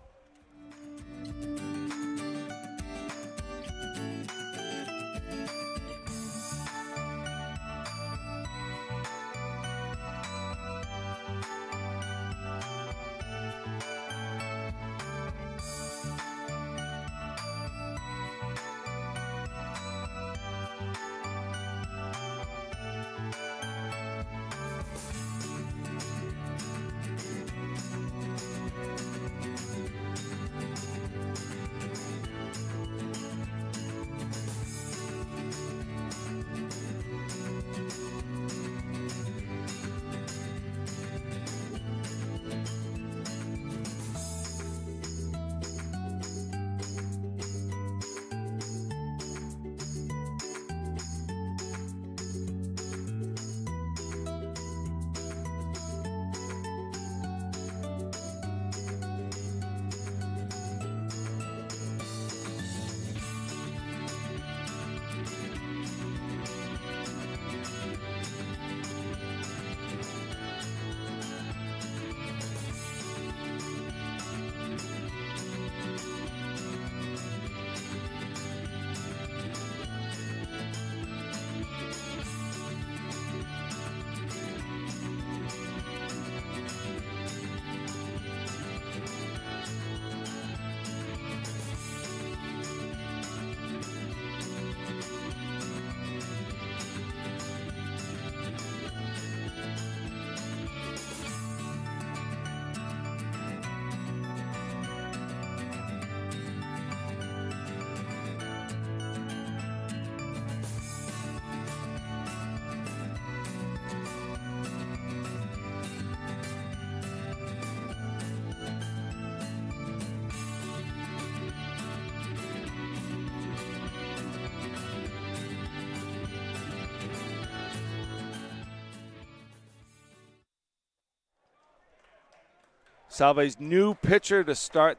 Salve's new pitcher to start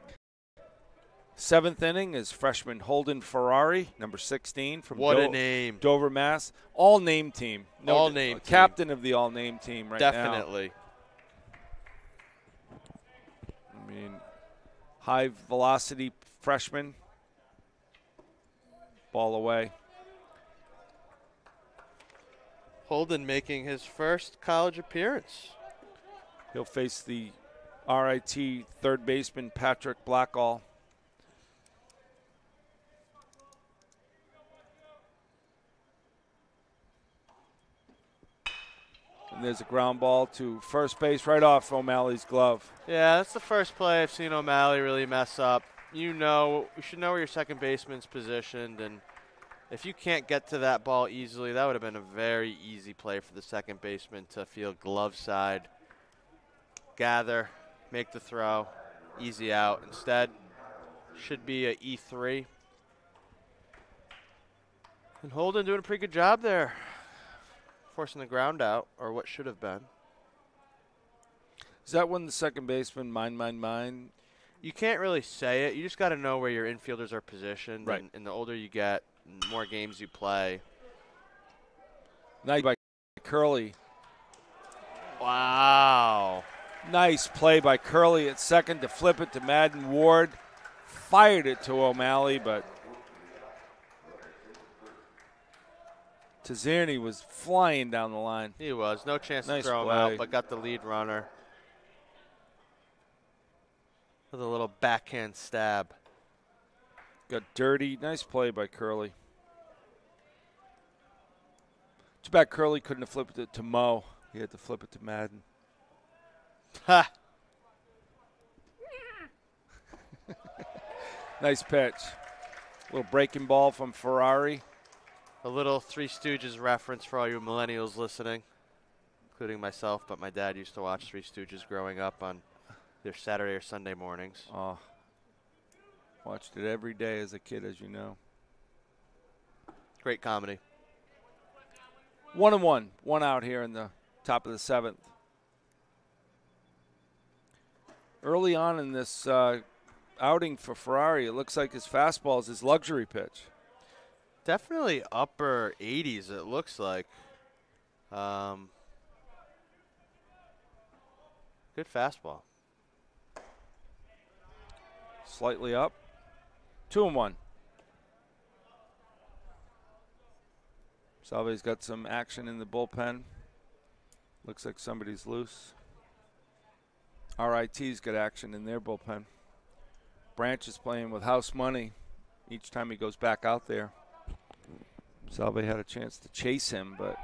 7th inning is freshman Holden Ferrari, number 16 from What a name. Dover, Mass. All-name team. All-name team. Captain of the all-name team right now. Definitely. I mean, high-velocity freshman. Ball away. Holden making his first college appearance. He'll face the RIT third baseman Patrick Blackall. And there's a ground ball to first base right off O'Malley's glove. Yeah, that's the first play I've seen O'Malley really mess up. You should know where your second baseman's positioned, and if you can't get to that ball easily, that would have been a very easy play for the second baseman to field glove side, gather, make the throw, easy out. Instead, should be a E3. And Holden doing a pretty good job there, forcing the ground out, or what should have been. Is that when the second baseman, mine? You can't really say it. You just got to know where your infielders are positioned. Right. And the older you get, the more games you play. Nice by Curley. Wow. Nice play by Curley at second to flip it to Madden Ward. Fired it to O'Malley, but Tierney was flying down the line. He was. No chance Nice to throw him play. out, but got the lead runner with a little backhand stab. Got dirty. Nice play by Curley. Too bad Curley couldn't have flipped it to Mo. He had to flip it to Madden. Ha! Nice pitch. Little breaking ball from Ferrari. A little Three Stooges reference for all you millennials listening, including myself, but my dad used to watch Three Stooges growing up on their Saturday or Sunday mornings. Oh, watched it every day as a kid, as you know. Great comedy. 1-1. One out here in the top of the 7th. Early on in this outing for Ferrari, it looks like his fastball is his luxury pitch. Definitely upper 80s, it looks like. Good fastball. Slightly up. 2-1. Salve's got some action in the bullpen. Looks like somebody's loose. RIT's got action in their bullpen. Branch is playing with house money each time he goes back out there. Salve had a chance to chase him, but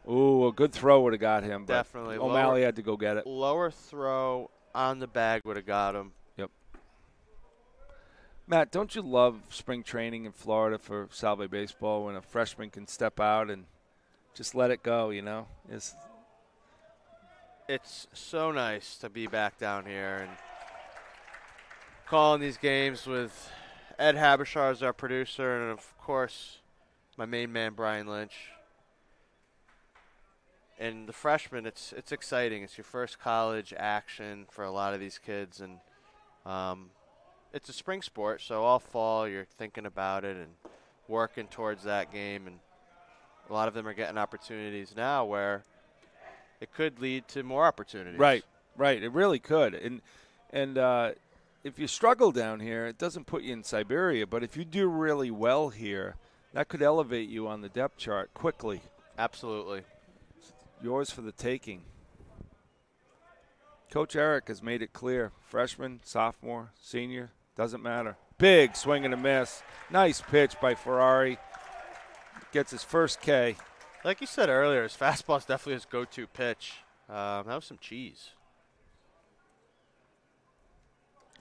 a good throw would have got him. But Definitely. O'Malley had to go get it. Lower throw on the bag would have got him. Yep. Matt, don't you love spring training in Florida for Salve baseball when a freshman can step out and just let it go, you know? It's so nice to be back down here and calling these games with Ed Habishar as our producer and, of course, my main man, Brian Lynch. And the freshmen, it's exciting. It's your first college action for a lot of these kids. And it's a spring sport, so all fall you're thinking about it and working towards that game. And a lot of them are getting opportunities now where it could lead to more opportunities. Right. It really could. And if you struggle down here, it doesn't put you in Siberia. But if you do really well here, that could elevate you on the depth chart quickly. Absolutely. Yours for the taking. Coach Eric has made it clear. Freshman, sophomore, senior, doesn't matter. Big swing and a miss. Nice pitch by Ferrari. Gets his first K. Like you said earlier, his fastball is definitely his go-to pitch. That was some cheese.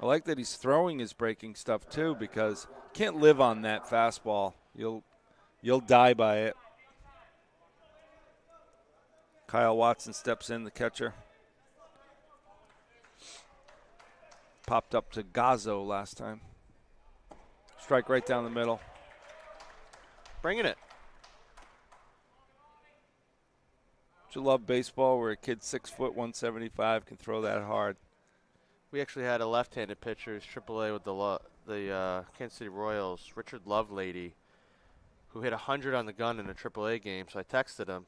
I like that he's throwing his breaking stuff too, because you can't live on that fastball. You'll die by it. Kyle Watson steps in, the catcher. Popped up to Gazzo last time. Strike right down the middle. Bringing it. Don't you love baseball where a kid 6 foot 175 can throw that hard? we actually had a left-handed pitcher who's AAA with the Kansas City Royals, Richard Lovelady, who hit 100 on the gun in a AAA game. So I texted him,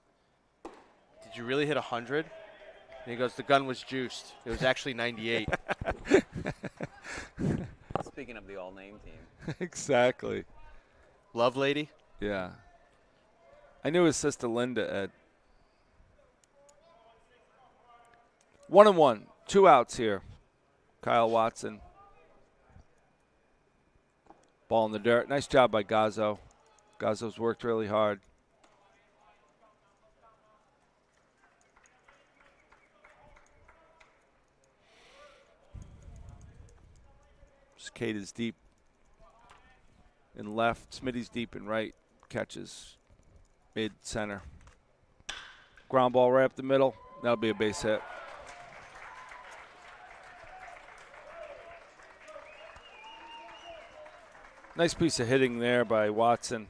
"Did you really hit 100?" And he goes, "The gun was juiced. It was actually 98." Speaking of the all-name team. Exactly. Lovelady? Yeah. I knew his sister Linda, Ed. 1-1. 2 outs here. Kyle Watson. Ball in the dirt. Nice job by Gazzo. Gazzo's worked really hard. Cicadas deep in left. Smitty's deep in right. Catches mid-center. Ground ball right up the middle. That'll be a base hit. Nice piece of hitting there by Watson.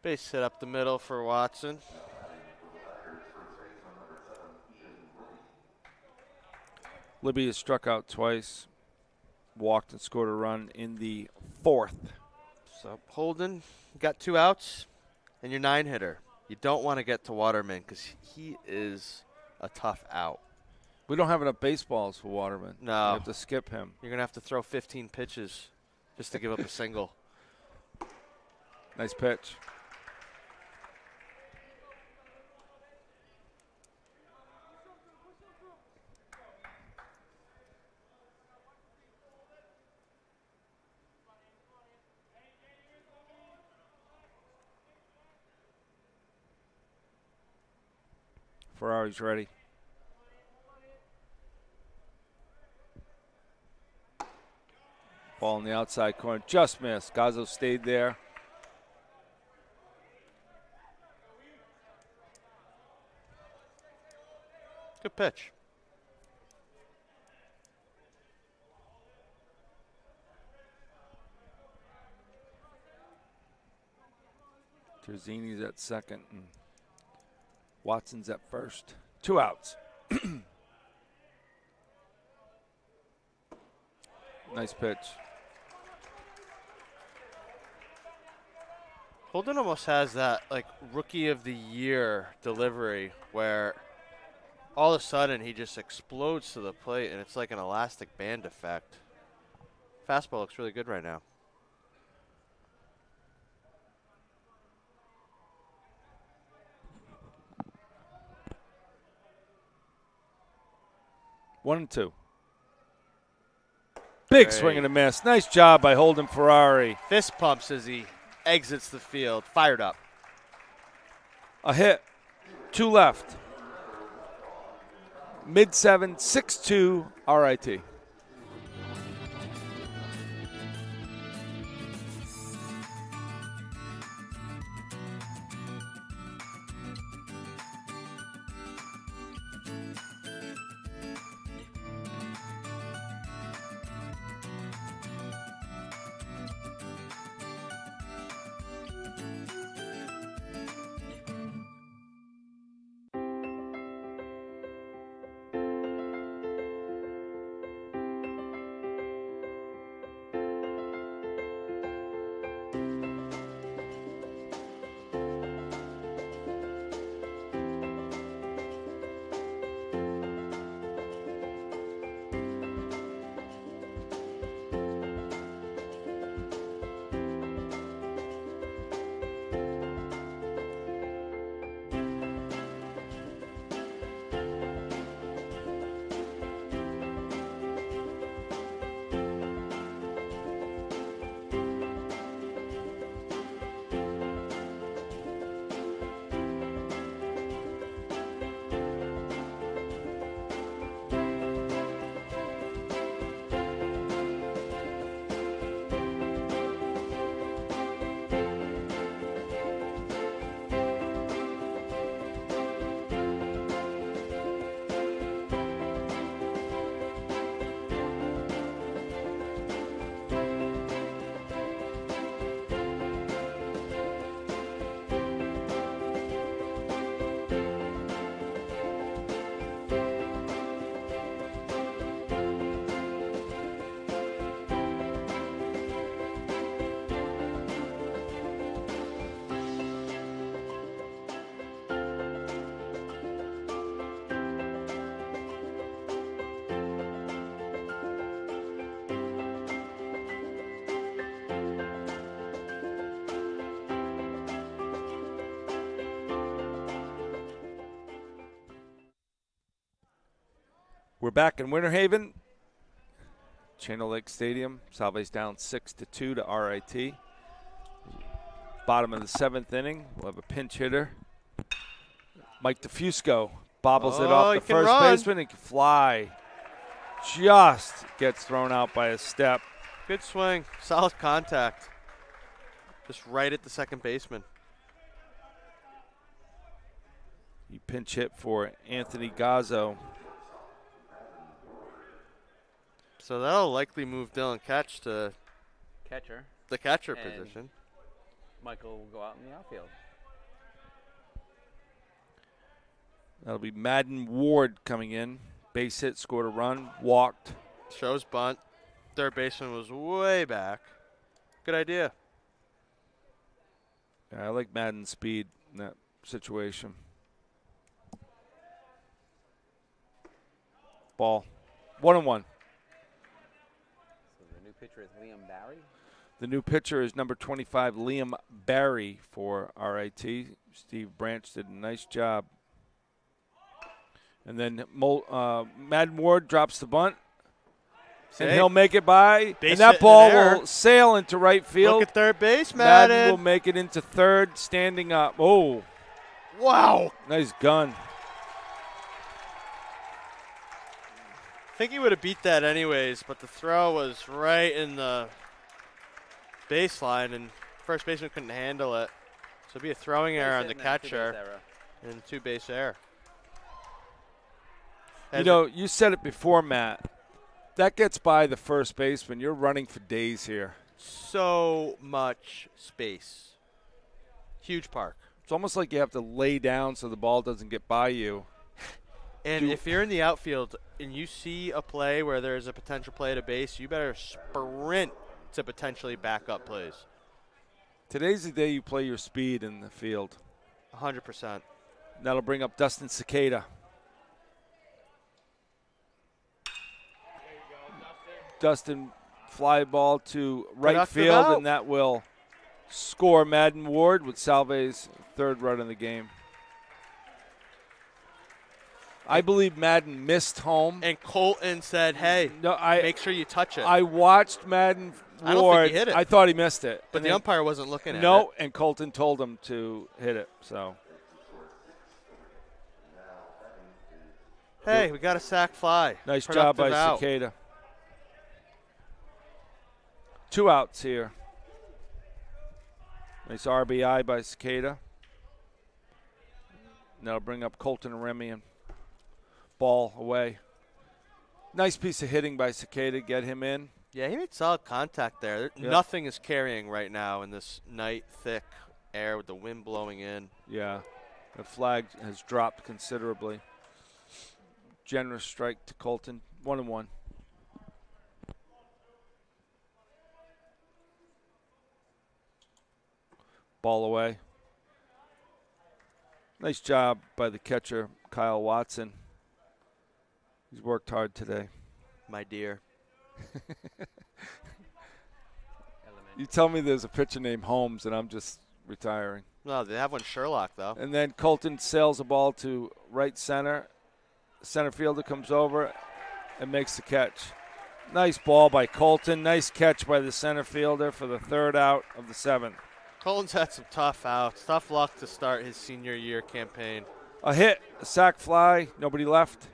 Base hit up the middle for Watson. Libby has struck out twice, walked and scored a run in the 4th. So Holden, you got 2 outs, and your 9-hitter. You don't want to get to Waterman because he is a tough out. We don't have enough baseballs for Waterman. No. We have to skip him. You're going to have to throw 15 pitches just to give up a single. Nice pitch. Ferrari's ready. Ball in the outside corner. Just missed. Gazzo stayed there. Good pitch. Terzini's at second. And Watson's at first. 2 outs. Nice pitch. Holden almost has that like rookie of the year delivery where all of a sudden he just explodes to the plate and it's like an elastic band effect. Fastball looks really good right now. One and two. Big Great. swing and a miss. Nice job by Holden Ferrari. Fist pumps as he exits the field. Fired up. A hit. 2 left. Mid-7, 6-2, RIT. We're back in Winter Haven, Channel Lake Stadium. Salve's down 6-2 to RIT. Bottom of the 7th inning. We'll have a pinch hitter. Mike DeFusco bobbles it off the first baseman and can fly. Just gets thrown out by a step. Good swing. Solid contact. Just right at the second baseman. He pinch hit for Anthony Gazzo. So that'll likely move Dylan Ketch to Catcher. the catcher And position. Michael will go out in the outfield. That'll be Madden Ward coming in. Base hit, scored a run, walked. Shows bunt. Third baseman was way back. Good idea. Yeah, I like Madden's speed in that situation. Ball. 1-1. So the new pitcher is Liam Barry. The new pitcher is number 25, Liam Barry for RIT. Steve Branch did a nice job. And then Madden Ward drops the bunt. Safe. And he'll make it by. Base and that hit in ball the air. will sail into right field. Look at third base, Madden will Madden. make it into third, standing up. Oh, Wow. nice gun. I think he would have beat that anyways, but the throw was right in the baseline, and first baseman couldn't handle it. So it'd be a throwing error on the catcher and a two-base error. You know, you said it before, Matt. That gets by the first baseman. You're running for days here. So much space. Huge park. It's almost like you have to lay down so the ball doesn't get by you. And if you're in the outfield and you see a play where there's a potential play to base, you better sprint to potentially back up plays. Today's the day you play your speed in the field. 100%. That'll bring up Dustin Cicada. Dustin fly ball to right Productive field, out. and that will score Madden Ward with Salve's third run in the game. I believe Madden missed home. And Colton said, hey, No, make sure you touch it. I watched Madden I don't think Ward. he hit it. I thought he missed it. but And the then- umpire wasn't looking at it. No, and Colton told him to hit it. So Hey, we got a sack fly. nice job by Productive out. Cicada. 2 outs here. Nice RBI by Cicada. And that'll bring up Colton Remian. Ball away. Nice piece of hitting by Cicada. Get him in. Yeah, he made solid contact there. Yep. Nothing is carrying right now in this night, thick air with the wind blowing in. Yeah. The flag has dropped considerably. Generous strike to Colton. 1-1. Ball away. Nice job by the catcher, Kyle Watson. He's worked hard today. My dear. You tell me there's a pitcher named Holmes, and I'm just retiring. No, they have one Sherlock, though. And then Colton sails the ball to right center. Center fielder comes over and makes the catch. Nice ball by Colton. Nice catch by the center fielder for the third out of the 7th. Colton's had some tough outs. Tough luck to start his senior year campaign. A hit, a sac fly, nobody left.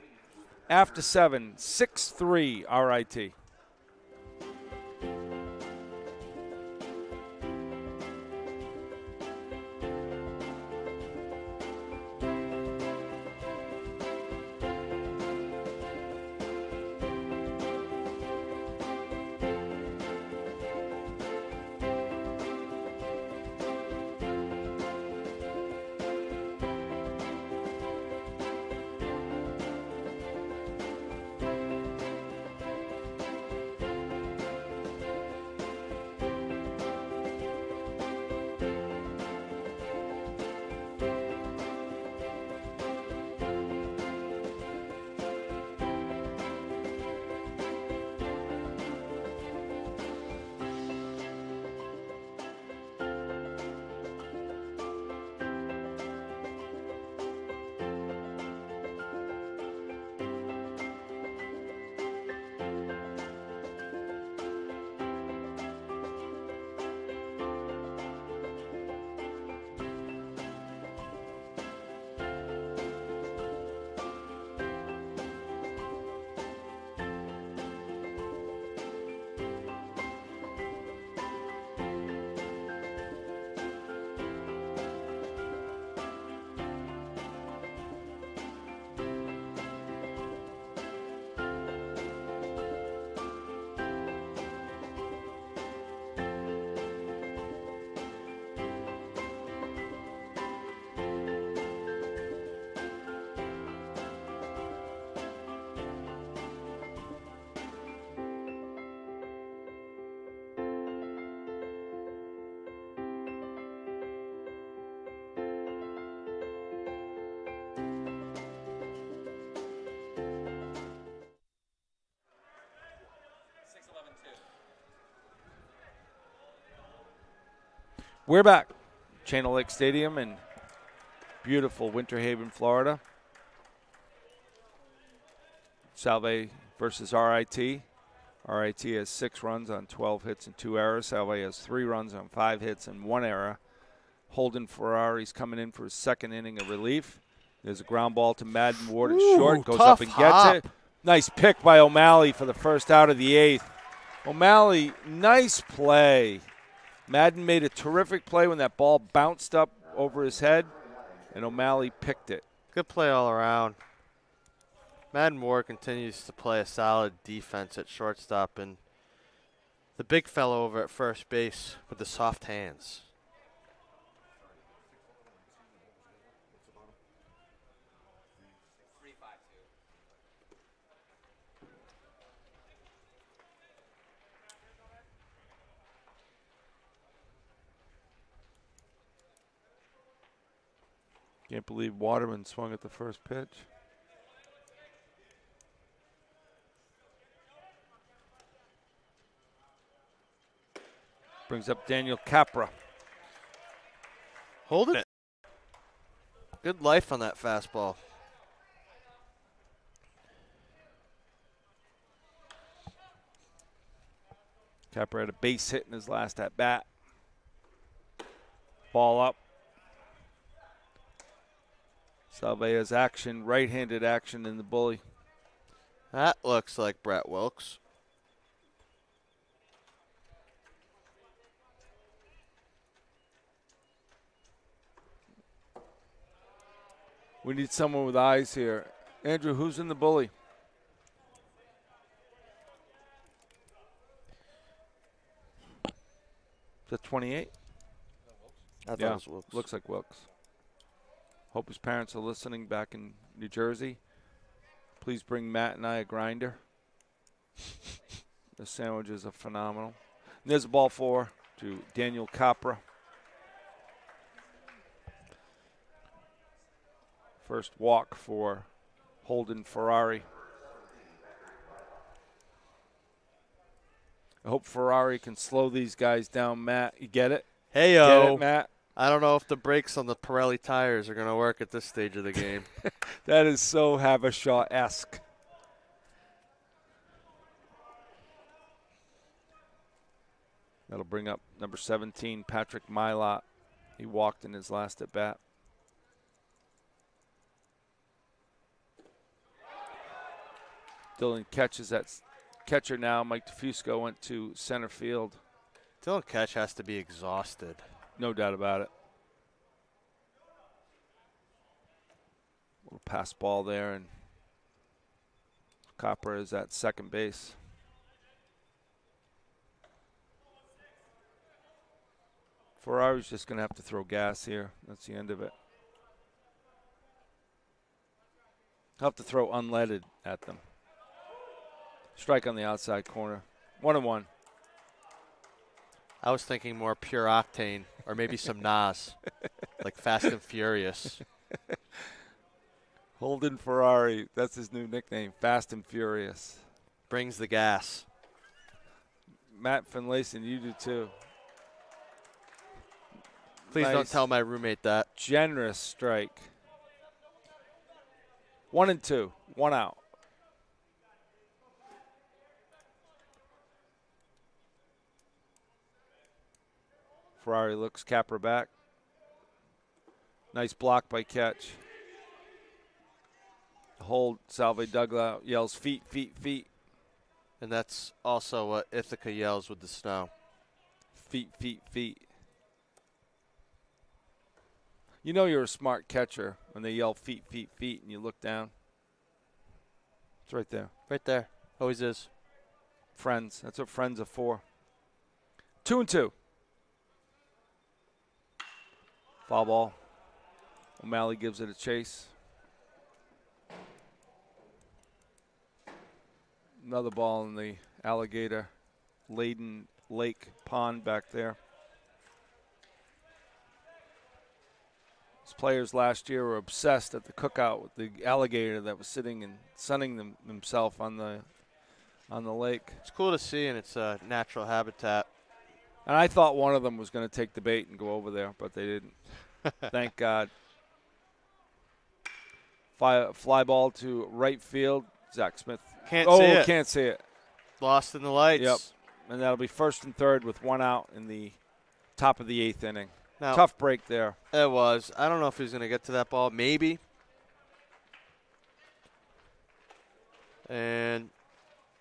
After 7, 6-3 RIT. We're back. Channel Lake Stadium in beautiful Winter Haven, Florida. Salve versus RIT. RIT has 6 runs on 12 hits and 2 errors. Salve has 3 runs on 5 hits and 1 error. Holden Ferrari's coming in for his second inning of relief. There's a ground ball to Madden Ward at short. Goes up and gets it. Nice pick by O'Malley for the first out of the 8th. O'Malley, nice play. Madden made a terrific play when that ball bounced up over his head, and O'Malley picked it. Good play all around. Madden Ward continues to play a solid defense at shortstop, and the big fellow over at first base with the soft hands. Can't believe Waterman swung at the first pitch. Brings up Daniel Capra. Holding it. Good life on that fastball. Capra had a base hit in his last at bat. Ball up. Salve has action, right-handed action in the bully. That looks like Brett Wilkes. We need someone with eyes here. Andrew, who's in the bully? Is that 28? I thought it was Wilkes. Looks like Wilkes. Hope his parents are listening back in New Jersey. Please bring Matt and I a grinder. The sandwiches are phenomenal. And there's a ball 4 to Daniel Capra. First walk for Holden Ferrari. I hope Ferrari can slow these guys down, Matt. You get it? Hey-o. Get it, Matt? I don't know if the brakes on the Pirelli tires are going to work at this stage of the game. That is so Havashaw-esque. That'll bring up number 17, Patrick Milot. He walked in his last at bat. Dylan Ketch is that catcher now. Mike DeFusco went to center field. Dylan Ketch has to be exhausted. No doubt about it. Little pass ball there, and Copper is at second base. Ferrari's just going to have to throw gas here. That's the end of it. He'll have to throw unleaded at them. Strike on the outside corner. 1-1. I was thinking more pure octane or maybe some Nas, like Fast and Furious. Holden Ferrari, that's his new nickname, Fast and Furious. Brings the gas. Matt Finlayson, you do too. Please Nice. don't tell my roommate that. Generous strike. 1-2, 1 out. Ferrari looks Capra back. Nice block by Catch. Hold, Salve Douglas yells feet, feet, feet. And that's also what Ithaca yells with the snow. Feet, feet, feet. You know you're a smart catcher when they yell feet, feet, feet, and you look down. It's right there. Right there. Always is. Friends. That's what friends are for. 2-2. Foul ball. O'Malley gives it a chase. Another ball in the alligator-laden lake pond back there. These players last year were obsessed at the cookout with the alligator that was sitting and sunning himself on the lake. It's cool to see in its natural habitat. And I thought one of them was going to take the bait and go over there, but they didn't. Thank God. Fly ball to right field. Zach Smith. Can't see it. Can't see it. Lost in the lights. Yep. And that'll be first and third with one out in the top of the 8th inning. Now, tough break there. It was. I don't know if he's going to get to that ball. Maybe. And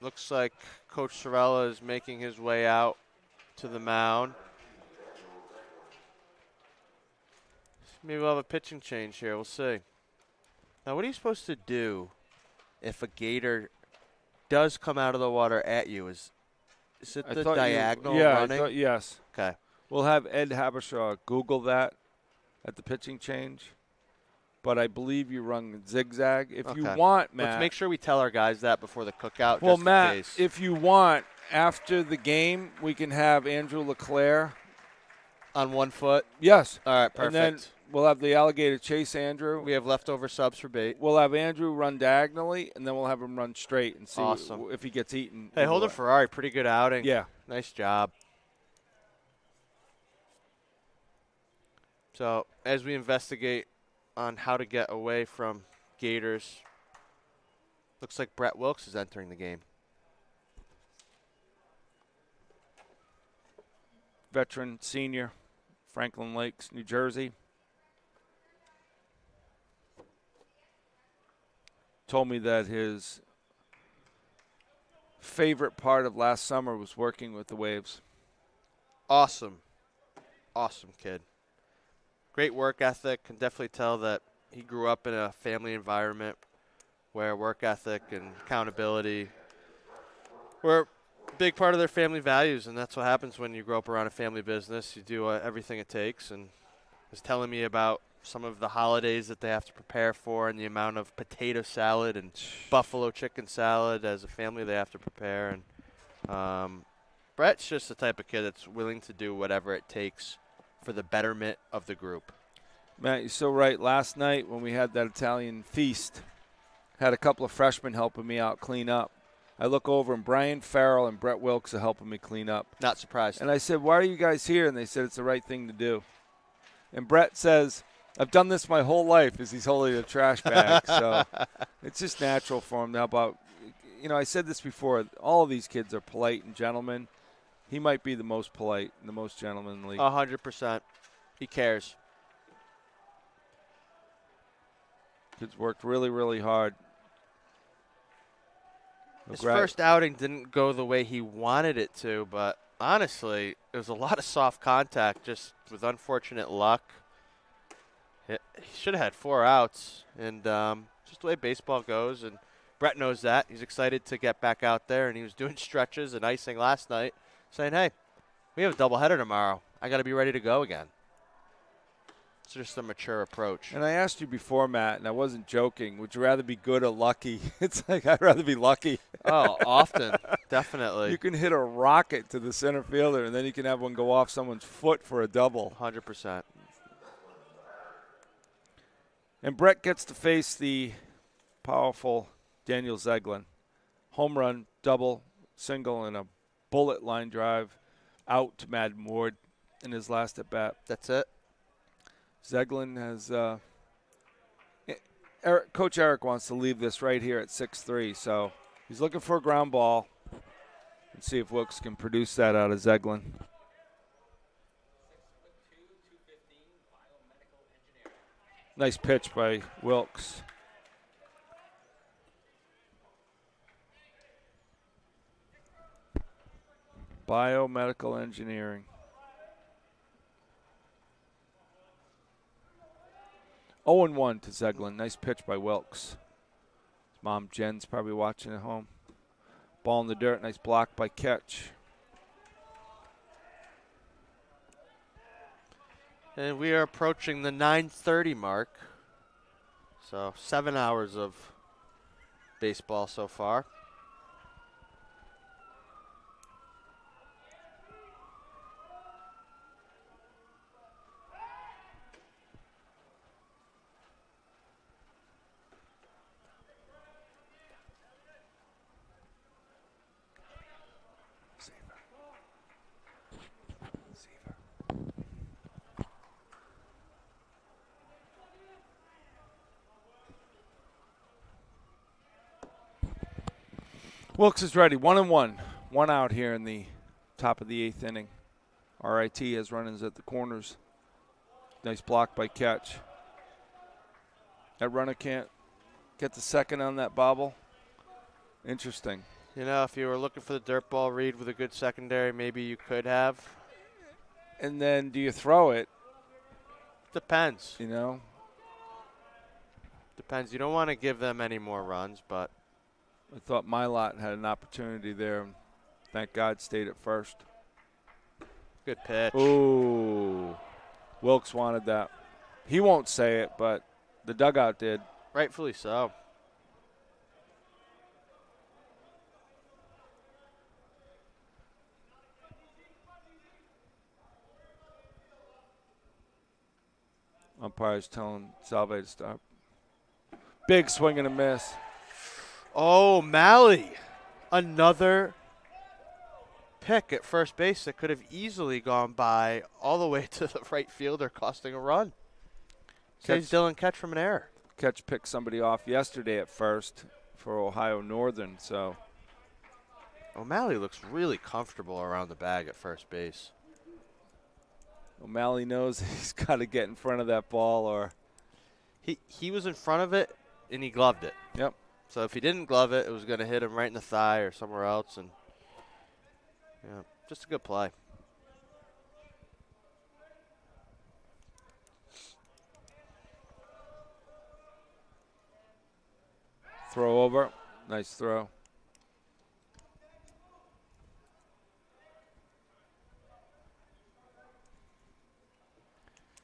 looks like Coach Sorella is making his way out to the mound. Maybe we'll have a pitching change here. We'll see. Now, what are you supposed to do if a gator does come out of the water at you? Is it the diagonal running? Yes. Okay. We'll have Ed Habershaw Google that at the pitching change. But I believe you run zigzag. If you want, Matt. Let's make sure we tell our guys that before the cookout. Well, just Matt, in case. if you want, after the game, we can have Andrew LeClaire. On 1 foot? Yes. All right, perfect. And then we'll have the alligator chase Andrew. We have leftover subs for bait. We'll have Andrew run diagonally, and then we'll have him run straight and see if he gets eaten. Hey, Holden Ferrari, pretty good outing. Yeah. Nice job. So, as we investigate on how to get away from Gators, looks like Brett Wilkes is entering the game. Veteran, senior, Franklin Lakes, New Jersey. Told me that his favorite part of last summer was working with the Waves. Awesome. Awesome kid. Great work ethic. Can definitely tell that he grew up in a family environment where work ethic and accountability were a big part of their family values, and that's what happens when you grow up around a family business. You do everything it takes, and was telling me about some of the holidays that they have to prepare for and the amount of potato salad and buffalo chicken salad as a family they have to prepare. And Brett's just the type of kid that's willing to do whatever it takes for the betterment of the group. Matt, you're so right. Last night when we had that Italian feast, had a couple of freshmen helping me out clean up. I look over and Brian Farrell and Brett Wilkes are helping me clean up. Not surprised. And I said, why are you guys here? And they said it's the right thing to do. And Brett says, I've done this my whole life as he's holding a trash bag. So it's just natural for him to help out. You know, I said this before. All of these kids are polite and gentlemen. He might be the most polite and the most gentlemanly. 100%. He cares. Kids worked really, really hard. His first outing didn't go the way he wanted it to, but honestly, it was a lot of soft contact, just with unfortunate luck. He should have had 4 outs, and just the way baseball goes, and Brett knows that. He's excited to get back out there, and he was doing stretches and icing last night, saying, hey, we have a doubleheader tomorrow. I got to be ready to go again. It's just a mature approach. And I asked you before, Matt, and I wasn't joking, would you rather be good or lucky? It's like I'd rather be lucky. Oh, often. Definitely. You can hit a rocket to the center fielder, and then you can have one go off someone's foot for a double. 100%. And Brett gets to face the powerful Daniel Zeglin. Home run, double, single, and a bullet line drive out to Madden Ward in his last at-bat. That's it. Zeglin has Coach Eric wants to leave this right here at 6-3, so he's looking for a ground ball and see if Wilkes can produce that out of Zeglin. Nice pitch by Wilkes. Biomedical engineering. 0-1 to Zeglin. Nice pitch by Wilkes. His mom Jen's probably watching at home. Ball in the dirt. Nice block by Ketch. And we are approaching the 9:30 mark. So 7 hours of baseball so far. Wilkes is ready. 1-1. 1 out here in the top of the 8th inning. RIT has run-ins at the corners. Nice block by Catch. That runner can't get the second on that bobble. Interesting. You know, if you were looking for the dirt ball read with a good secondary, maybe you could have. And then do you throw it? Depends. You know? Depends. You don't want to give them any more runs, but. I thought Mylott had an opportunity there. Thank God stayed at first. Good pitch. Ooh. Wilkes wanted that. He won't say it, but the dugout did. Rightfully so. Umpire's telling Salve to stop. Big swing and a miss. Oh, Malley. Another pick at first base that could have easily gone by all the way to the right fielder, costing a run. Saves Dylan Catch from an error. Catch picked somebody off yesterday at first for Ohio Northern, so. O'Malley looks really comfortable around the bag at first base. O'Malley knows he's got to get in front of that ball, or. He was in front of it, and he gloved it. Yep. So if he didn't glove it, it was going to hit him right in the thigh or somewhere else, and yeah, just a good play. Throw over. Nice throw.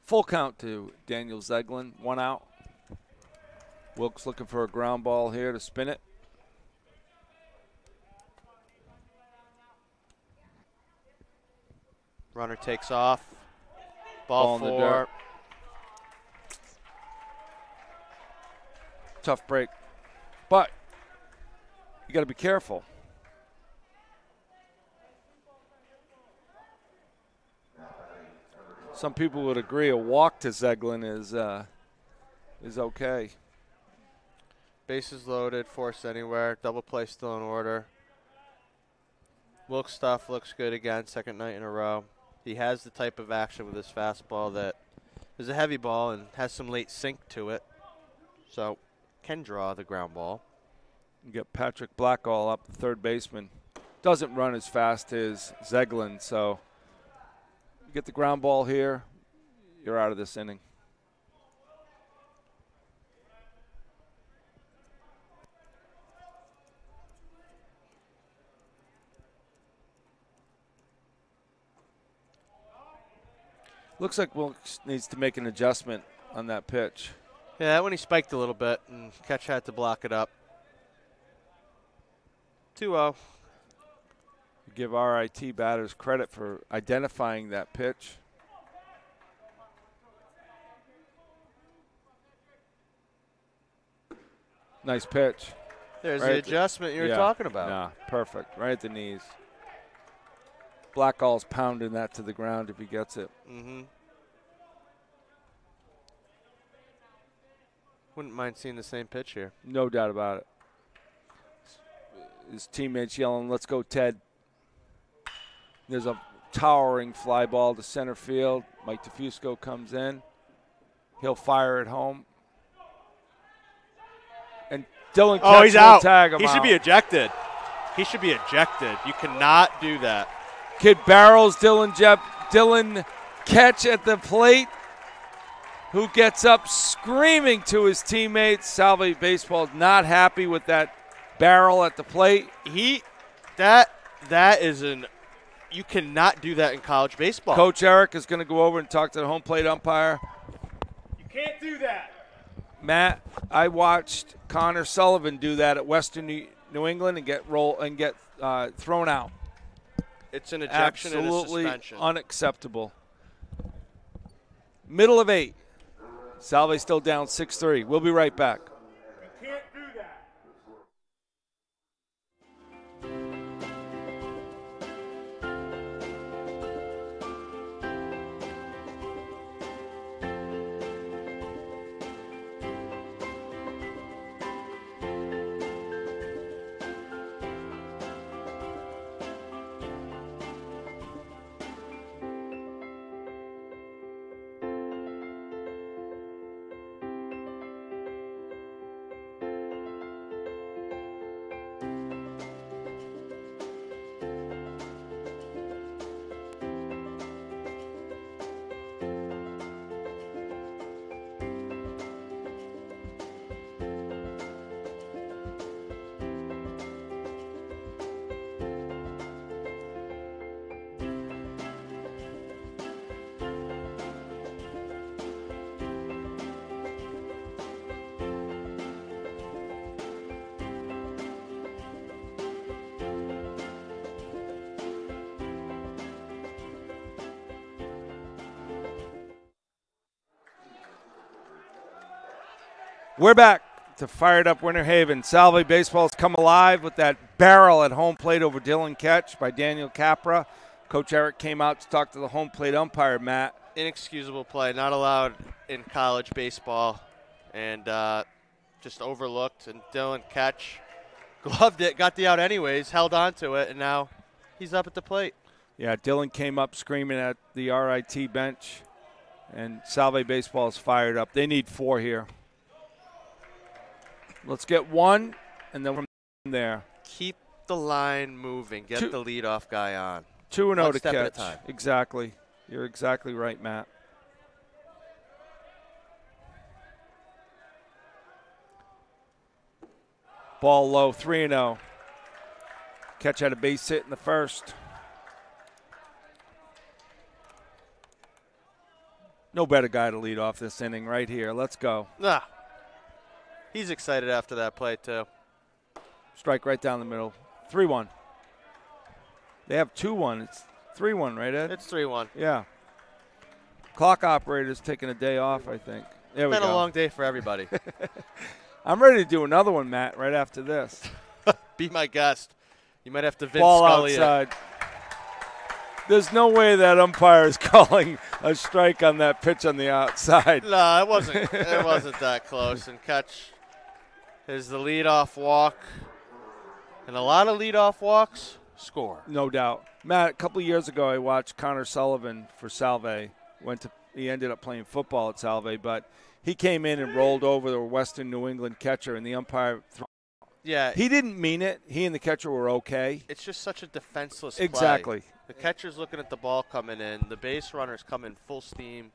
Full count to Daniel Zeglin. 1 out. Wilkes looking for a ground ball here to spin it. Runner takes off. Ball in the 4. dirt. Tough break. But you got to be careful. Some people would agree a walk to Zeglin is okay. Bases loaded, force anywhere, double play still in order. Wilkes stuff looks good again, second night in a row. He has the type of action with his fastball that is a heavy ball and has some late sink to it, so can draw the ground ball. You get Patrick Blackall up, the third baseman. Doesn't run as fast as Zeglin, so you get the ground ball here, you're out of this inning. Looks like Wilkes needs to make an adjustment on that pitch. Yeah, that one he spiked a little bit, and Catch had to block it up. 2-0. Give RIT batters credit for identifying that pitch. Nice pitch. There's Right the adjustment you were talking about. Yeah, perfect. Right at the knees. Blackall's pounding that to the ground if he gets it. Mm-hmm. Wouldn't mind seeing the same pitch here. No doubt about it. His teammates yelling, "Let's go, Ted." There's a towering fly ball to center field. Mike DeFusco comes in. He'll fire it home. And Dylan Catch he's will out. Tag him He should out. be ejected. He should be ejected. You cannot do that. Kid barrels Dylan Catch at the plate, who gets up screaming to his teammates. Salve Baseball not happy with that barrel at the plate. That is you cannot do that in college baseball. Coach Eric is going to go over and talk to the home plate umpire. You can't do that. Matt, I watched Connor Sullivan do that at Western New England and get thrown out. It's an ejection and a Absolutely suspension. unacceptable. Middle of 8. Salve still down 6-3. We'll be right back. You can't do that. We're back to Fired Up Winter Haven. Salve Baseball has come alive with that barrel at home plate over Dylan catch by Daniel Capra. Coach Eric came out to talk to the home plate umpire, Matt. Inexcusable play, not allowed in college baseball, and just overlooked. And Dylan catch, gloved it, got the out anyways, held on to it, and now he's up at the plate. Yeah, Dylan came up screaming at the RIT bench, and Salve Baseball is fired up. They need 4 here. Let's get 1, and then from there. Keep the line moving. Get the leadoff guy on. 2-0 to step catch. at a time. Exactly. You're exactly right, Matt. Ball low, 3-0. Catch had a base hit in the first. No better guy to lead off this inning right here. Let's go. He's excited after that play, too. Strike right down the middle. 3-1. They have 2-1. It's 3-1, right, Ed? It's 3-1. Yeah. Clock operator's taking a day off, I think. There we go. It's been a long day for everybody. I'm ready to do another one, Matt, right after this. Be my guest. You might have to Vince Ball Scully outside. There's no way that umpire is calling a strike on that pitch on the outside. No, it wasn't. It wasn't that close. And catch is the leadoff walk. And a lot of leadoff walks score. No doubt. Matt, a couple of years ago, I watched Connor Sullivan for Salve. He ended up playing football at Salve, but he came in and rolled over the Western New England catcher, and the umpire Yeah. he didn't mean it. He and the catcher were okay. It's just such a defenseless play. Exactly. The catcher's looking at the ball coming in. The base runner's coming full steam.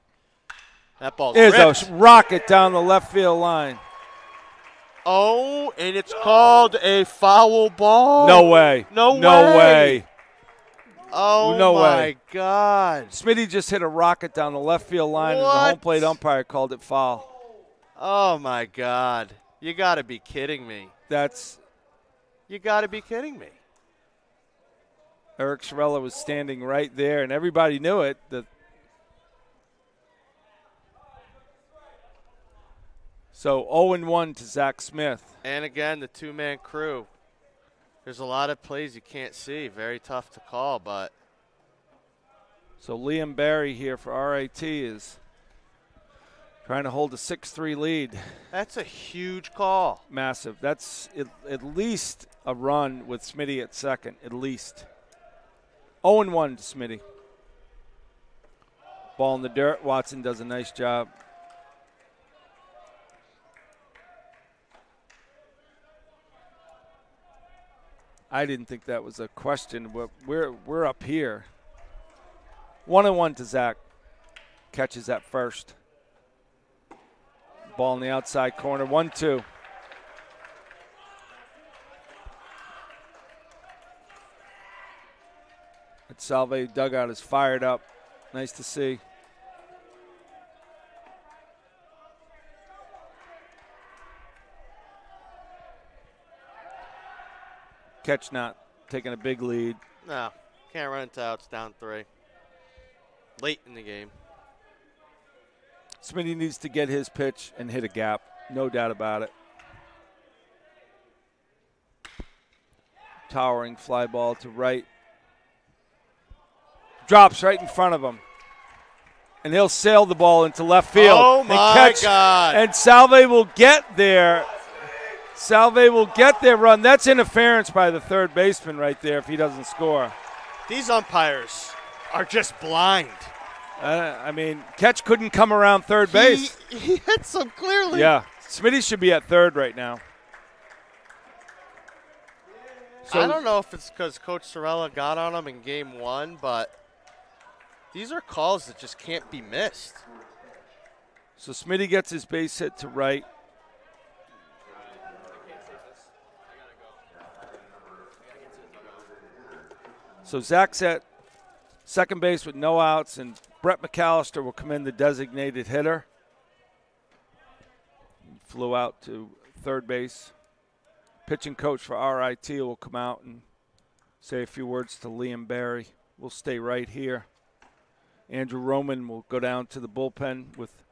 That ball's There's ripped. a rocket down the left field line. Oh, and it's called a foul ball. No way. No way. way. Oh, No my way. God. Smitty just hit a rocket down the left field line, and the What? home plate umpire called it foul. Oh, my God. You got to be kidding me. You got to be kidding me. Eric Sorella was standing right there, and everybody knew it. So 0-1 to Zach Smith. And again, the two-man crew. There's a lot of plays you can't see. Very tough to call, but. So Liam Barry here for RIT is trying to hold a 6-3 lead. That's a huge call. Massive. That's at least a run with Smitty at second, at least. 0-1 to Smitty. Ball in the dirt. Watson does a nice job. I didn't think that was a question, but we're up here. 1-1 to Zach. Catches at first. Ball in the outside corner. 1-2. The Salve dugout is fired up. Nice to see. Catch not taking a big lead. No, can't run into outs, down 3. Late in the game. Smitty needs to get his pitch and hit a gap. No doubt about it. Towering fly ball to right. Drops right in front of him. And he'll sail the ball into left field. Oh, my God. And Salve will get there. Salve will get their run. That's interference by the third baseman right there if he doesn't score. These umpires are just blind. I mean, Ketch couldn't come around third base. He hits him clearly. Yeah. Smitty should be at third right now. So I don't know if it's because Coach Sorella got on him in game 1, but these are calls that just can't be missed. So Smitty gets his base hit to right. So Zach's at second base with no outs, and Brett McAllister will come in, the designated hitter. He flew out to third base. Pitching coach for RIT will come out and say a few words to Liam Barry. We'll stay right here. Andrew Roman will go down to the bullpen with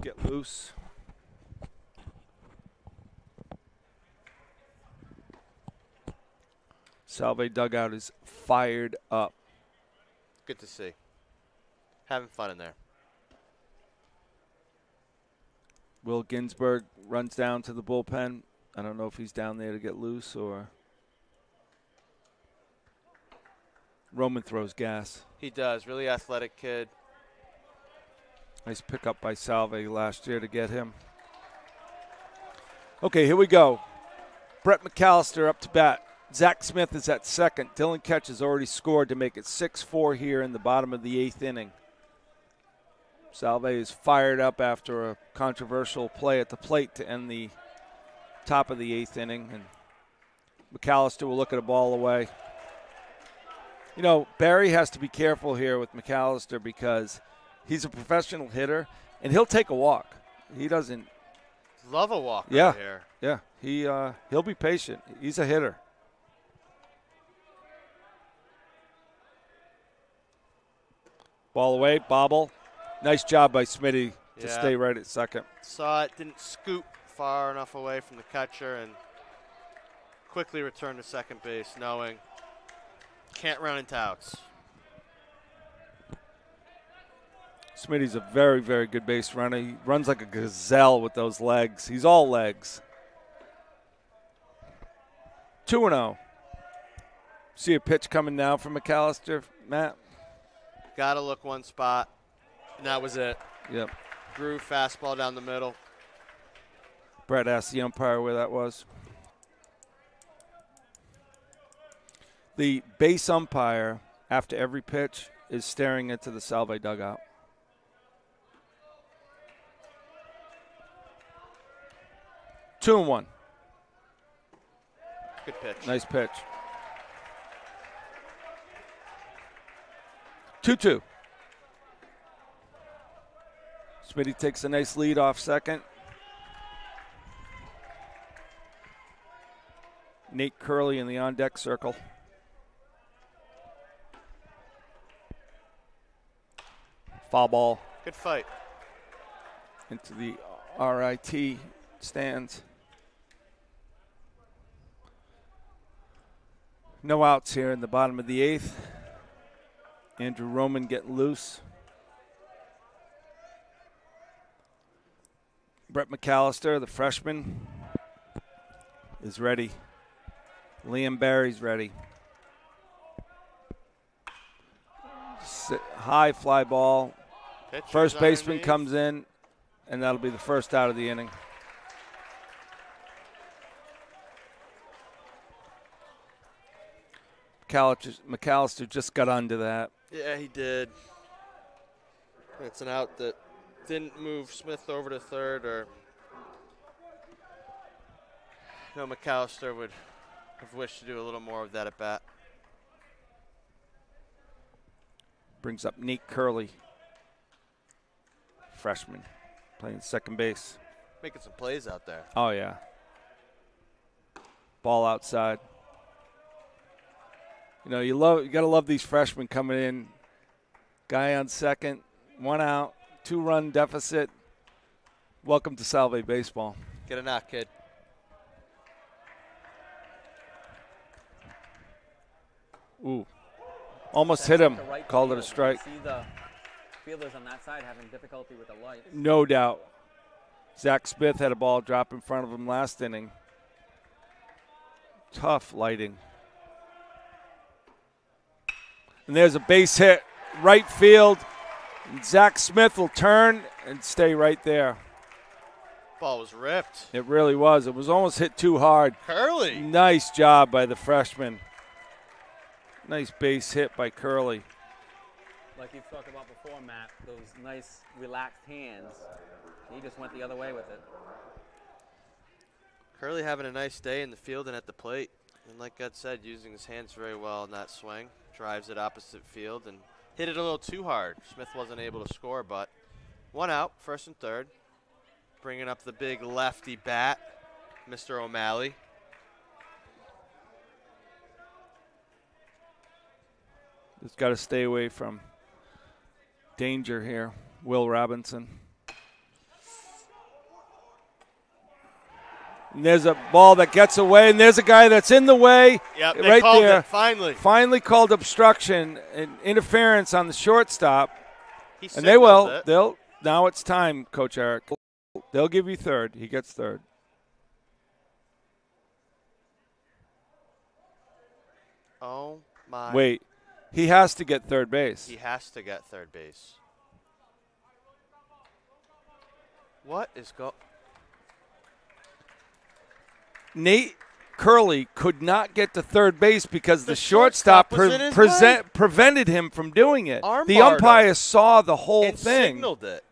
get loose. Salve dugout is fired up. Good to see. Having fun in there. Will Ginsberg runs down to the bullpen. I don't know if he's down there to get loose or Roman throws gas. He does. Really athletic kid. Nice pickup by Salve last year to get him. Okay, here we go. Brett McAllister up to bat. Zach Smith is at second. Dylan Ketch has already scored to make it 6-4 here in the bottom of the 8th inning. Salve is fired up after a controversial play at the plate to end the top of the 8th inning. And McAllister will look at a ball away. You know, Barry has to be careful here with McAllister because he's a professional hitter, and he'll take a walk. He doesn't. Love a walk Yeah. over here. Yeah, he'll be patient. He's a hitter. Ball away, bobble. Nice job by Smitty to Yeah. stay right at second. Saw it, didn't scoop far enough away from the catcher, and quickly returned to second base, knowing can't run into outs. Smitty's a very, very good base runner. He runs like a gazelle with those legs. He's all legs. 2-0. See a pitch coming now from McAllister, Matt? Got to look one spot, and that was it. Yep. Groove fastball down the middle. Brett asked the umpire where that was. The base umpire, after every pitch, is staring into the Salve dugout. Two and one. Good pitch. Nice pitch. 2-2. Smitty takes a nice lead off second. Nate Curley in the on-deck circle. Foul ball Good fight. into the RIT stands. No outs here in the bottom of the 8th. Andrew Roman getting loose. Brett McAllister, the freshman, is ready. Liam Barry's ready. High fly ball. Pitcher's First baseman underneath. comes in, and that'll be the first out of the inning. McAllister just got onto that. Yeah, he did. It's an out that didn't move Smith over to third, or McAllister would have wished to do a little more of that at bat. Brings up Nate Curley, freshman, playing second base. Making some plays out there. Oh, yeah. Ball outside. You got to love these freshmen coming in. Guy on second, 1 out, 2-run deficit. Welcome to Salve baseball. Get a knock, kid. Ooh, almost hit him. To right Called it a field. strike. See the fielders on that side having difficulty with the lights. No doubt. Zach Smith had a ball drop in front of him last inning. Tough lighting. And there's a base hit, right field. And Zach Smith will turn and stay right there. Ball was ripped. It really was. It was almost hit too hard. Curly. Nice job by the freshman. Nice base hit by Curley. Like you've talked about before, Matt, those nice relaxed hands. He just went the other way with it. Curly having a nice day in the field and at the plate. And like Ed said, using his hands very well in that swing. Drives it opposite field and hit it a little too hard. Smith wasn't able to score, but 1 out, first and third. Bringing up the big lefty bat, Mr. O'Malley. Just got to stay away from danger here. Will Robinson. And there's a ball that gets away, and there's a guy that's in the way. Yep, they right called there. it, finally. Finally called obstruction and interference on the shortstop. He And they will. signaled it. They'll. Now it's time, Coach Eric. They'll give you third. He gets third. Oh, my. Wait. He has to get third base. He has to get third base. What is going? Nate Curley could not get to third base because the shortstop shortstop was in his way. prevented him from doing it. Armbarred The umpire him. saw the whole And thing signaled it.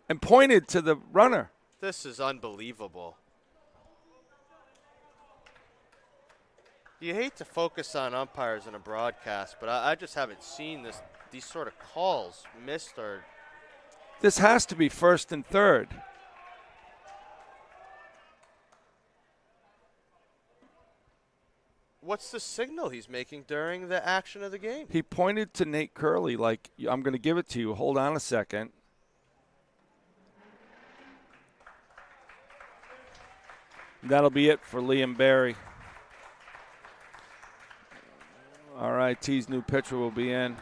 and pointed to the runner. This is unbelievable. You hate to focus on umpires in a broadcast, but I just haven't seen these sort of calls missed or. This has to be first and third. What's the signal he's making during the action of the game? He pointed to Nate Curley like, I'm going to give it to you. Hold on a second. That'll be it for Liam Barry. RIT's new pitcher will be in.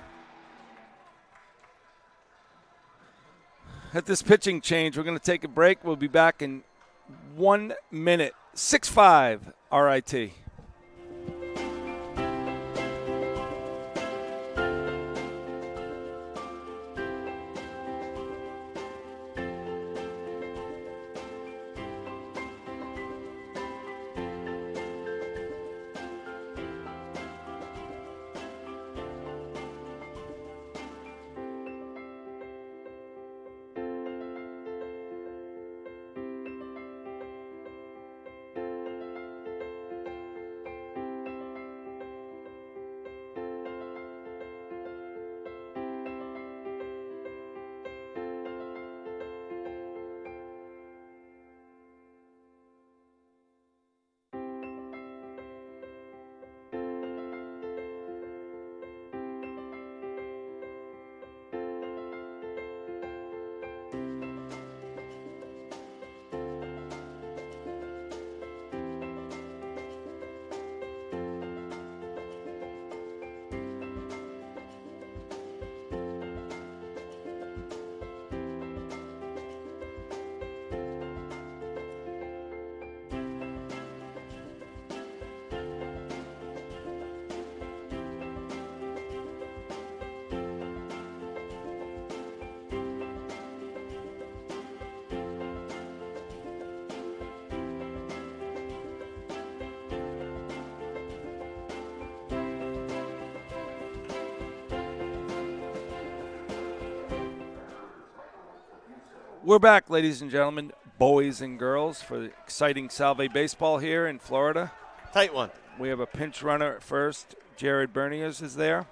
At this pitching change, we're going to take a break. We'll be back in 1 minute. 6-5 RIT. We're back, ladies and gentlemen, boys and girls, for the exciting Salve baseball here in Florida. Tight one. We have a pinch runner at first. Jared Berniers is there.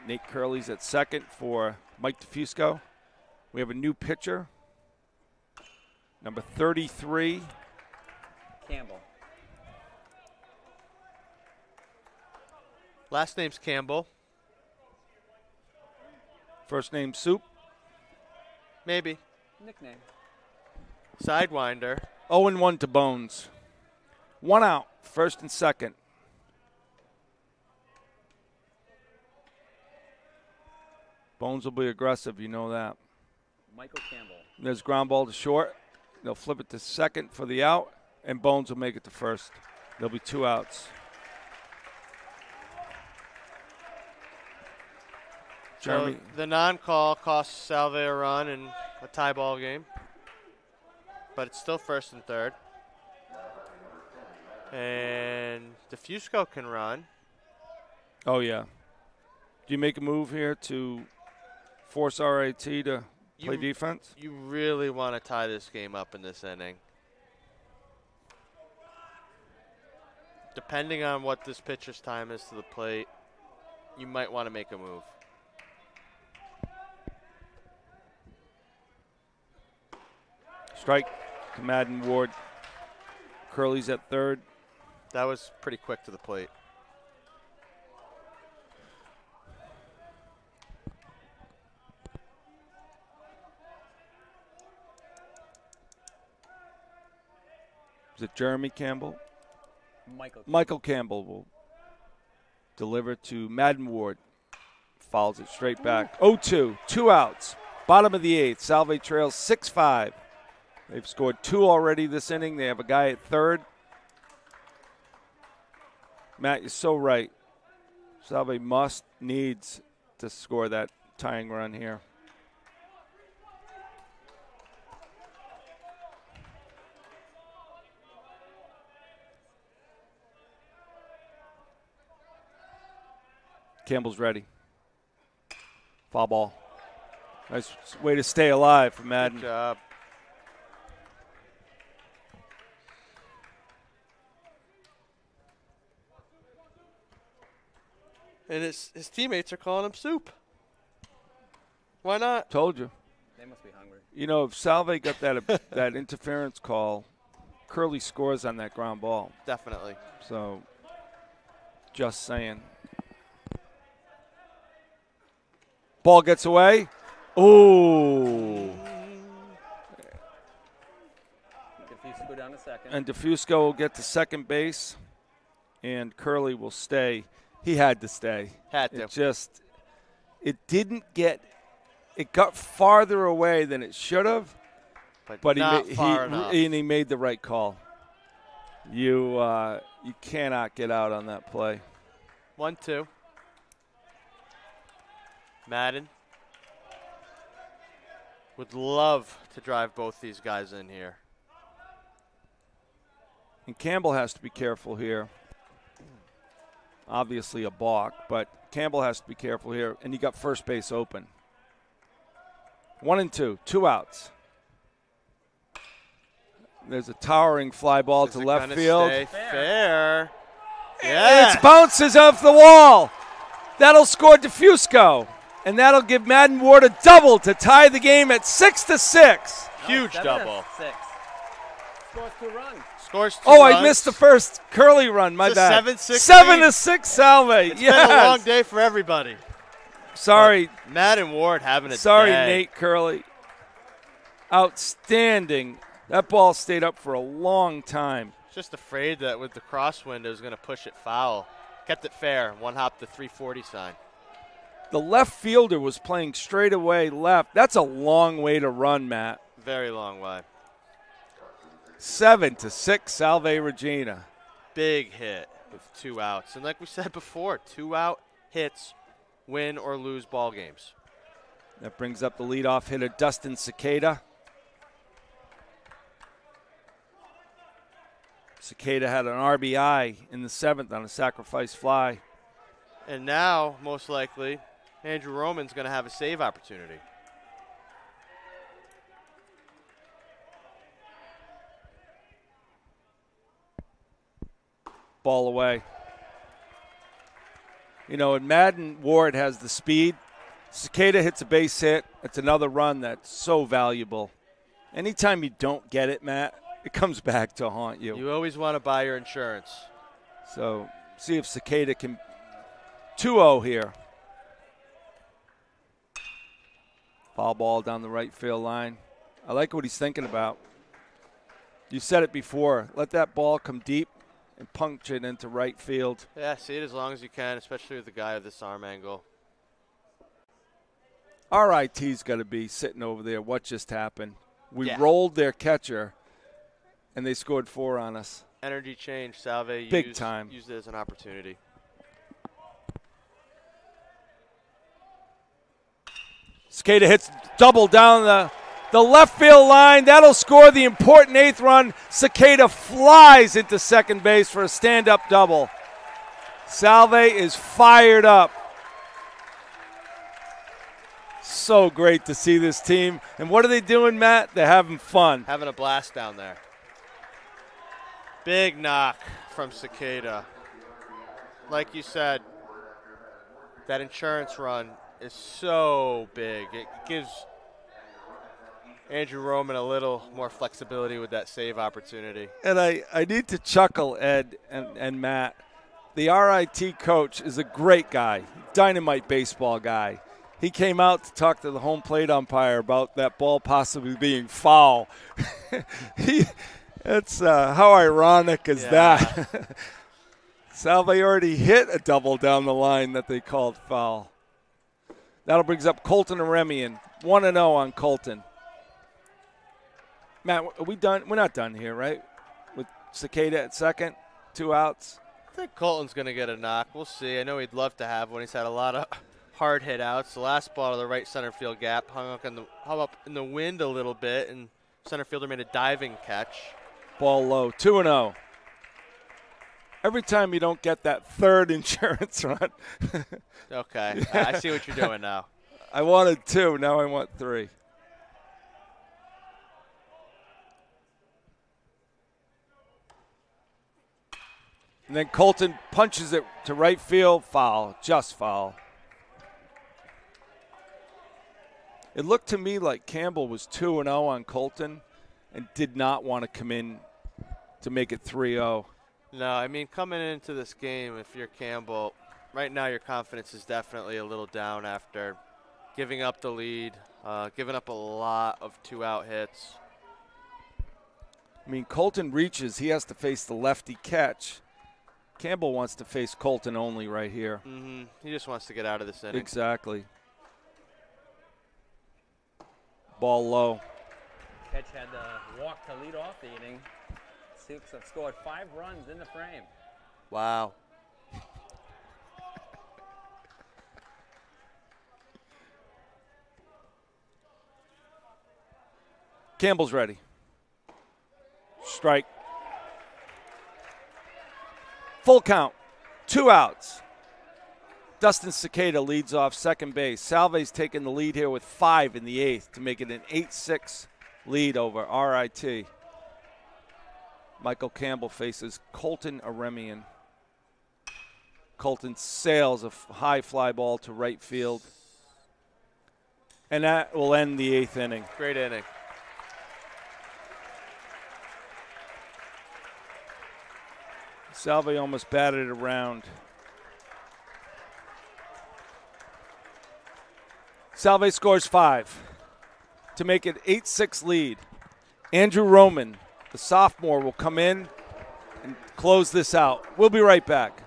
Nate Curley's at second for Mike DeFusco. We have a new pitcher, number 33. Campbell. Last name's Campbell. First name Soup. Maybe. Nickname. Sidewinder. 0-1 to Bones. 1 out, first and second. Bones will be aggressive, you know that. Michael Campbell. There's ground ball to short. They'll flip it to second for the out, and Bones will make it to first. There'll be 2 outs. Jeremy. So the non-call costs Salve a run and a tie ball game. But it's still first and third. And DeFusco can run. Oh, yeah. Do you make a move here to force RIT to play defense? You really want to tie this game up in this inning. Depending on what this pitcher's time is to the plate, you might want to make a move. Strike to Madden Ward. Curley's at third. That was pretty quick to the plate. Is it Jeremy Campbell? Michael. Michael Campbell will deliver to Madden Ward. Fouls it straight back. 0-2. 2 outs. Bottom of the 8th. Salve trails 6-5. They've scored 2 already this inning. They have a guy at third. Matt, you're so right. Salve needs to score that tying run here. Campbell's ready. Foul ball. Nice way to stay alive for Madden. Good job. And his teammates are calling him soup. Why not? Told you. They must be hungry. You know, if Salve got that interference call, Curley scores on that ground ball. Definitely. So, just saying. Ball gets away. Ooh. Diffusco down to second. And Diffusco will get to second base, and Curley will stay. He had to stay. Had to. It got farther away than it should have, but not far enough. he made the right call. You cannot get out on that play. 1-2. Madden would love to drive both these guys in here. And Campbell has to be careful here. Obviously a balk, but Campbell has to be careful here. And you got first base open. 1-2, 2 outs. There's a towering fly ball to left field. Stay fair. Yeah. It bounces off the wall. That'll score Diffusco. And that'll give Madden Ward a double to tie the game at 6-6. Huge double. 7-6. Scores 2 runs. Scores 2 Oh, runs. I missed the first Curly run. My It's a bad. 7-6 7-6 Salve. It's been a long day for everybody. Sorry. Madden Ward having a Sorry, day. Nate Curley. Outstanding. That ball stayed up for a long time. Just afraid that with the crosswind it was going to push it foul. Kept it fair. One hop to 340 sign. The left fielder was playing straight away left. That's a long way to run, Matt. Very long way. 7-6 Salve Regina. Big hit with 2 outs. And like we said before, 2-out hits win or lose ball games. That brings up the leadoff hitter, Dustin Cicada. Cicada had an RBI in the 7th on a sacrifice fly. And now, most likely, Andrew Roman's going to have a save opportunity. Ball away. You know, and Madden Ward has the speed. Cicada hits a base hit. It's another run that's so valuable. Anytime you don't get it, Matt, it comes back to haunt you. You always want to buy your insurance. So, see if Cicada can 2-0 here. Foul ball down the right field line. I like what he's thinking about. You said it before. Let that ball come deep and puncture it into right field. Yeah, see it as long as you can, especially with the guy with this arm angle. RIT's got to be sitting over there. What just happened? We Yeah. rolled their catcher, and they scored 4 on us. Energy change, Salve Big time. used it as an opportunity. Cicada hits double down the left field line. That'll score the important 8th run. Cicada flies into second base for a stand-up double. Salve is fired up. So great to see this team. And what are they doing, Matt? They're having fun. Having a blast down there. Big knock from Cicada. Like you said, that insurance run is so big. It gives Andrew Roman a little more flexibility with that save opportunity. And I need to chuckle, Ed and Matt. The RIT coach is a great guy, dynamite baseball guy. He came out to talk to the home plate umpire about that ball possibly being foul. It's how ironic is that? Salve already hit a double down the line that they called foul. That'll brings up Colton Aremian, 1-0 on Colton. Matt, are we done? We're not done here, right? With Cicada at second, 2 outs. I think Colton's going to get a knock. We'll see. I know he'd love to have one. He's had a lot of hard hit outs. The last ball to the right center field gap hung up in the wind a little bit, and center fielder made a diving catch. Ball low, 2-0. Every time you don't get that third insurance run. Okay, I see what you're doing now. I wanted 2, now I want 3. And then Colton punches it to right field, foul, just foul. It looked to me like Campbell was 2-0 on Colton and did not want to come in to make it 3-0. No, I mean, coming into this game, if you're Campbell, right now your confidence is definitely a little down after giving up the lead, giving up a lot of 2-out hits. I mean, Colton reaches. He has to face the lefty catch. Campbell wants to face Colton only right here. Mm-hmm. He just wants to get out of this inning. Exactly. Ball low. Catch had to walk to lead off the inning. Seahawks have scored 5 runs in the frame. Wow. Campbell's ready. Strike. Full count. 2 outs. Dustin Cicada leads off second base. Salve's taking the lead here with 5 in the 8th to make it an 8-6 lead over RIT. Michael Campbell faces Colton Aremian. Colton sails a high fly ball to right field. And that will end the 8th inning. Great inning. Salve almost batted it around. Salve scores 5 to make it 8-6 lead. Andrew Roman, the sophomore, will come in and close this out. We'll be right back.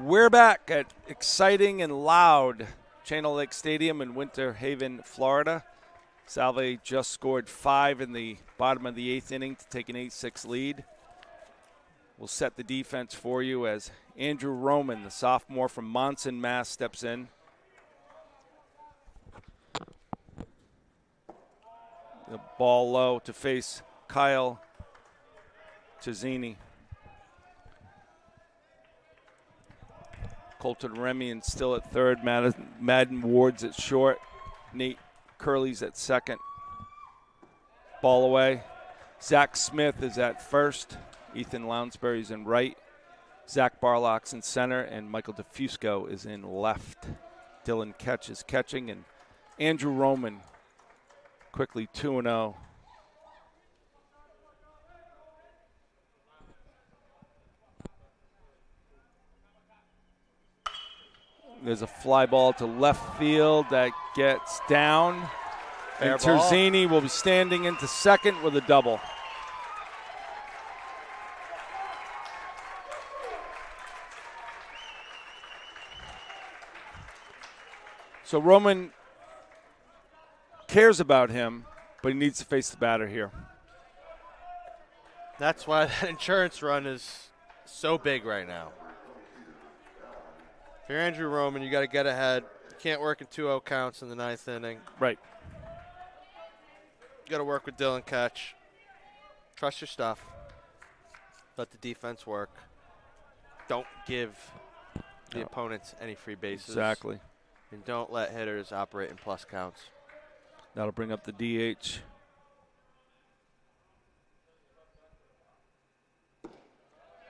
We're back at exciting and loud Channel Lake Stadium in Winter Haven, Florida. Salve just scored 5 in the bottom of the 8th inning to take an 8-6 lead. We'll set the defense for you as Andrew Roman, the sophomore from Monson, Mass, steps in. The ball low to face Kyle Cizzini. Colton Remian still at third. Madden Ward's at short. Nate Curley's at second. Ball away. Zach Smith is at first. Ethan Lounsbury's in right. Zach Barlock's in center. And Michael DeFusco is in left. Dylan Ketch is catching. And Andrew Roman quickly 2-0. There's a fly ball to left field that gets down. Fair and ball. Terzini will be standing into second with a double. So Roman cares about him, but he needs to face the batter here. That's why that insurance run is so big right now. If you're Andrew Roman, you got to get ahead. You can't work in 2-0 counts in the 9th inning. Right. You got to work with Dylan Ketch. Trust your stuff. Let the defense work. Don't give the opponents any free bases. Exactly. And don't let hitters operate in plus counts. That'll bring up the DH.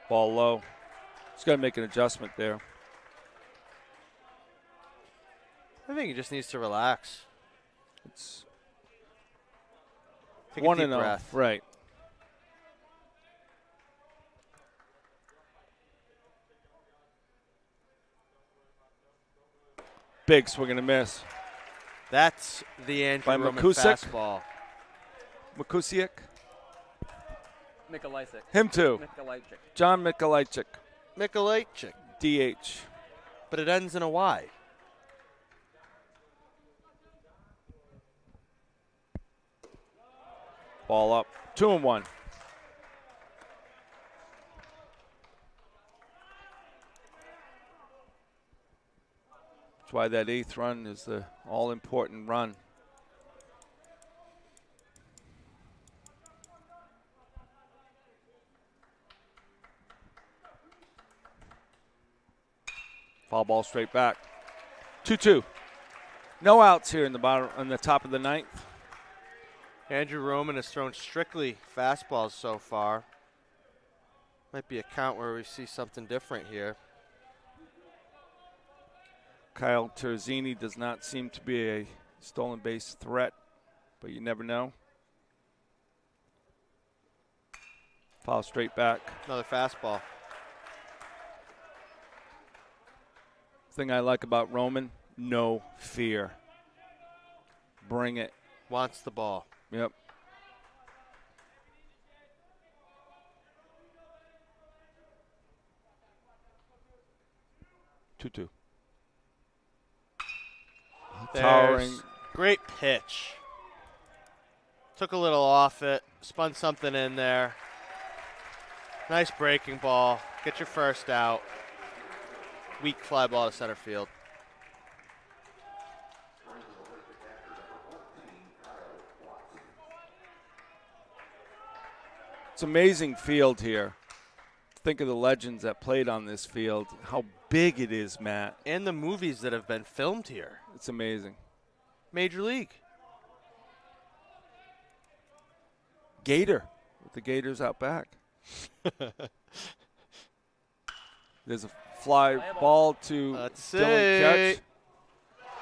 Ball low. He's got to make an adjustment there. I think he just needs to relax. It's Take a 1-0. deep breath. Right. Big swing and a miss. That's the Andrew By Roman Makusik. fastball. Makusiak. Mikulajczyk. Him too. Mikulajczyk. John Mikulajczyk. Mikulajczyk. DH. But it ends in a Y. Ball up. 2-1. That's why that 8th run is the all-important run. Foul ball straight back. 2-2. No outs here in the bottom, on the top of the 9th. Andrew Roman has thrown strictly fastballs so far. Might be a count where we see something different here. Kyle Terzini does not seem to be a stolen base threat, but you never know. Foul straight back. Another fastball. Thing I like about Roman, no fear. Bring it. Wants the ball. Yep. Two. Towering. Great pitch. Took a little off it. Spun something in there. Nice breaking ball. Get your first out. Weak fly ball to center field. It's an amazing field here. Think of the legends that played on this field. How big it is, Matt. And the movies that have been filmed here. It's amazing. Major League. Gator, with the Gators out back. There's a fly ball to Let's Dylan see. Ketch.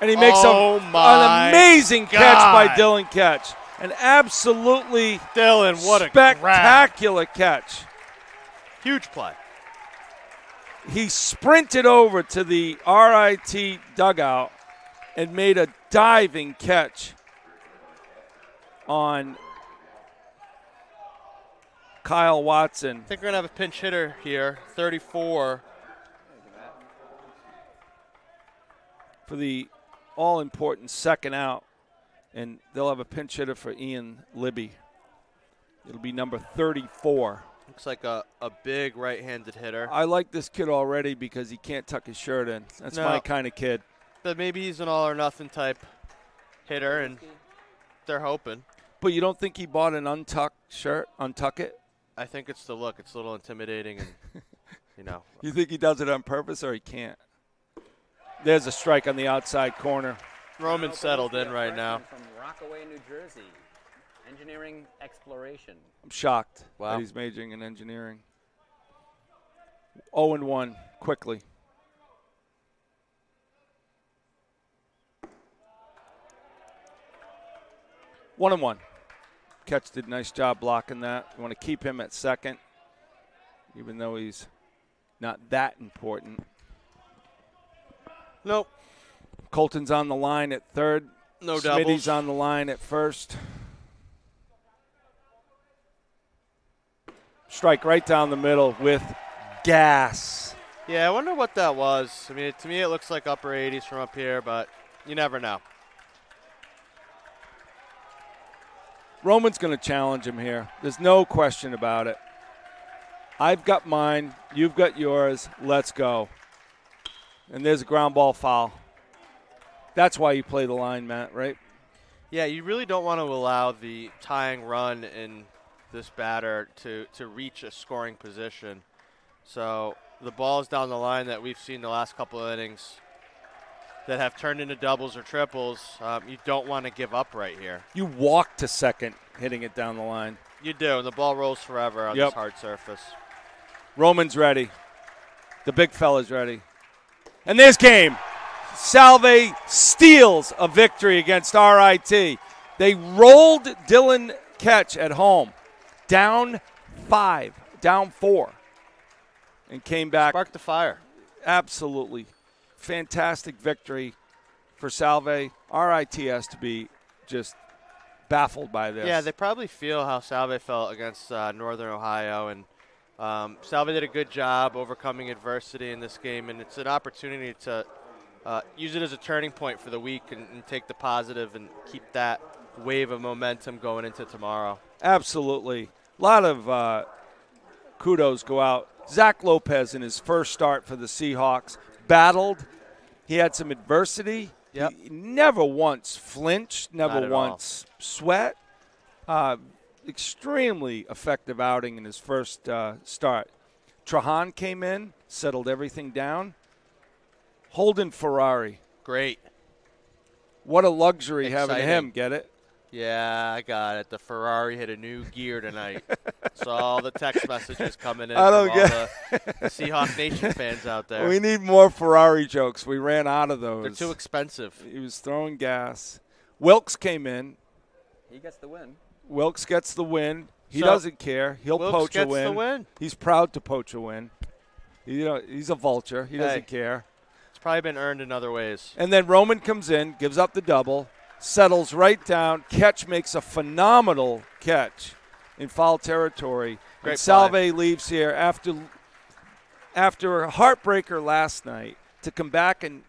And he makes Oh my an amazing catch by God. Dylan Ketch. An absolutely Dylan, what a spectacular catch. Huge play. He sprinted over to the RIT dugout and made a diving catch on Kyle Watson. I think we're going to have a pinch hitter here, 34. For the all-important second out. and they'll have a pinch hitter for Ian Libby. It'll be number 34. Looks like a big right-handed hitter. I like this kid already because he can't tuck his shirt in. That's my kind of kid. But maybe he's an all-or-nothing type hitter, and they're hoping. But you don't think he bought an untucked shirt? Untuck it? I think it's the look. It's a little intimidating, and, you know. You think he does it on purpose or he can't? There's a strike on the outside corner. Roman's settled in right now. From Rockaway, New Jersey. Engineering exploration. I'm shocked Wow. that he's majoring in engineering. 0-1 quickly. One and one. Catch did a nice job blocking that. You want to keep him at second, even though he's not that important. Nope. Colton's on the line at third. No Smitty's doubles. on the line at first. Strike right down the middle with gas. Yeah, I wonder what that was. I mean, to me it looks like upper 80s from up here, but you never know. Roman's going to challenge him here. There's no question about it. I've got mine. You've got yours. Let's go. And there's a ground ball foul. That's why you play the line, Matt, right? Yeah, you really don't want to allow the tying run in this batter to reach a scoring position. So the balls down the line that we've seen the last couple of innings that have turned into doubles or triples, you don't want to give up right here. You walk to second hitting it down the line. You do, and the ball rolls forever on this hard surface. Roman's ready. The big fella's ready. And there's game. Salve steals a victory against RIT. They rolled Dylan Ketch at home. Down 5, down 4. And came back. Sparked the fire. Absolutely. Fantastic victory for Salve. RIT has to be just baffled by this. Yeah, they probably feel how Salve felt against Northern Ohio, and Salve did a good job overcoming adversity in this game, and it's an opportunity to use it as a turning point for the week and take the positive and keep that wave of momentum going into tomorrow. Absolutely. A lot of kudos go out. Zach Lopez in his first start for the Seahawks battled. He had some adversity. Yep. He never once flinched, Not never at once sweat. Extremely effective outing in his first start. Trahan came in, settled everything down. Holden Ferrari. Great. What a luxury having Exciting. him, get it? Yeah, I got it. The Ferrari hit a new gear tonight. Saw all the text messages coming in I don't from all get the Seahawk Nation fans out there. We need more Ferrari jokes. We ran out of those. They're too expensive. He was throwing gas. Wilkes came in. He gets the win. Wilkes gets the win. He So, doesn't care. He'll Wilkes poach a gets win. the win. He's proud to poach a win. He's a vulture. He doesn't Hey. care. It's probably been earned in other ways. And then Roman comes in, gives up the double, settles right down. Ketch makes a phenomenal catch in foul territory. Great And Salve leaves here after a heartbreaker last night to come back and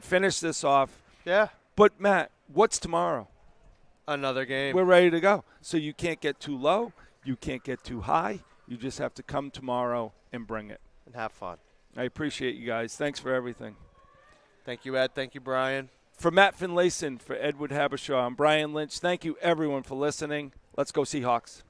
finish this off. Yeah. But, Matt, what's tomorrow? Another game. We're ready to go. So you can't get too low. You can't get too high. You just have to come tomorrow and bring it. And have fun. I appreciate you guys. Thanks for everything. Thank you, Ed. Thank you, Brian. For Matt Finlayson, for Edward Habershaw, I'm Brian Lynch. Thank you, everyone, for listening. Let's go Seahawks.